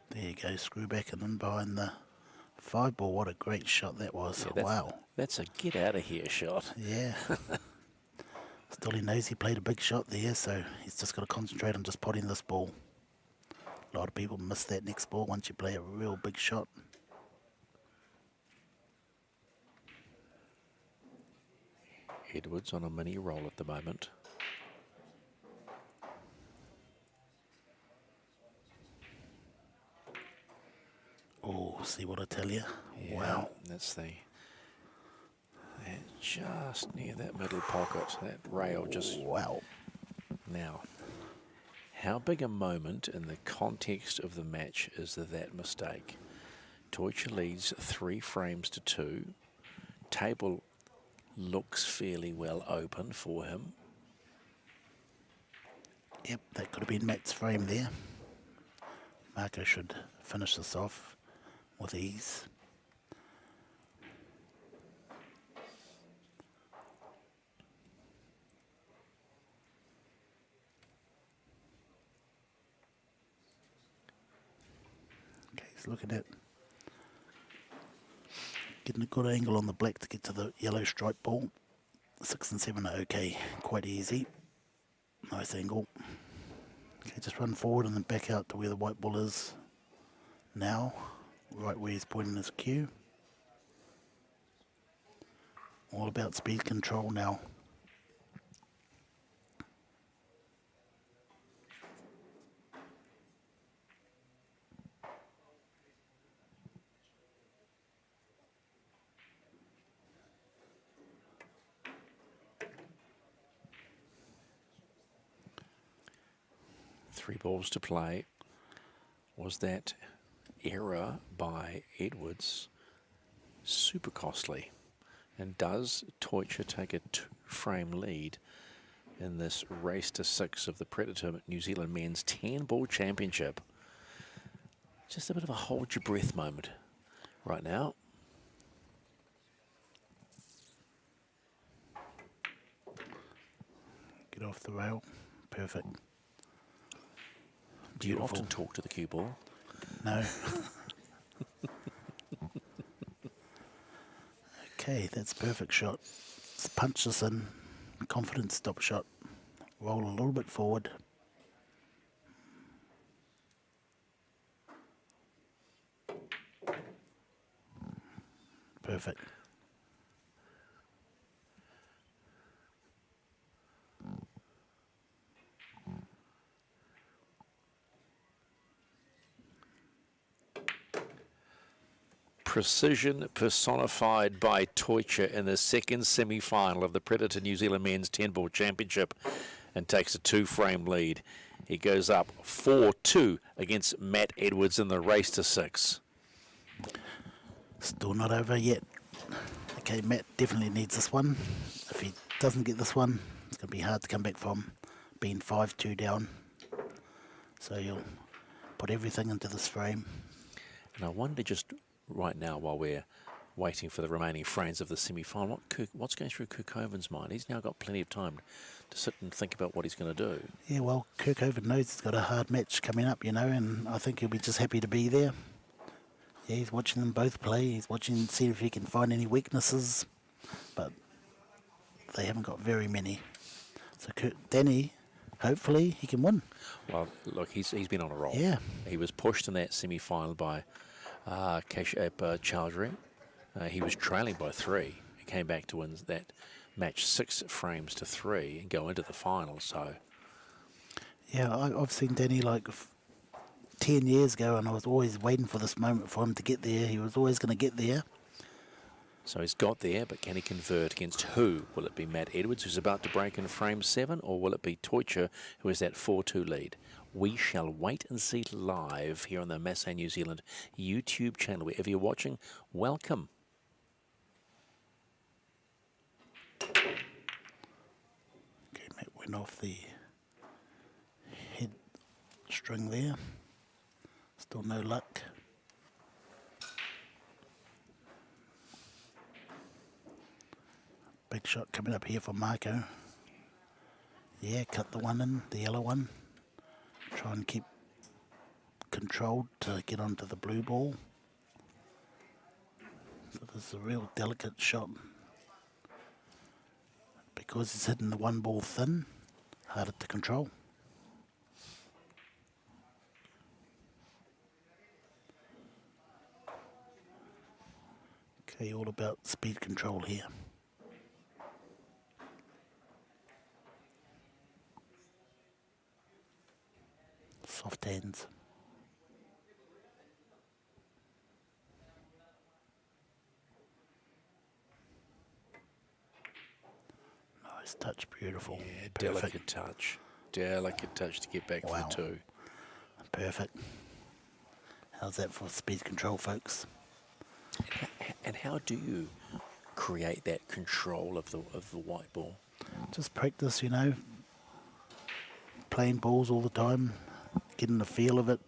There you go, screw back and in behind the 5 ball. What a great shot that was. Yeah, Wow. That's a get out of here shot. Yeah. Still he knows he played a big shot there, so he's just got to concentrate on just potting this ball. A lot of people miss that next ball once you play a real big shot. Edwards on a mini roll at the moment. Oh, see what I tell you? Yeah, Wow. That's just near that middle pocket, that rail just... Wow. Now, how big a moment in the context of the match is that mistake? Teucher leads 3 frames to 2. Table looks fairly well open for him. Yep, that could have been Matt's frame there. Marco should finish this off with ease. Okay, he's looking at Getting a good angle on the black to get to the yellow stripe ball. 6 and 7 are okay, quite easy. Nice angle. Okay, just run forward and then back out to where the white ball is now, right where he's pointing his cue. All about speed control now. Three balls to play. Was that error by Edwards super costly? And does Teutsch take a 2-frame lead in this race to 6 of the Predator New Zealand Men's 10-ball championship? Just a bit of a hold your breath moment right now. Get off the rail. Perfect. Do you Beautiful. often talk to the cue ball? No. Okay, that's perfect shot. Just punch this in. Confident stop shot. Roll a little bit forward. Perfect. Precision personified by Teutsch in the second semi-final of the Predator New Zealand Men's 10-ball championship and takes a 2-frame lead. He goes up 4-2 against Matt Edwards in the race to 6. Still not over yet. Okay, Matt definitely needs this one. If he doesn't get this one, it's going to be hard to come back from being 5-2 down. So you'll put everything into this frame. And I wonder just right now, while we're waiting for the remaining frames of the semi-final, what's going through Pukekohe's mind? He's now got plenty of time to sit and think about what he's going to do. Yeah, well, Pukekohe knows he's got a hard match coming up, you know, and I think he'll be just happy to be there. Yeah, he's watching them both play. He's watching, see if he can find any weaknesses, but they haven't got very many. So Danny, hopefully he can win. Well, look, he's been on a roll. Yeah. He was pushed in that semi-final by Chowdhury. He was trailing by 3. He came back to win that match 6 frames to 3 and go into the final. So Yeah, I've seen Danny like 10 years ago, and I was always waiting for this moment for him to get there. He was always going to get there. So he's got there, but can he convert against who? Will it be Matt Edwards, who's about to break in frame 7, or will it be Teutsch, who has that 4-2 lead? We shall wait and see live here on the Masse New Zealand YouTube channel. Wherever you're watching, welcome. Okay, Matt went off the head string there. Still no luck. Big shot coming up here for Marco. Yeah, cut the one in, the yellow one. Try and keep controlled to get onto the blue ball. So this is a real delicate shot. Because he's hitting the one ball thin, harder to control. Okay, all about speed control here. Soft hands. Nice touch, beautiful. Yeah, Perfect. delicate touch. Delicate touch to get back Wow. for 2. Perfect. How's that for speed control, folks? And how do you create that control of the white ball? Just practice, you know, playing balls all the time, getting the feel of it.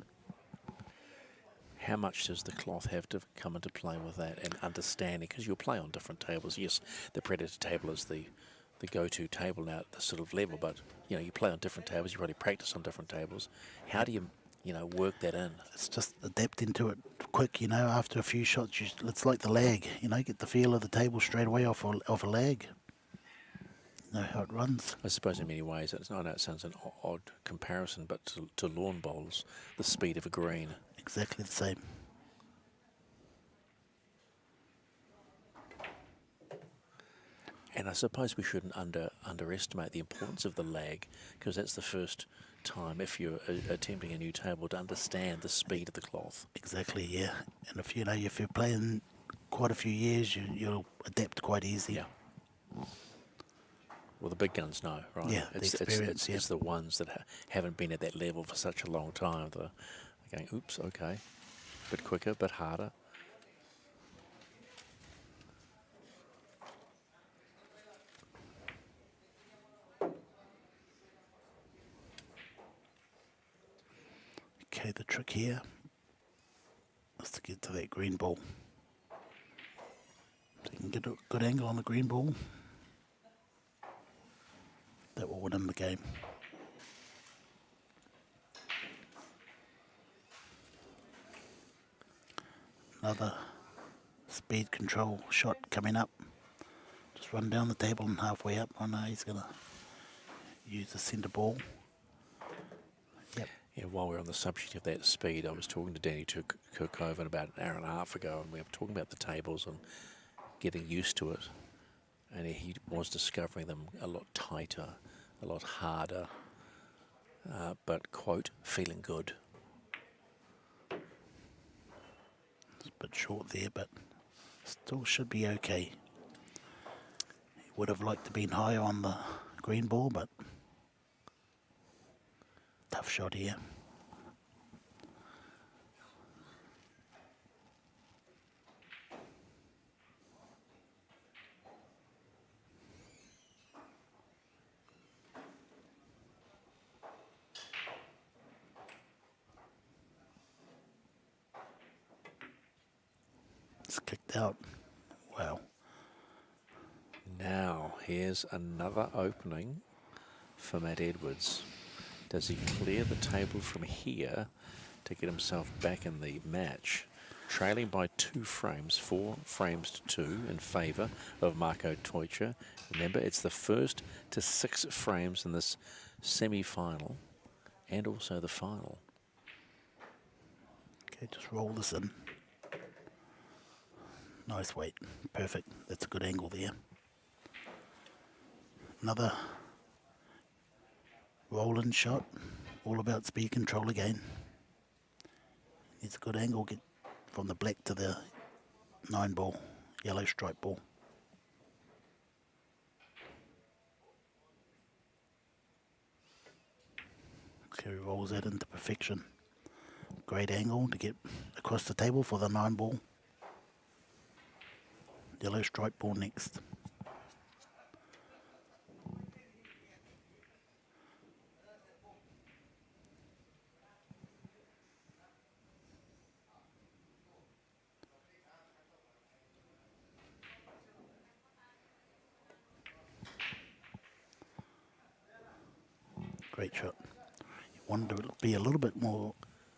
How much does the cloth have to come into play with that and understanding? Because you'll play on different tables. Yes, the Predator table is the go-to table now at this sort of level, but you know, you play on different tables. You probably practice on different tables. How do you work that in? It's just adapting to it quick, after a few shots, it's like the lag, get the feel of the table straight away off a lag. Know how it runs. I suppose in many ways, I know it sounds an odd comparison, but to lawn bowls, the speed of a green. Exactly the same. And I suppose we shouldn't underestimate the importance of the lag, because that's the first time, if you're attempting a new table, to understand the speed of the cloth. Exactly, yeah. And if you're playing quite a few years, you'll adapt quite easy. Yeah. Well, the big guns know, right? Yeah, the experience, it's the ones that haven't been at that level for such a long time that are going, oops, okay, a bit quicker, a bit harder. Okay, the trick here is to get to that green ball. So you can get a good angle on the green ball. That will win him the game. Another speed control shot coming up. Just run down the table and halfway up. I know he's going to use the centre ball. Yep. Yeah, while we're on the subject of that speed, I was talking to Danny Pukekohe about an hour and a half ago, and we were talking about the tables and getting used to it. And he was discovering them a lot tighter, a lot harder, but, quote, feeling good. It's a bit short there, but still should be okay. He would have liked to been higher on the green ball, but tough shot here. It's kicked out. Wow. Now, here's another opening for Matt Edwards. Does he clear the table from here to get himself back in the match? Trailing by 2 frames, 4 frames to 2 in favour of Marko Teucher. Remember, it's the first to 6 frames in this semi-final and also the final. Okay, just roll this in. Nice weight. Perfect. That's a good angle there. Another roll-in shot. All about speed control again. It's a good angle. Get from the black to the 9 ball, yellow stripe ball. Okay, he rolls that into perfection. Great angle to get across the table for the 9 ball. Yellow stripe ball next. Great shot. He wanted to be a little bit more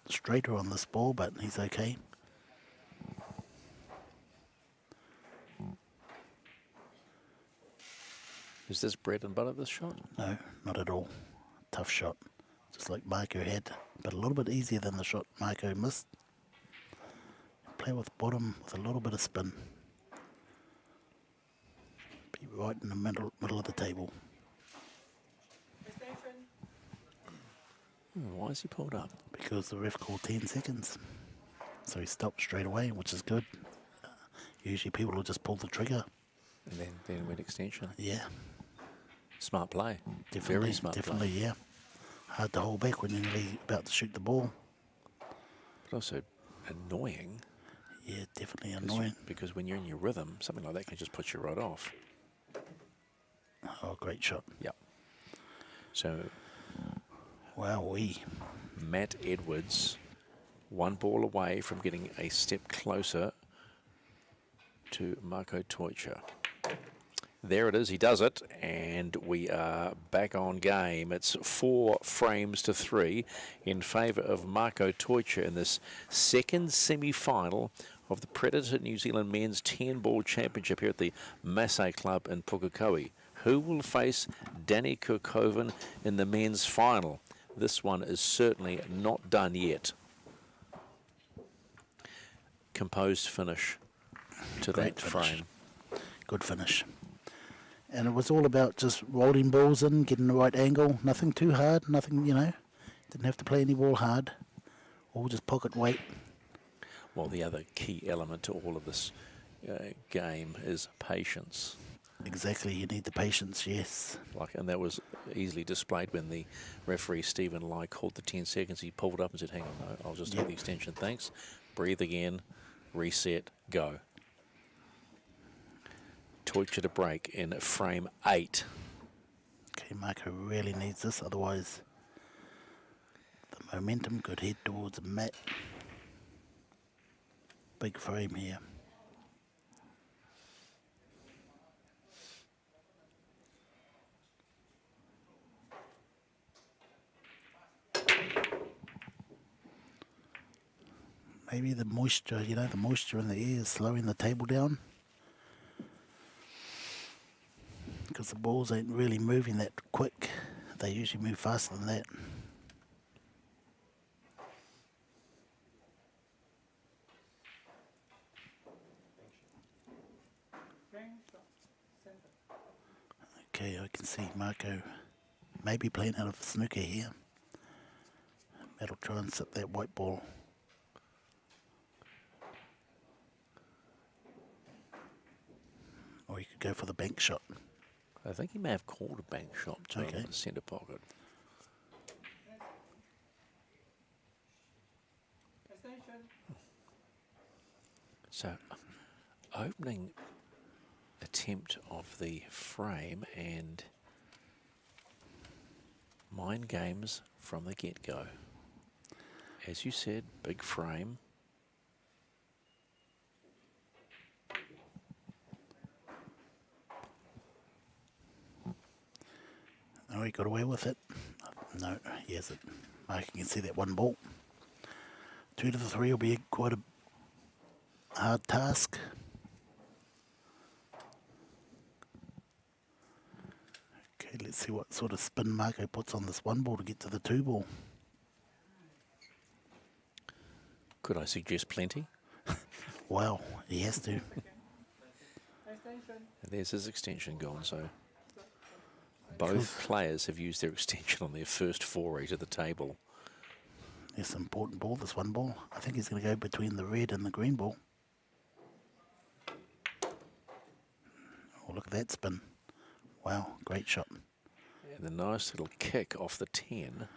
straighter on this ball, but he's okay. Is this bread and butter, this shot? No, not at all. Tough shot. Just like Marko had, but a little bit easier than the shot Marko missed. Play with bottom with a little bit of spin. Be right in the middle of the table. Why is he pulled up? Because the ref called 10 seconds. So he stopped straight away, which is good. Usually people will just pull the trigger. And then went extension. Yeah. Smart play. Definitely, Very smart definitely, play. yeah. Hard to hold back when you're nearly about to shoot the ball. But also annoying. Yeah, definitely annoying. Because when you're in your rhythm, something like that can just put you right off. Oh, great shot. Yep. So Wowee. Matt Edwards, 1 ball away from getting a step closer to Marko Teucher. There it is, he does it, and we are back on game. It's 4 frames to 3 in favour of Marco Teucher in this second semi-final of the Predator New Zealand Men's 10-ball championship here at the Masse Club in Pukekohe. Who will face Danny Kirkhoven in the men's final? This one is certainly not done yet. Composed finish to Great that finish. frame. Good finish. And it was all about just rolling balls in, getting the right angle. Nothing too hard, nothing, didn't have to play any ball hard. All just pocket weight. Well, the other key element to all of this game is patience. Exactly, you need the patience, yes. And that was easily displayed when the referee Stephen Lai called the 10 seconds. He pulled it up and said, "Hang on, no, I'll just take the extension, thanks." Breathe again, reset, go. Teucher to break in frame 8. Okay, Marco really needs this, otherwise the momentum could head towards a mat. Big frame here. Maybe the moisture, the moisture in the air is slowing the table down. Because the balls ain't really moving that quick. They usually move faster than that. Okay, I can see Marco maybe playing out of the snooker here. That'll try and sit that white ball. Or you could go for the bank shot. I think he may have called a bank shot to Okay. the centre pocket. So, opening attempt of the frame and mind games from the get-go. As you said, big frame. Oh, he got away with it. No, he hasn't. I can see that one ball. 2 to the 3 will be quite a hard task. Okay, let's see what sort of spin Marco puts on this one ball to get to the 2 ball. Could I suggest plenty? Wow, he has to. And there's his extension gone, so both players have used their extension on their first foray to the table. It's an important ball, this one ball. I think he's going to go between the red and the green ball. Oh, look at that spin. Wow, great shot. And the nice little kick off the 10.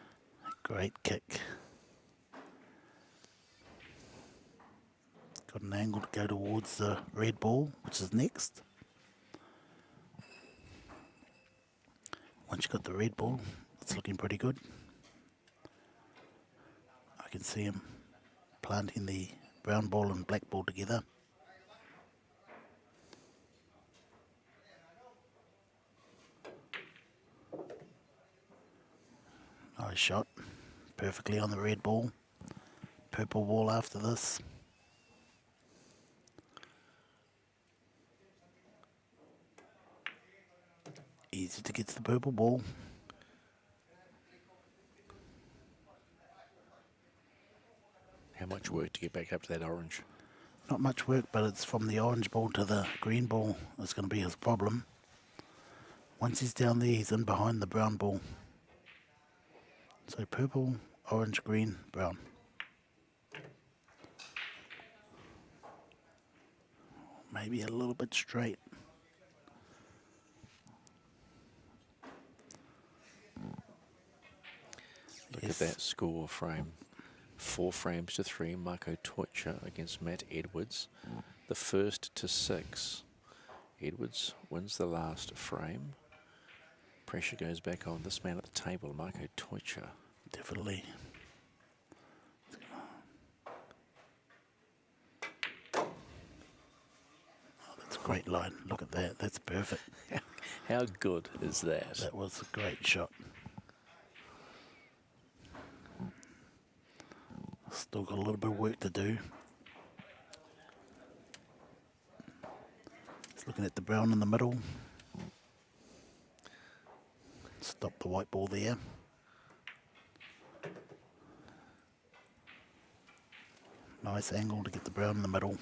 Great kick. Got an angle to go towards the red ball, which is next. Once you got the red ball, it's looking pretty good. I can see him planting the brown ball and black ball together. Nice shot. Perfectly on the red ball. Purple ball after this. Easy to get to the purple ball. How much work to get back up to that orange? Not much work, but it's from the orange ball to the green ball that's going to be his problem. Once he's down there, he's in behind the brown ball. So purple, orange, green, brown. Maybe a little bit straight. Look at that score frame. 4 frames to 3. Marco Teucher against Matt Edwards. The first to 6. Edwards wins the last frame. Pressure goes back on this man at the table, Marco Teucher. Definitely. Oh, that's Great line. Look at that. That's perfect. How good is that? That was a great shot. Still got a little bit of work to do. Just looking at the brown in the middle. Stop the white ball there. Nice angle to get the brown in the middle.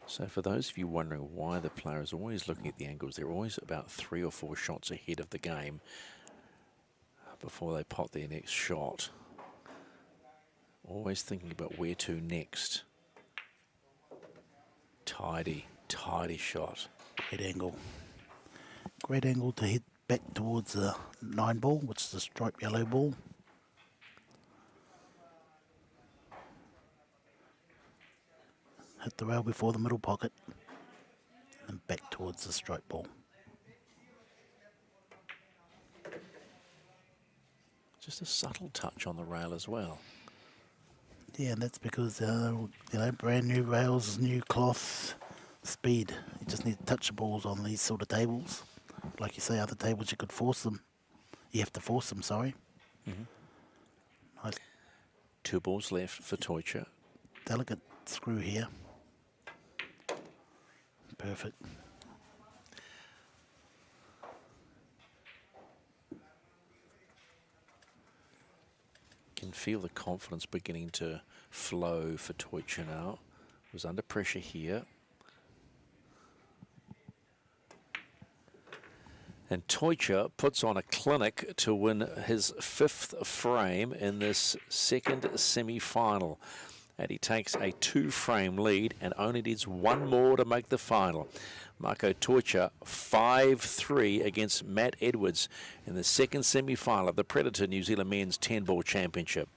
So for those of you wondering why the player is always looking at the angles, they're always about 3 or 4 shots ahead of the game before they pot their next shot. Always thinking about where to next. Tidy, tidy shot. Great angle. Great angle to hit back towards the 9 ball, which is the striped yellow ball. Hit the rail before the middle pocket and back towards the striped ball. Just a subtle touch on the rail as well. Yeah, and that's because, brand new rails, new cloth, speed. You just need to touch the balls on these sort of tables. Like you say, other tables you could force them. You have to force them, sorry. Nice 2 balls left for Teucher. delicate screw here. Perfect. Can feel the confidence beginning to flow for Teucher now. Was under pressure here. And Teucher puts on a clinic to win his 5th frame in this second semi-final. And he takes a 2-frame lead and only needs 1 more to make the final. Marco Teucher 5-3 against Matt Edwards in the second semi-final of the Predator New Zealand Men's 10-ball championship.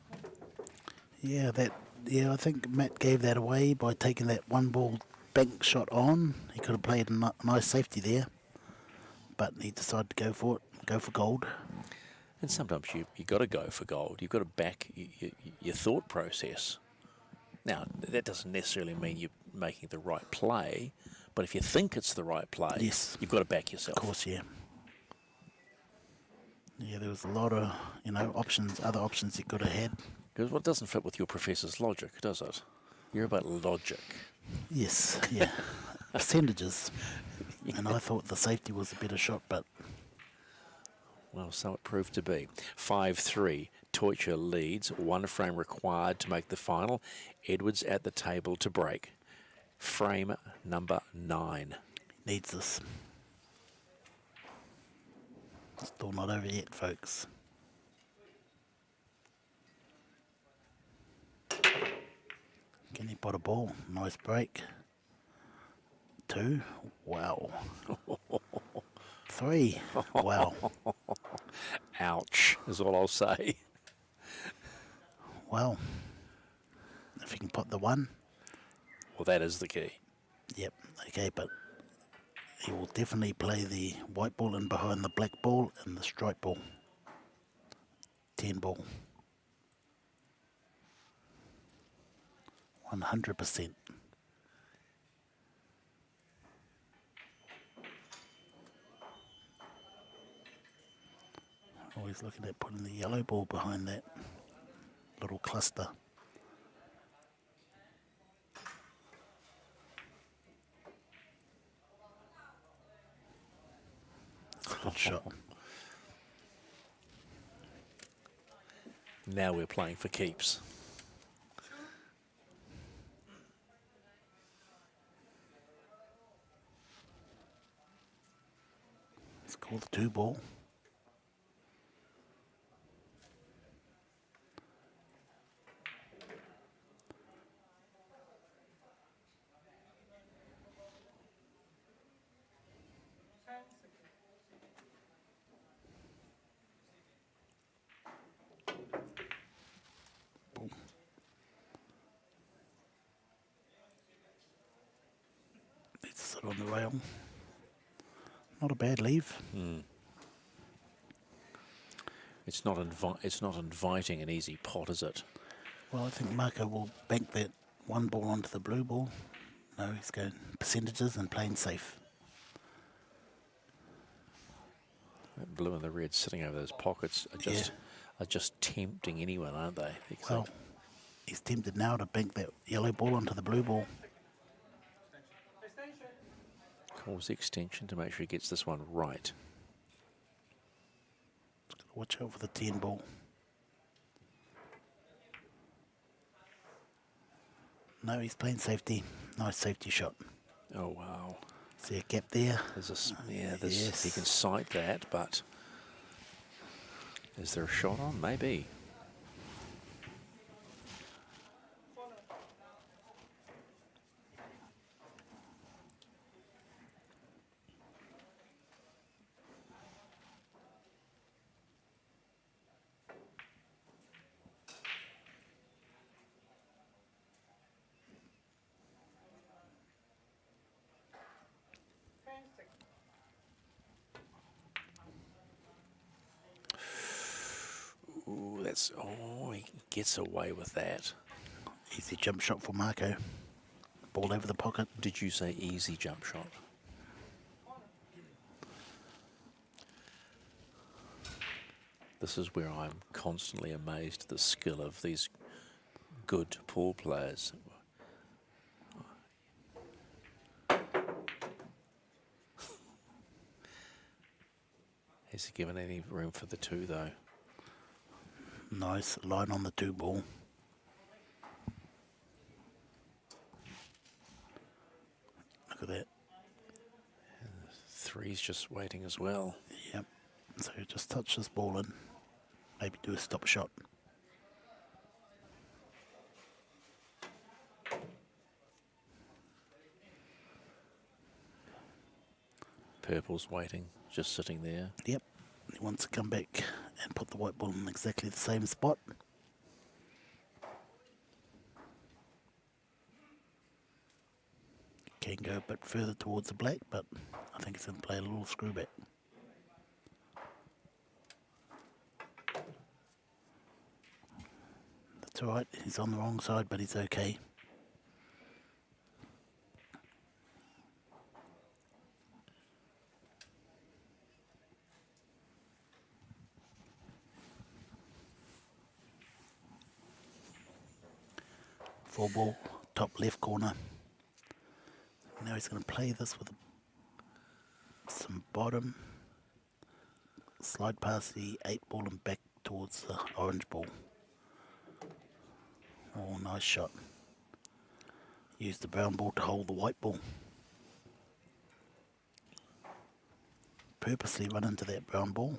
Yeah, I think Matt gave that away by taking that 1 ball bank shot on. He could have played a nice safety there, but he decided to go for it, go for gold. And sometimes you got to go for gold. You've got to back your thought process. Now, that doesn't necessarily mean you're making the right play, but if you think it's the right play, yes, you've got to back yourself. Of course, yeah. Yeah, there was a lot of, options, other options he could have had. Because what doesn't fit with your professor's logic, does it? You're about logic. Yes, yeah. Percentages. Yeah. And I thought the safety was a better shot, but... Well, so it proved to be. 5-3. Teucher leads. 1 frame required to make the final. Edwards at the table to break. Frame number 9. Needs this. Still not over yet, folks. Can he pot a ball? Nice break. 2. Wow. 3. Wow. Ouch, is all I'll say. Well, if he can pot the 1. Well, that is the key. Yep, okay, but he will definitely play the white ball in behind the black ball and the striped ball. 10 ball. 100%. Always looking at putting the yellow ball behind that little cluster. Good shot. Now we're playing for keeps. It's called the 2 ball. Needs to sit on the rail. Not a bad leave. It's not inviting an easy pot, is it? Well, I think Marco will bank that One ball onto the blue ball. No, he's going percentages and playing safe. That blue and the red sitting over those pockets are just tempting anyone, aren't they? Well, he's tempted now to bank that yellow ball onto the blue ball. Calls the extension to make sure he gets this one right. Watch out for the 10 ball. No, he's playing safety. Nice safety shot. Oh, wow. See a gap there? There's a, Yes. he can sight that, but is there a shot on? Maybe. Ooh, he gets away with that. Easy jump shot for Marco. Ball over the pocket. Did you say easy jump shot? This is where I'm constantly amazed at the skill of these good pool players. Has he given any room for the 2 though? Nice line on the 2 ball. Look at that. 3's just waiting as well. Yep. So just touch this ball in. Maybe do a stop shot. Purple's waiting, just sitting there. Yep. He wants to come back and put the white ball in exactly the same spot. Can go a bit further towards the black, but I think he's going to play a little screw back. That's alright, he's on the wrong side, but he's okay. Four ball, top left corner. Now he's going to play this with some bottom. Slide past the 8 ball and back towards the orange ball. Oh, nice shot. Use the brown ball to hold the white ball. Purposely run into that brown ball.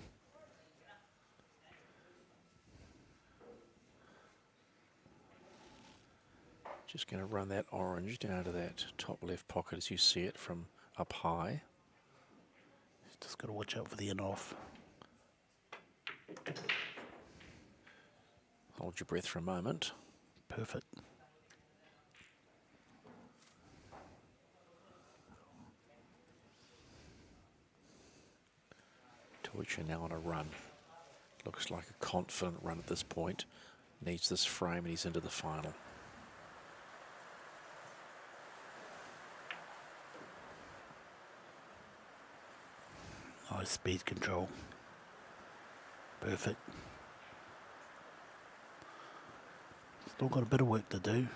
Just going to run that orange down to that top left pocket as you see it from up high. Just got to watch out for the in off. Hold your breath for a moment. Perfect. Torture now on a run. Looks like a confident run at this point. Needs this frame and he's into the final. Nice speed control. Perfect. Still got a bit of work to do.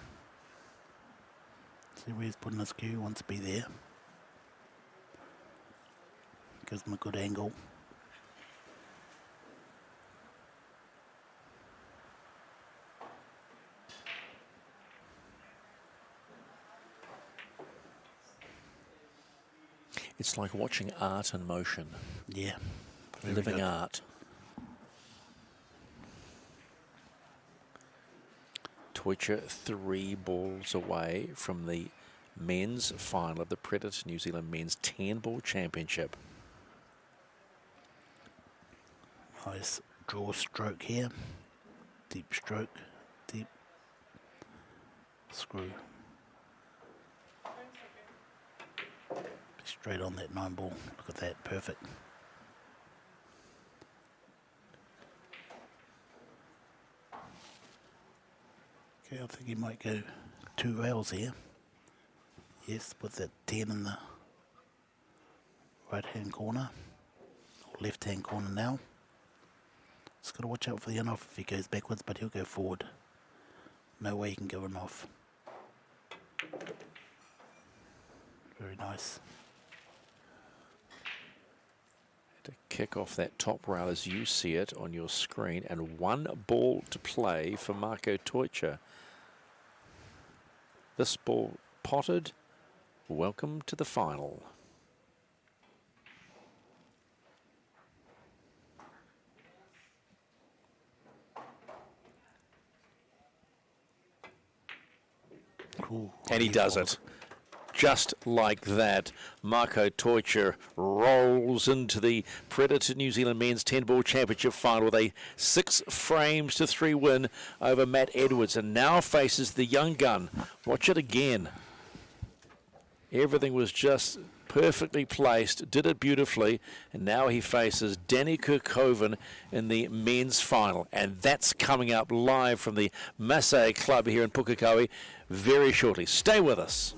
See where he's putting his cue, wants to be there. Gives him a good angle. It's like watching art in motion. Yeah. Living art. Twitcher 3 balls away from the men's final of the Predator New Zealand Men's 10-ball championship. Nice draw stroke here. Deep stroke. Deep screw. Straight on that 9 ball. Look at that. Perfect. Okay, I think he might go 2 rails here. Yes, with that 10 in the right hand corner, or left hand corner now. Just got to watch out for the in-off if he goes backwards, but he'll go forward. No way he can go in-off. Very nice. To kick off that top rail as you see it on your screen, and 1 ball to play for Marco Teucher. This ball potted. Welcome to the final. Ooh, And he does it. Just like that, Marco Teucher rolls into the Predator New Zealand Men's 10-ball championship final with a 6-frames-to-3 win over Matt Edwards, and now faces the young gun. Watch it again. Everything was just perfectly placed, did it beautifully, and now he faces Danny Pukekohe in the men's final, and that's coming up live from the Masse Club here in Pukekohe very shortly. Stay with us.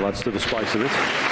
Well, that's to the spice of it.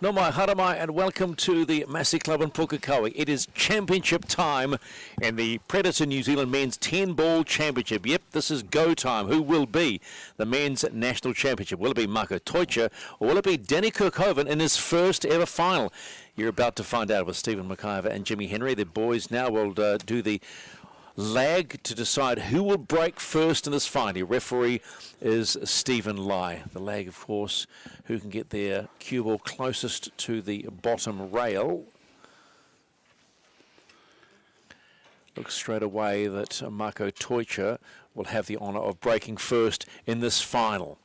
No mai haramai and welcome to the Masse Club in Pukekohe. It is championship time in the Predator New Zealand Men's 10-ball championship. Yep, this is go time. Who will be the men's national championship? Will it be Mako Toicha or will it be Danny Kirkhoven in his first ever final? You're about to find out with Stephen McIver and Jimmy Henry. The boys now will do the lag to decide who will break first in this final. The referee is Stephen Lai. The lag, of course, who can get their cue ball closest to the bottom rail. Looks straight away that Mako Toicha will have the honour of breaking first in this final.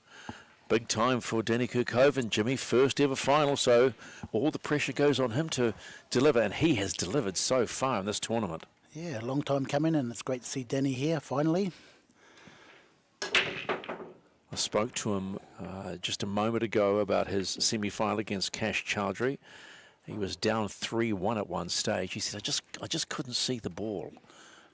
Big time for Danny Kirkhoven, Jimmy, first ever final, so all the pressure goes on him to deliver, and he has delivered so far in this tournament. Yeah, a long time coming, and it's great to see Danny here finally. I spoke to him just a moment ago about his semi-final against Cash Chowdhury. He was down 3-1 at one stage. He said, I just couldn't see the ball.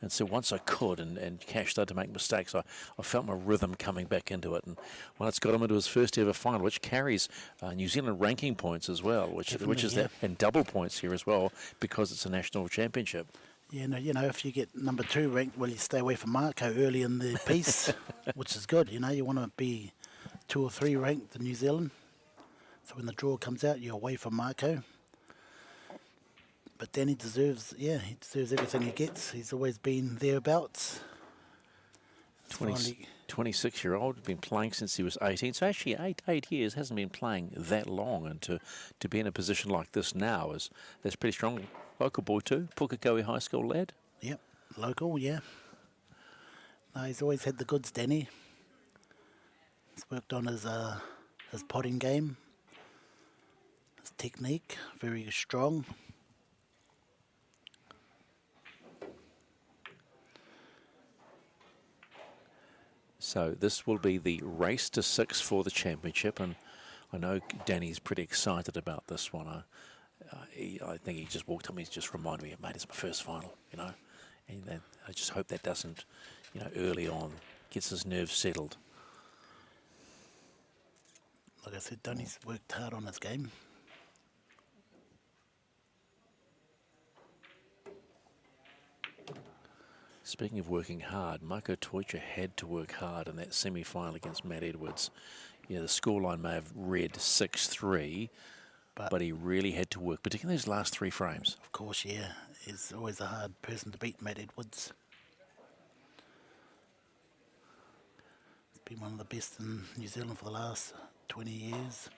And so once I could, and Cash started to make mistakes, I felt my rhythm coming back into it. And well, it's got him into his first ever final, which carries New Zealand ranking points as well, which is yeah. that, and double points here as well, because it's a national championship. Yeah, no, you know, if you get number 2 ranked, well, you stay away from Marco early in the piece, which is good. You know, you want to be 2 or 3 ranked in New Zealand. So when the draw comes out, you're away from Marco. But Danny deserves, yeah, he deserves everything he gets. He's always been thereabouts. 26-year-old, been playing since he was 18. So actually, eight years, hasn't been playing that long. And to be in a position like this now that's pretty strong. Local boy too, Pukekohe High School lad. Yep, local, yeah. No, he's always had the goods, Danny. He's worked on his potting game, his technique, very strong. So this will be the race to 6 for the championship, and I know Danny's pretty excited about this one. I think he just walked up and he's just reminded me, mate, it's my first final, you know. And I just hope that doesn't, you know, early on, gets his nerves settled. Like I said, Danny's worked hard on his game. Speaking of working hard, Mako Toicha had to work hard in that semi-final against Matt Edwards. Yeah, the scoreline may have read 6-3, but he really had to work, particularly his last 3 frames. Of course, yeah. He's always a hard person to beat, Matt Edwards. He's been one of the best in New Zealand for the last 20 years.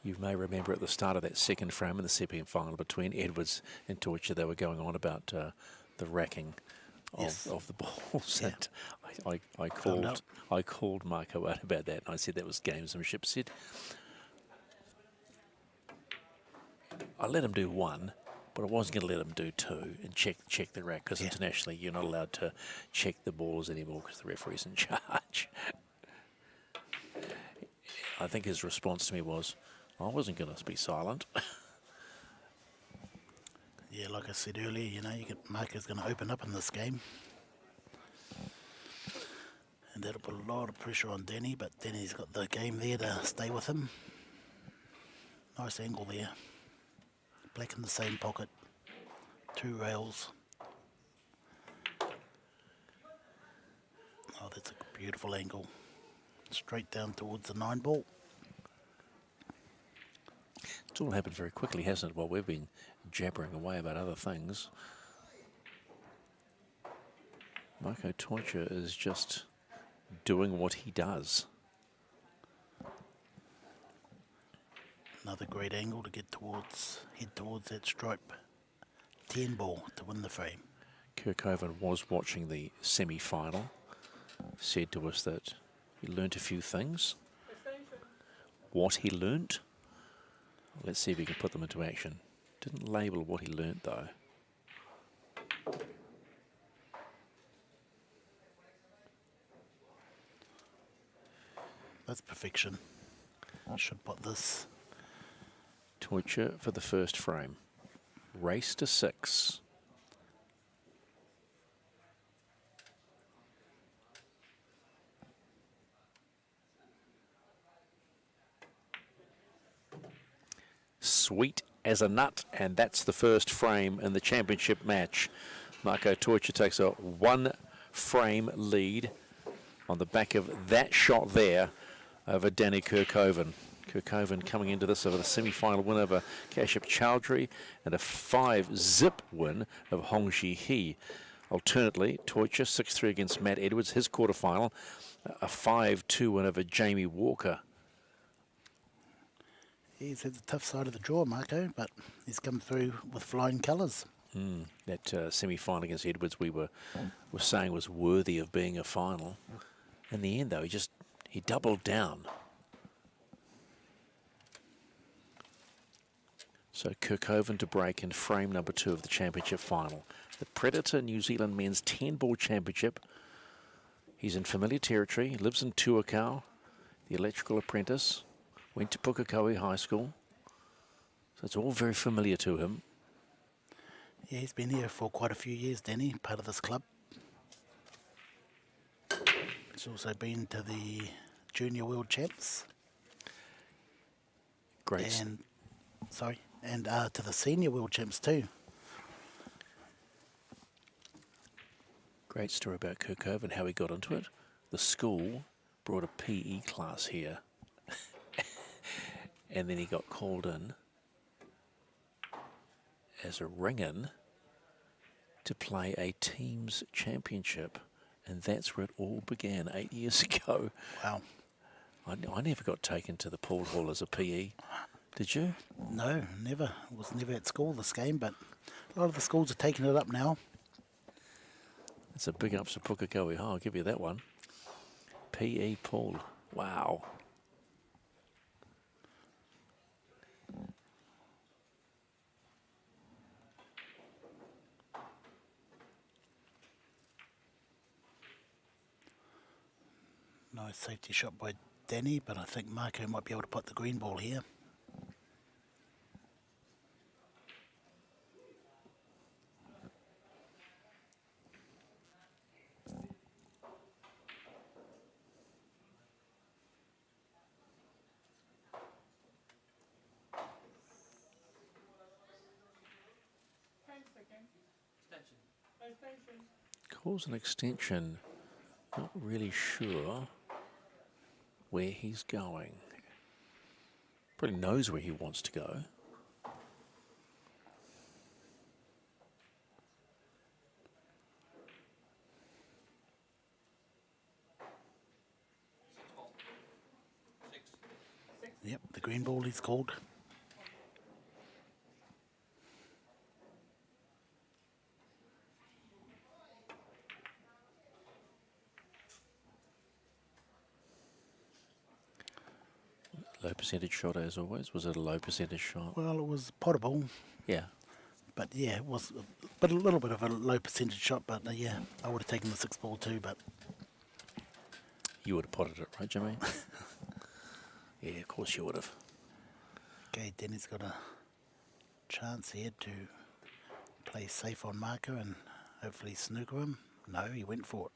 You may remember at the start of that second frame in the semi-final between Edwards and Toicha, they were going on about the racking of the balls. Yeah. And I called Marco out about that, and I said that was gamesmanship. Said I let him do 1, but I wasn't going to let him do 2 and check the rack, because internationally you're not allowed to check the balls anymore because the referee's in charge. I think his response to me was, I wasn't going to be silent. Yeah, like I said earlier, you know, Marco's going to open up in this game. And that'll put a lot of pressure on Danny, but Danny's got the game there to stay with him. Nice angle there. Black in the same pocket. 2 rails. Oh, that's a beautiful angle. Straight down towards the 9-ball. It's all happened very quickly, hasn't it? While we've been jabbering away about other things. Mako Toicha is just doing what he does. Another great angle to head towards that stripe 10-ball to win the frame. Kirkhoven was watching the semi-final. Said to us that he learnt a few things. What he learnt? Let's see if we can put them into action. Didn't label what he learnt though. That's perfection. I should put this. Toicha for the first frame. Race to 6. sweet as a nut, and that's the first frame in the championship match. Marco Torcher takes a 1-frame lead on the back of that shot there over Danny Pukekohe. Pukekohe coming into this over the semi-final win over Kashyap Chowdhury and a 5-zip win of Hongji He. Alternately, Torcher 6-3 against Matt Edwards, his quarterfinal, a 5-2 win over Jamie Walker. He's had the tough side of the draw, Marco, but he's come through with flying colours. That semi-final against Edwards we were saying was worthy of being a final. In the end, though, he doubled down. So Pukekohe to break in frame number 2 of the championship final. The Predator New Zealand Men's 10-ball championship. He's in familiar territory. He lives in Tuakau, the electrical apprentice. Went to Pukekohe High School. So it's all very familiar to him. Yeah, he's been here for quite a few years, Danny, part of this club. He's also been to the Junior World Champs. Great. And to the Senior World Champs too. Great story about Pukekohe and how he got into it. The school brought a PE class here. And then he got called in as a ring-in to play a team's championship. And that's where it all began 8 years ago. Wow. I never got taken to the pool hall as a PE. Did you? No, never. Was never at school, this game, but a lot of the schools are taking it up now. It's a big ups to Pukekohe. I'll give you that one. PE pool. Wow. Nice safety shot by Danny, but I think Marco might be able to put the green ball here. Calls an extension. Not really sure where he's going. Probably knows where he wants to go. Yep, the green ball is called. Low percentage shot as always. Was it a low percentage shot? Well, it was potable, Yeah. but yeah, it was a little bit of a low percentage shot, but yeah, I would have taken the 6 ball too, but... You would have potted it, right, Jimmy? Yeah, of course you would have. Okay, Danny's got a chance here to play safe on Marco and hopefully snooker him. No, he went for it.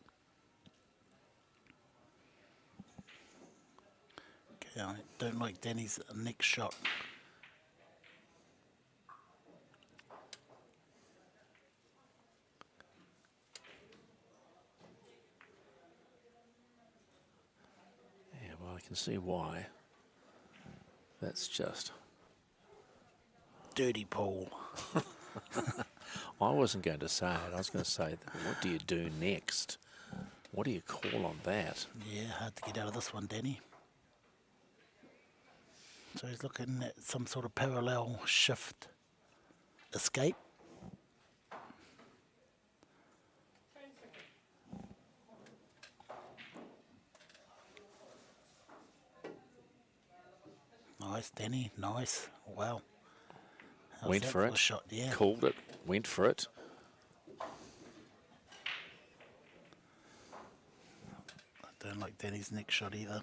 Okay, I don't like Danny's next shot. Yeah, well, I can see why. That's just... Dirty Paul. I wasn't going to say it. I was going to say, what do you do next? What do you call on that? Yeah, hard to get out of this one, Danny. So he's looking at some sort of parallel shift escape. Nice, Danny. Nice. Wow. How's Went that for a it. shot? Yeah. Called it. Went for it. I don't like Danny's next shot either.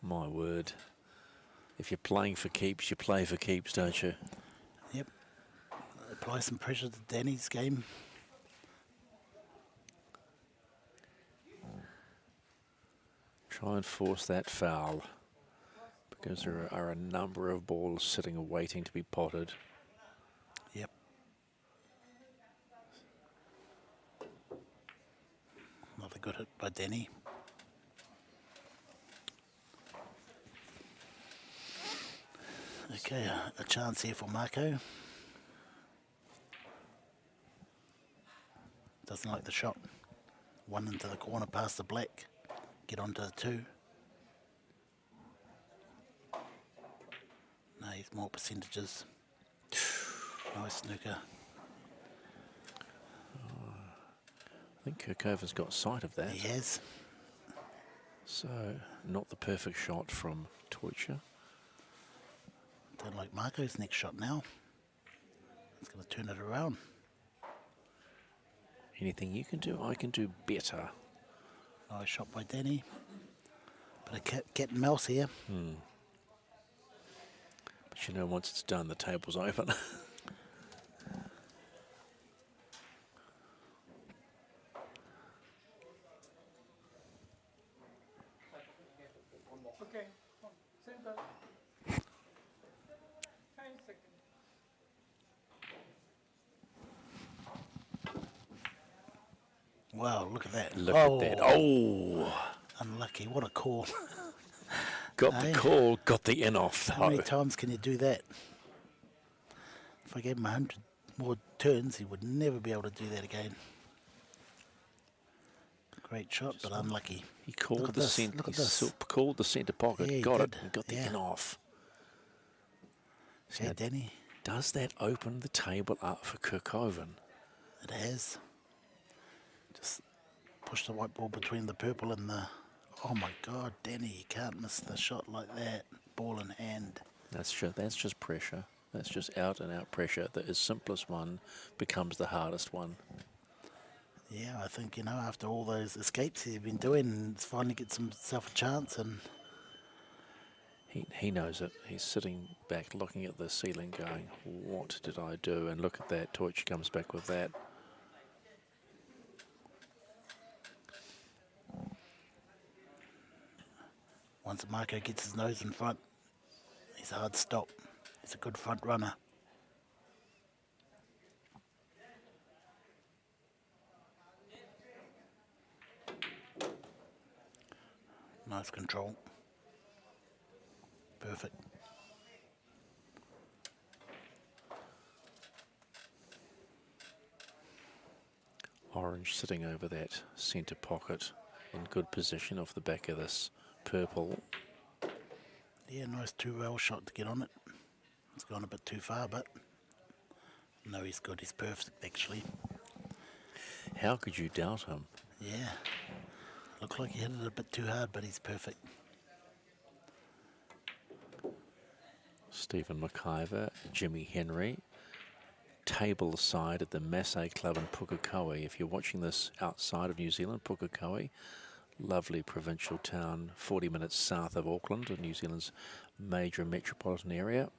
My word. If you're playing for keeps, you play for keeps, don't you? Yep. apply some pressure to Danny's game. Try and force that foul, because there are a number of balls sitting waiting to be potted. Yep. Another good hit by Danny. Okay, a chance here for Marco. Doesn't like the shot. One into the corner past the black. Get onto the two. No, he's more percentages. Nice snooker. I think Pukekohe's got sight of that. He has. So, not the perfect shot from Toitja. Don't like Marco's next shot now. He's going to turn it around. Anything you can do, I can do better. Nice shot by Danny. But a cat and mouse here. But you know, once it's done, the table's open. Okay, center. 10 seconds. Wow, look at that. Look at that. Oh! Unlucky. What a call. Got Aye. the call, got the in off. How many though. times can you do that? If I gave him 100 more turns, he would never be able to do that again. Great shot, but unlucky. He called Look at the this, centre. look at He this. called the centre pocket. Yeah, he got it. did. And got the Yeah. in off. Okay, Danny, Does that open the table up for Pukekohe? it has. Just push the white ball between the purple and the... Oh my God, Danny, you can't miss the shot like that. Ball in hand. That's just pressure. That's just out and out pressure. The simplest one becomes the hardest one. Yeah, I think, you know, after all those escapes he's been doing, he's finally gets himself a chance, and He knows it. He's sitting back looking at the ceiling going, what did I do? And look at that. Toitja comes back with that. once Marco gets his nose in front, he's a hard stop. He's a good front runner. Nice control. Perfect. Orange sitting over that centre pocket in good position off the back of this purple. Yeah, nice two-rail shot to get on it. It's gone a bit too far, but no, he's good. He's perfect, actually. How could you doubt him? Yeah. Looked like he hit it a bit too hard, but he's perfect. Stephen McIver, Jimmy Henry, table side at the Masse Club in Pukekohe. If you're watching this outside of New Zealand, Pukekohe, lovely provincial town, 40 minutes south of Auckland, New Zealand's major metropolitan area.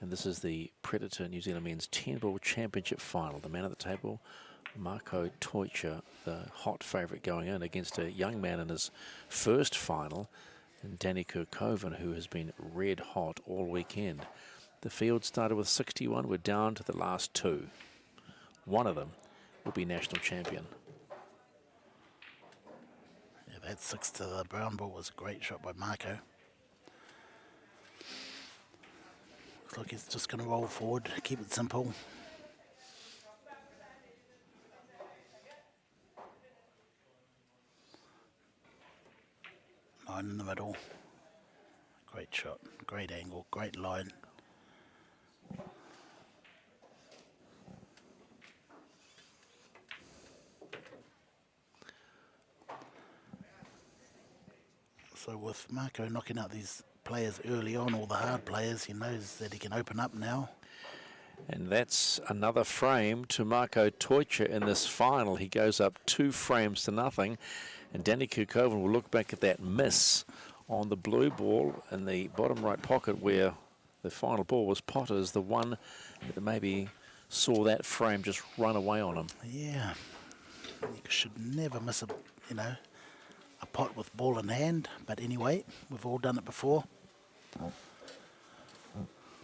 And this is the Predator New Zealand Men's 10-ball championship final. The man at the table, Marco Toitja, the hot favourite going in against a young man in his first final, and Danny Pukekohe, who has been red hot all weekend. The field started with 61. We're down to the last two. One of them will be national champion. Yeah, that 6 to the brown ball was a great shot by Marco. Looks like he's just going to roll forward, keep it simple. Line in the middle. Great shot, great angle, great line. So with Marco knocking out these players early on, all the hard players, he knows that he can open up now. And that's another frame to Marco Toitja in this final. He goes up 2 frames to nothing. And Danny Pukekohe will look back at that miss on the blue ball in the bottom right pocket where The final ball was Potter's, the one that maybe saw that frame just run away on him. Yeah. You should never miss a pot with ball in hand. But anyway, we've all done it before.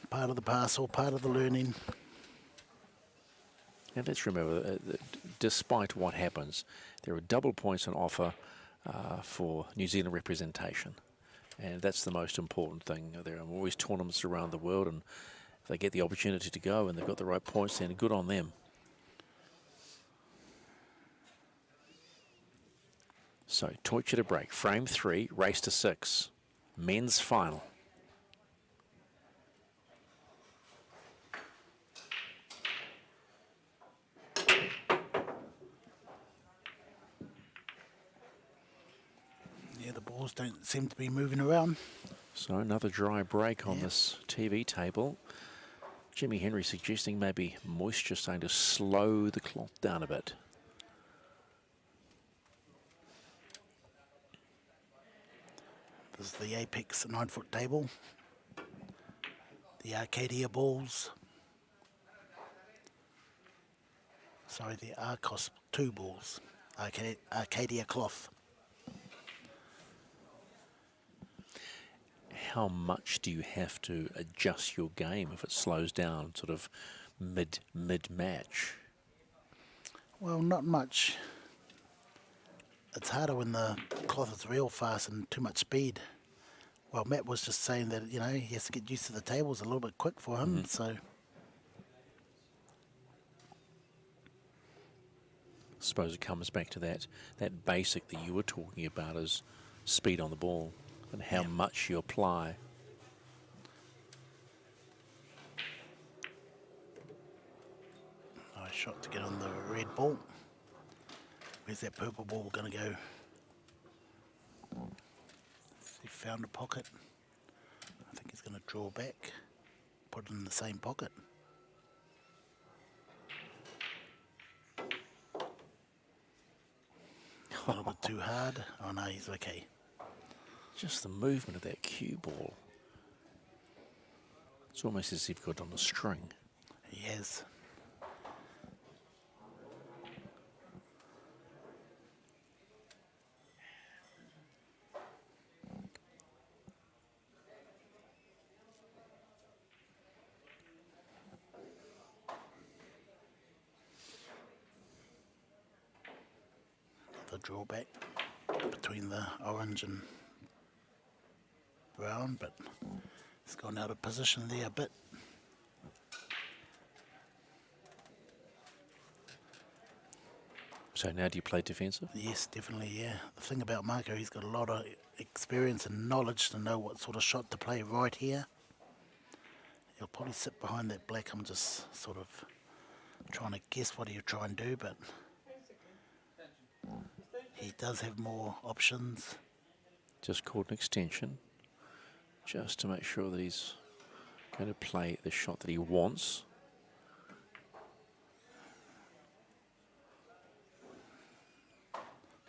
Part of the parcel, part of the learning. And let's remember that despite what happens, there are double points on offer for New Zealand representation. And that's the most important thing. There are always tournaments around the world, and if they get the opportunity to go and they've got the right points, then good on them. So, Deutsche to break. Frame 3, race to 6. Men's final. Yeah, the balls don't seem to be moving around. So another dry break on this TV table. Jimmy Henry suggesting maybe moisture starting to slow the clock down a bit. This is the Apex 9-foot table. The Arcadia balls. Sorry, the Arcos 2 balls. Arcadia cloth. How much do you have to adjust your game if it slows down sort of mid-match? Well, not much. It's harder when the cloth is real fast and too much speed. Well, Matt was just saying that, he has to get used to the tables a little bit quick for him, so... I suppose it comes back to that basic that you were talking about is speed on the ball and how much you apply. Nice shot to get on the red ball. Where's that purple ball going to go? He found a pocket. I think he's going to draw back, put it in the same pocket. A little bit too hard. Oh no, he's okay. Just the movement of that cue ball. It's almost as if you've got it on a string. He has. The drawback between the orange and brown, but it's gone out of position there a bit. So now do you play defensive? Yes, definitely, yeah. The thing about Marco, he's got a lot of experience and knowledge to know what sort of shot to play right here. He'll probably sit behind that black. I'm just sort of trying to guess what he'll try and do, but he does have more options. Just called an extension, just to make sure that he's going to play the shot that he wants.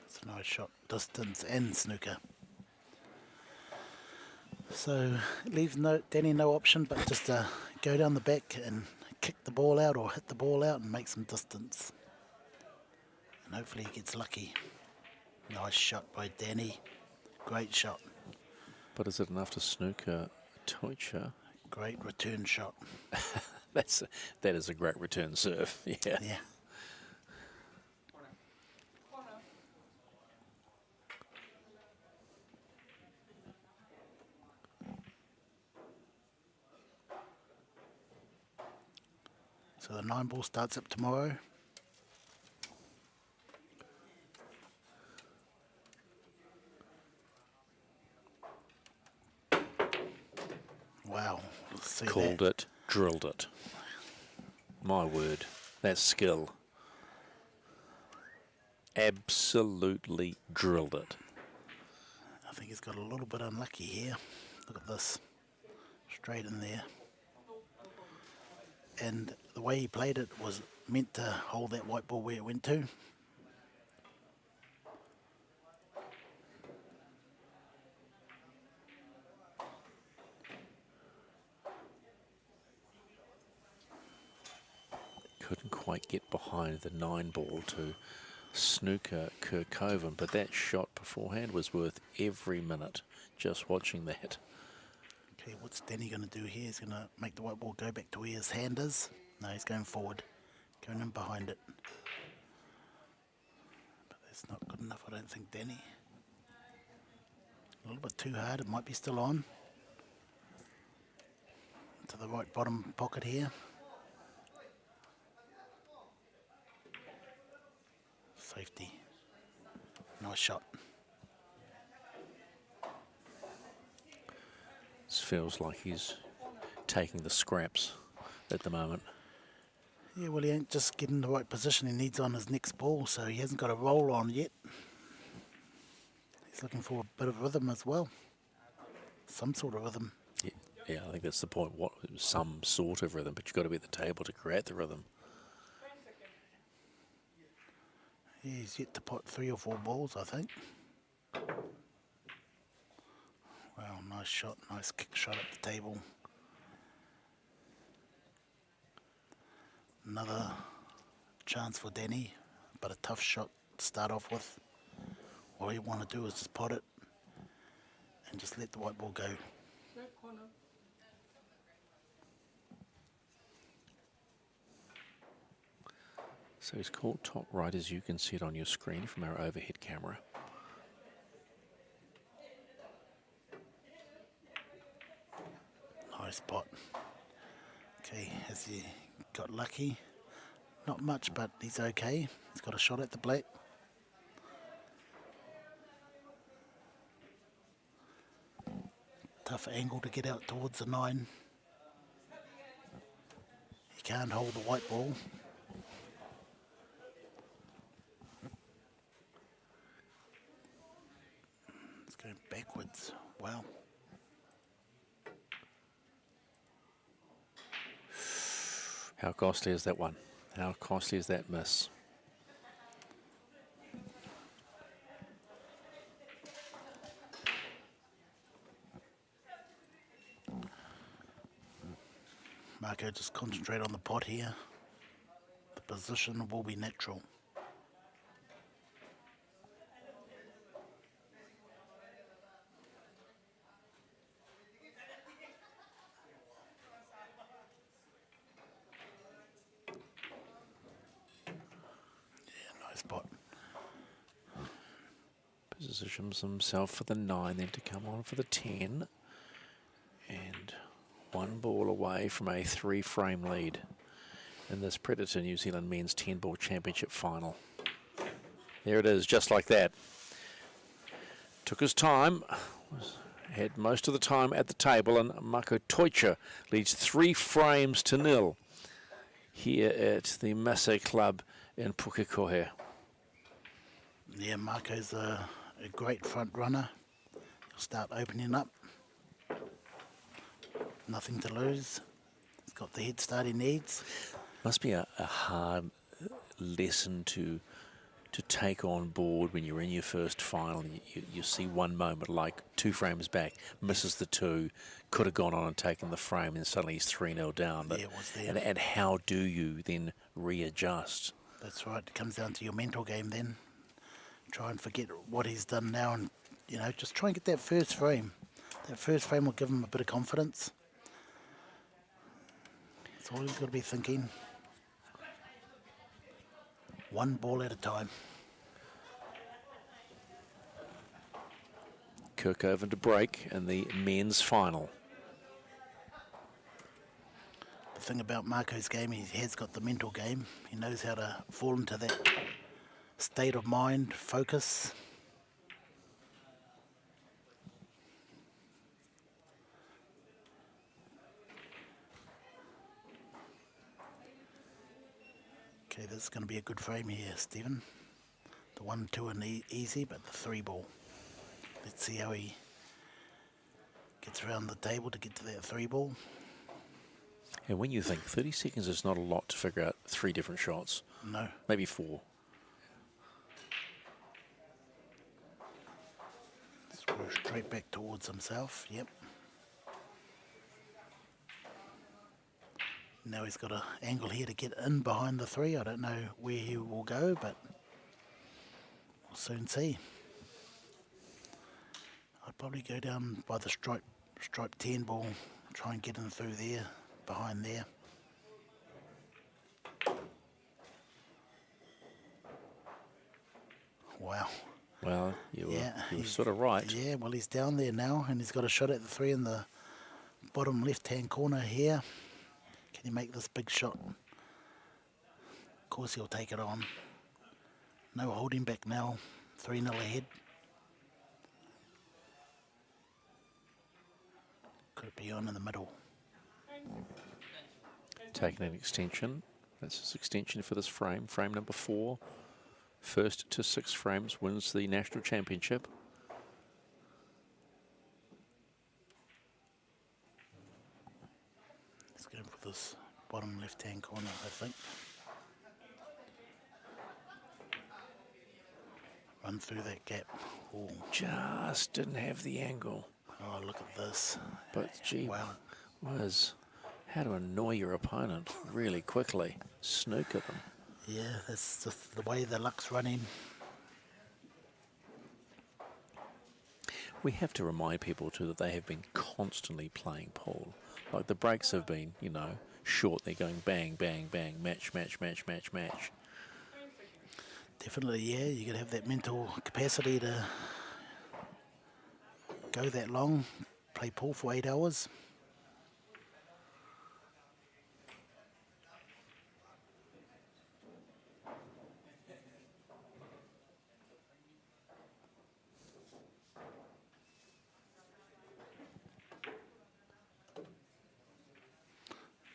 It's a nice shot, distance and snooker. So it leaves Danny no option but just to go down the back and kick the ball out or hit the ball out and make some distance. And hopefully he gets lucky. Nice shot by Danny. Great shot. But is it enough to snooker Deutsche? Great return shot. That is a great return serve. Yeah. Yeah. So the 9 ball starts up tomorrow. Wow. See Called that. it, drilled it. My word, that's skill. Absolutely drilled it. I think he's got a little bit unlucky here. Look at this. Straight in there. And the way he played it was meant to hold that white ball where it went to. Couldn't quite get behind the 9 ball to snooker Pukekohe, but that shot beforehand was worth every minute just watching that. Okay, what's Danny going to do here? He's going to make the white ball go back to where his hand is. No, he's going forward, going in behind it. But that's not good enough, I don't think, Danny. A little bit too hard. It might be still on. To the right bottom pocket here. Safety. Nice shot. This feels like he's taking the scraps at the moment. Yeah, well, he ain't just getting the right position he needs on his next ball, so he hasn't got a roll on yet. He's looking for a bit of rhythm as well. Some sort of rhythm. Yeah, I think that's the point. What some sort of rhythm, but you've got to be at the table to create the rhythm. Yeah, he's yet to pot 3 or 4 balls, I think. Wow, nice shot, nice kick shot at the table. Another chance for Danny, but a tough shot to start off with. All you want to do is just pot it and just let the white ball go. Back corner. So he's caught top right, as you can see it on your screen from our overhead camera. Nice pot. Okay, has he got lucky? Not much, but he's okay. He's got a shot at the black. Tough angle to get out towards the 9. He can't hold the white ball. It's going backwards. Wow. How costly is that one? How costly is that miss? Marco, just concentrate on the pot here. The position will be natural. Yeah, nice pot. Positions himself for the 9, then to come on for the 10. And 1 ball away from a 3-frame lead in this Predator New Zealand Men's 10-ball championship final. There it is, just like that. Took his time, had most of the time at the table, and Pukekohe leads 3 frames to 0 here at the Masse Club in Pukekohe. Yeah, Marco's a great front runner. He'll start opening up. Nothing to lose. He's got the head start he needs. Must be a hard lesson to take on board when you're in your first final. You see one moment, like 2 frames back, misses the 2, could have gone on and taken the frame, and suddenly he's 3-0 down. But, Yeah, it was there. and how do you then readjust? That's right. It comes down to your mental game then. Try and forget what he's done now and, you know, just try and get that first frame. That first frame will give him a bit of confidence. That's all he's got to be thinking. 1 ball at a time. Pukekohe to break in the men's final. The thing about Marco's game, he has got the mental game. He knows how to fall into that state of mind, focus. Okay, this is going to be a good frame here, Stephen. The 1, 2 and easy, but the 3 ball. Let's see how he gets around the table to get to that 3 ball. And when you think 30 seconds is not a lot to figure out 3 different shots. No. Maybe 4. Screw straight back towards himself. Yep. Now he's got an angle here to get in behind the three. I don't know where he will go, but we'll soon see. I'd probably go down by the stripe 10 ball, try and get in through there, behind there. Wow. Well, you were he's- sort of right. Yeah, well, he's down there now, and he's got a shot at the three in the bottom left-hand corner here. Can he make this big shot? Of course he'll take it on. No holding back now. 3-0 ahead. Could it be on in the middle? Taking an extension. That's his extension for this frame. Frame number 4. First to 6 frames wins the national championship. Let's go for this bottom left-hand corner, I think. Run through that gap. Oh, Just didn't have the angle. oh, look at this. But gee, Wow. was how to annoy your opponent really quickly. Snooker them. Yeah, that's just the way the luck's running. We have to remind people too that they have been constantly playing pool. Like the breaks have been, you know, short. They're going bang, bang, bang, match, match, match, match, match. Definitely, yeah, you gotta have that mental capacity to go that long, play pool for 8 hours.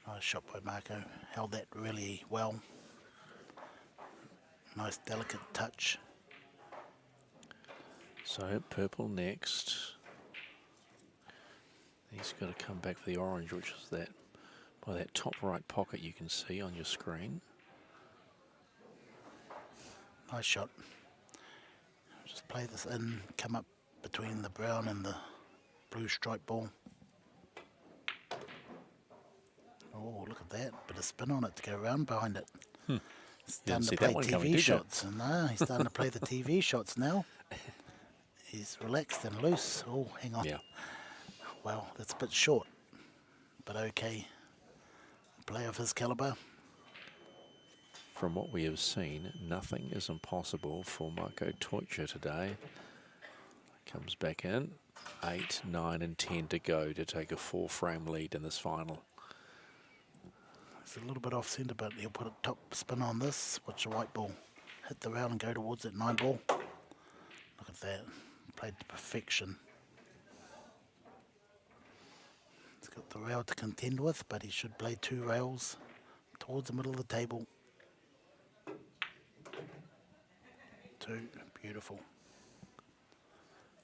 Nice shot by Marco, held that really well. Nice delicate touch. So purple next. He's got to come back for the orange, which is that by that top right pocket you can see on your screen. Nice shot. Just play this in, come up between the brown and the blue stripe ball. Oh, look at that. Bit of spin on it to go around behind it. He's starting see to that play one coming, TV did ya? shots. No, he's starting to play the TV shots now. He's relaxed and loose. Oh, hang on. Yeah. Well, that's a bit short, but okay. Play of his caliber. From what we have seen, nothing is impossible for Marco Teutsch today. Comes back in. 8, 9 and 10 to go to take a 4-frame lead in this final. It's a little bit off centre, but he'll put a top spin on this. Watch the white ball hit the rail and go towards that 9 ball. Look at that. Played to perfection. He's got the rail to contend with, but he should play 2 rails towards the middle of the table. 2, beautiful.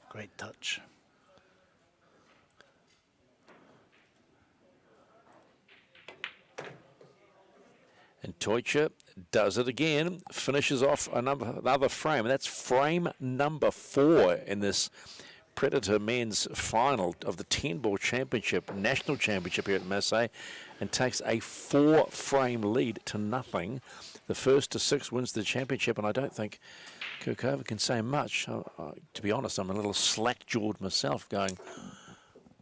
Great touch. And Teutsch does it again, finishes off another frame. And that's frame number 4 in this Predator men's final of the 10-ball championship, national championship here at Masse, and takes a 4-frame lead to nothing. The first to 6 wins the championship, and I don't think Pukekohe can say much. To be honest, I'm a little slack-jawed myself going,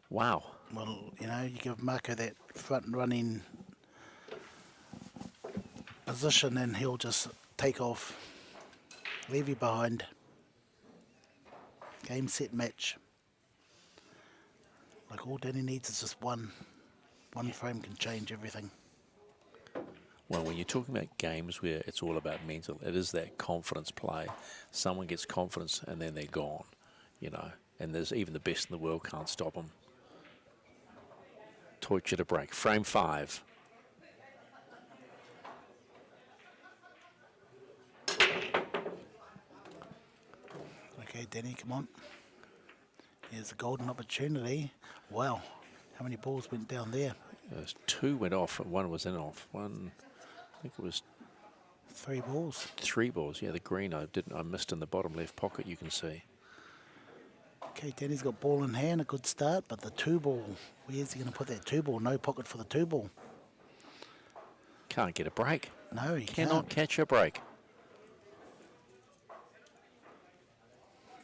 wow. Well, you know, you give Marco that front running position and he'll just take off, leave you behind. Game, set, match. Like all Danny needs is just one frame can change everything. Well, when you're talking about games where it's all about mental, it is that confidence play. Someone gets confidence and then they're gone, you know. And there's even the best in the world can't stop them. Teutsch to break. Frame 5. Okay, Danny, come on. Here's a golden opportunity. Wow, how many balls went down there? 2 went off, 1 was in off. 1, I think it was 3 balls. 3 balls. Yeah, the green I missed in the bottom left pocket, you can see. Okay, Danny's got ball in hand, a good start, but the 2 ball, where's he going to put that 2 ball? No pocket for the 2 ball. Can't get a break. No, he Cannot can't. catch a break.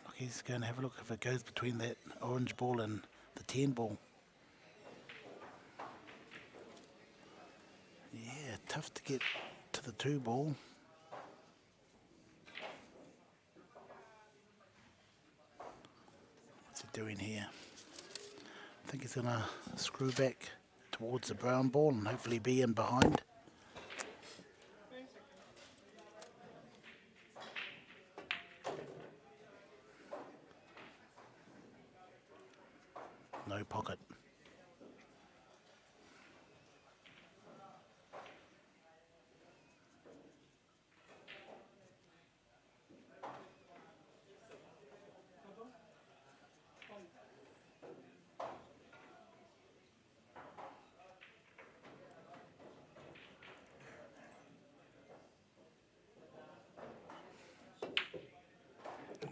Look, he's going to have a look if it goes between that orange ball and the 10 ball. Yeah, tough to get to the 2 ball. What's he doing here? I think he's going to screw back towards the brown ball and hopefully be in behind. No pocket.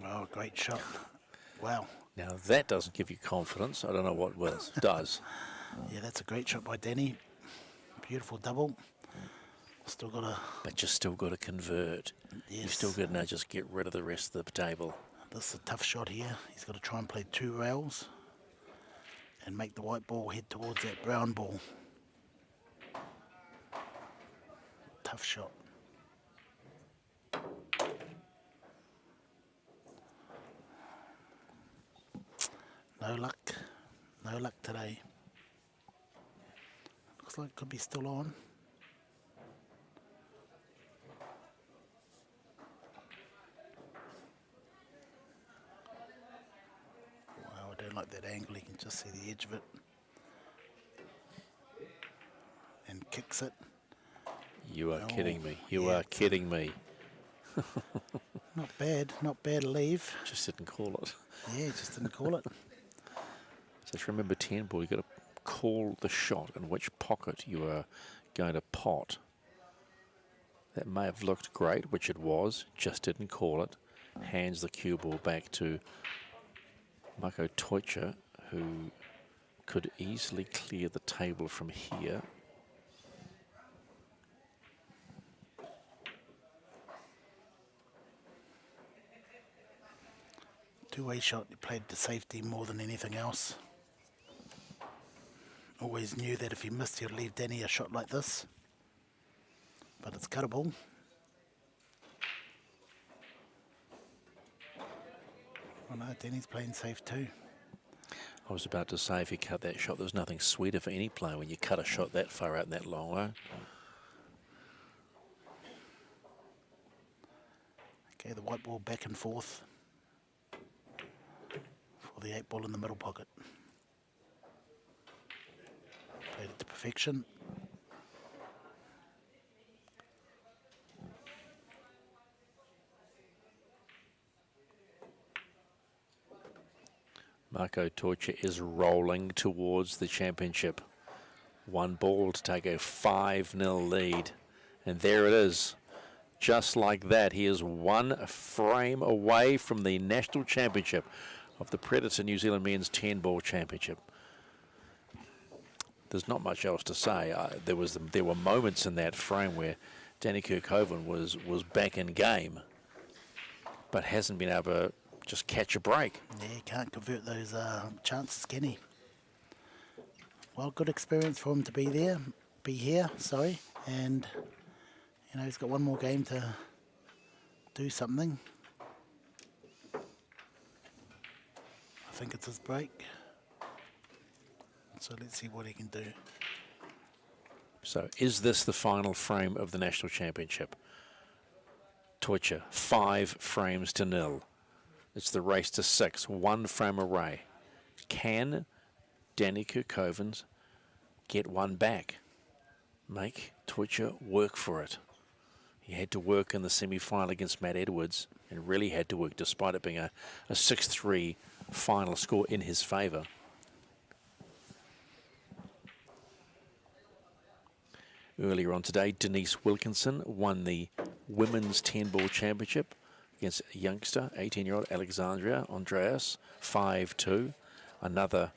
Oh, great shot. Wow. Now that doesn't give you confidence. I don't know what does. Yeah, that's a great shot by Danny. Beautiful double. Still got to... But you still got to convert. Yes. You've still got to now just get rid of the rest of the table. This is a tough shot here. He's got to try and play 2 rails and make the white ball head towards that brown ball. Tough shot. No luck. No luck today. Looks like it could be still on. Wow, I don't like that angle. You can just see the edge of it. And kicks it. You are Oh, kidding me. You yeah. are kidding me. Not bad. Not bad to leave. Just didn't call it. Yeah, just didn't call it. Just remember 10 ball, you've got to call the shot in which pocket you are going to pot. That may have looked great, which it was, just didn't call it. Hands the cue ball back to Mako Toicha, who could easily clear the table from here. Two-way shot. He played the safety more than anything else. Always knew that if he missed, he'd leave Danny a shot like this. But it's cuttable. Oh no, Danny's playing safe too. I was about to say, if you cut that shot, there's nothing sweeter for any player when you cut a shot that far out and that long way. Okay, the white ball back and forth for the 8 ball in the middle pocket. Played it to perfection. Mako Toicha is rolling towards the championship. 1 ball to take a 5-0 lead. And there it is. Just like that, he is 1 frame away from the national championship of the Predator New Zealand Men's 10-ball championship. There's not much else to say. There were moments in that frame where Danny Pukekohe was back in game, but hasn't been able to just catch a break. Yeah, he can't convert those chances, can he? Well, good experience for him to be here, and you know, he's got 1 more game to do something. I think it's his break. So let's see what he can do. So is this the final frame of the national championship? Toicha, 5 frames to 0. It's the race to 6, 1 frame away. Can Danny Pukekohe get 1 back? Make Toicha work for it. He had to work in the semi-final against Matt Edwards and really had to work despite it being a 6-3 final score in his favour. Earlier on today, Denise Wilkinson won the Women's 10-ball championship against a youngster, 18-year-old Alexandria Andreas, 5-2. Another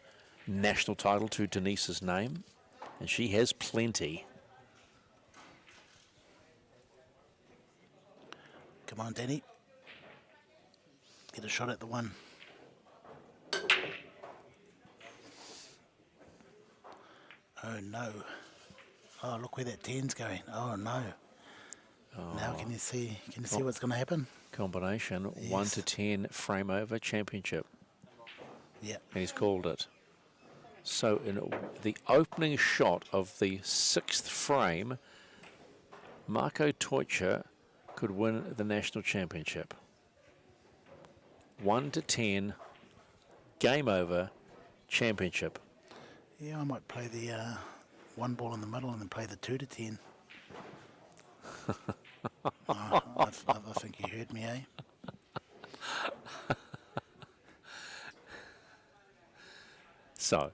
national title to Denise's name, and she has plenty. Come on, Danny. Get a shot at the one. Oh no. Oh, look where that 10's going. Oh no. Now can you see what's going to happen? Combination, Yes. 1 to 10, frame over, championship. Yeah. And he's called it. So in the opening shot of the 6th frame, Marco Teucher could win the national championship. 1 to 10, game over, championship. Yeah, I might play the one ball in the middle and then play the 2 to 10. I think you heard me, eh? So,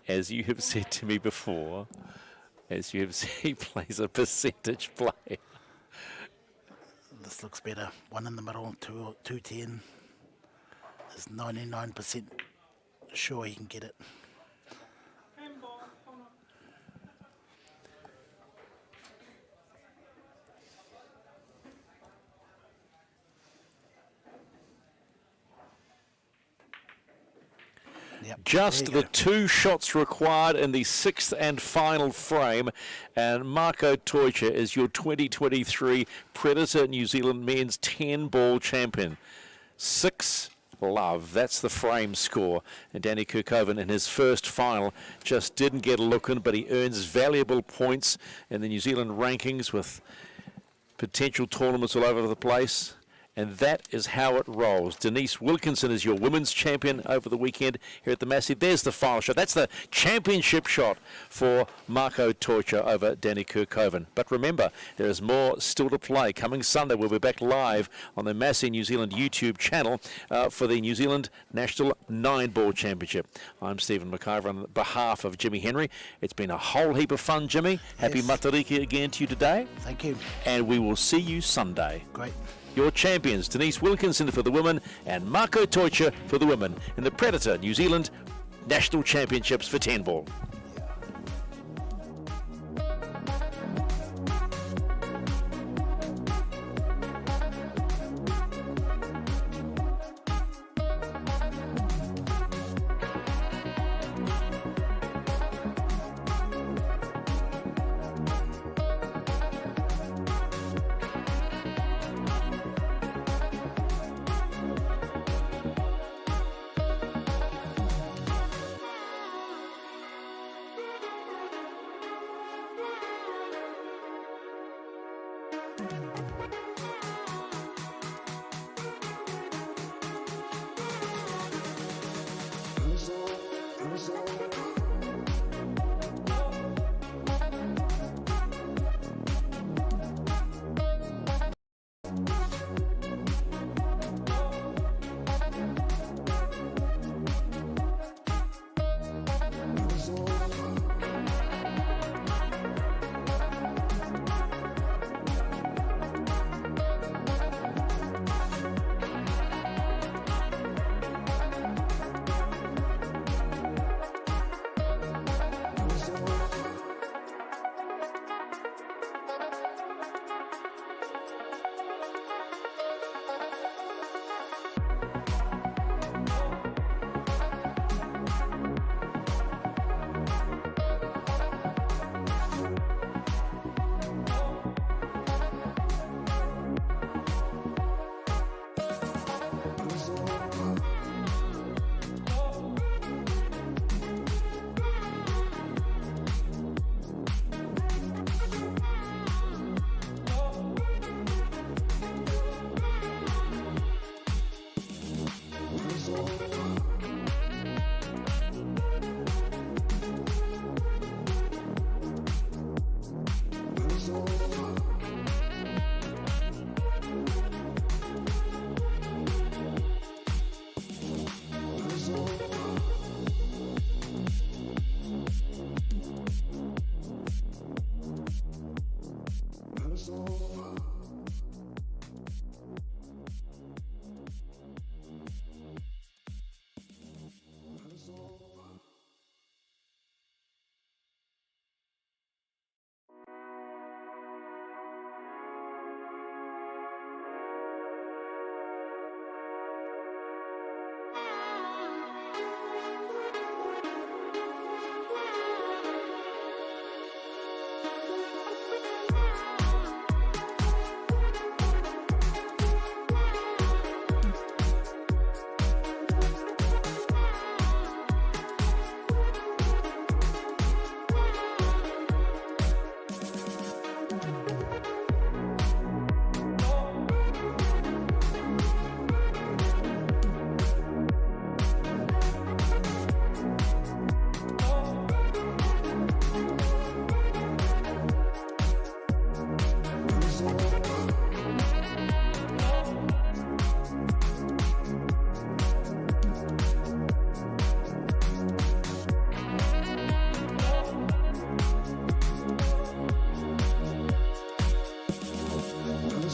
as you have said to me before, as you have said, he plays a percentage play. This looks better. One in the middle, 210. Is 99% sure he can get it. Handball, corner. Yep. Just there you the 2 shots required in the 6th and final frame, and Marco Teucher is your 2023 Predator New Zealand men's 10-ball champion. 6 love, that's the frame score. And Danny Pukekohe in his first final just didn't get a look in, but he earns valuable points in the New Zealand rankings with potential tournaments all over the place. And that is how it rolls. Denise Wilkinson is your women's champion over the weekend here at the Masse. There's the final shot. That's the championship shot for Marco Teucher over Danny Pukekohe. But remember, there is more still to play. Coming Sunday, we'll be back live on the Masse New Zealand YouTube channel for the New Zealand National 9-Ball Championship. I'm Stephen McIver on behalf of Jimmy Henry. It's been a whole heap of fun, Jimmy. Happy Yes. Matariki again to you today. Thank you. And we will see you Sunday. Great. Your champions, Denise Wilkinson for the women and Marco Teucher for the women in the Predator New Zealand National Championships for 10-ball.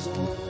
Cheers.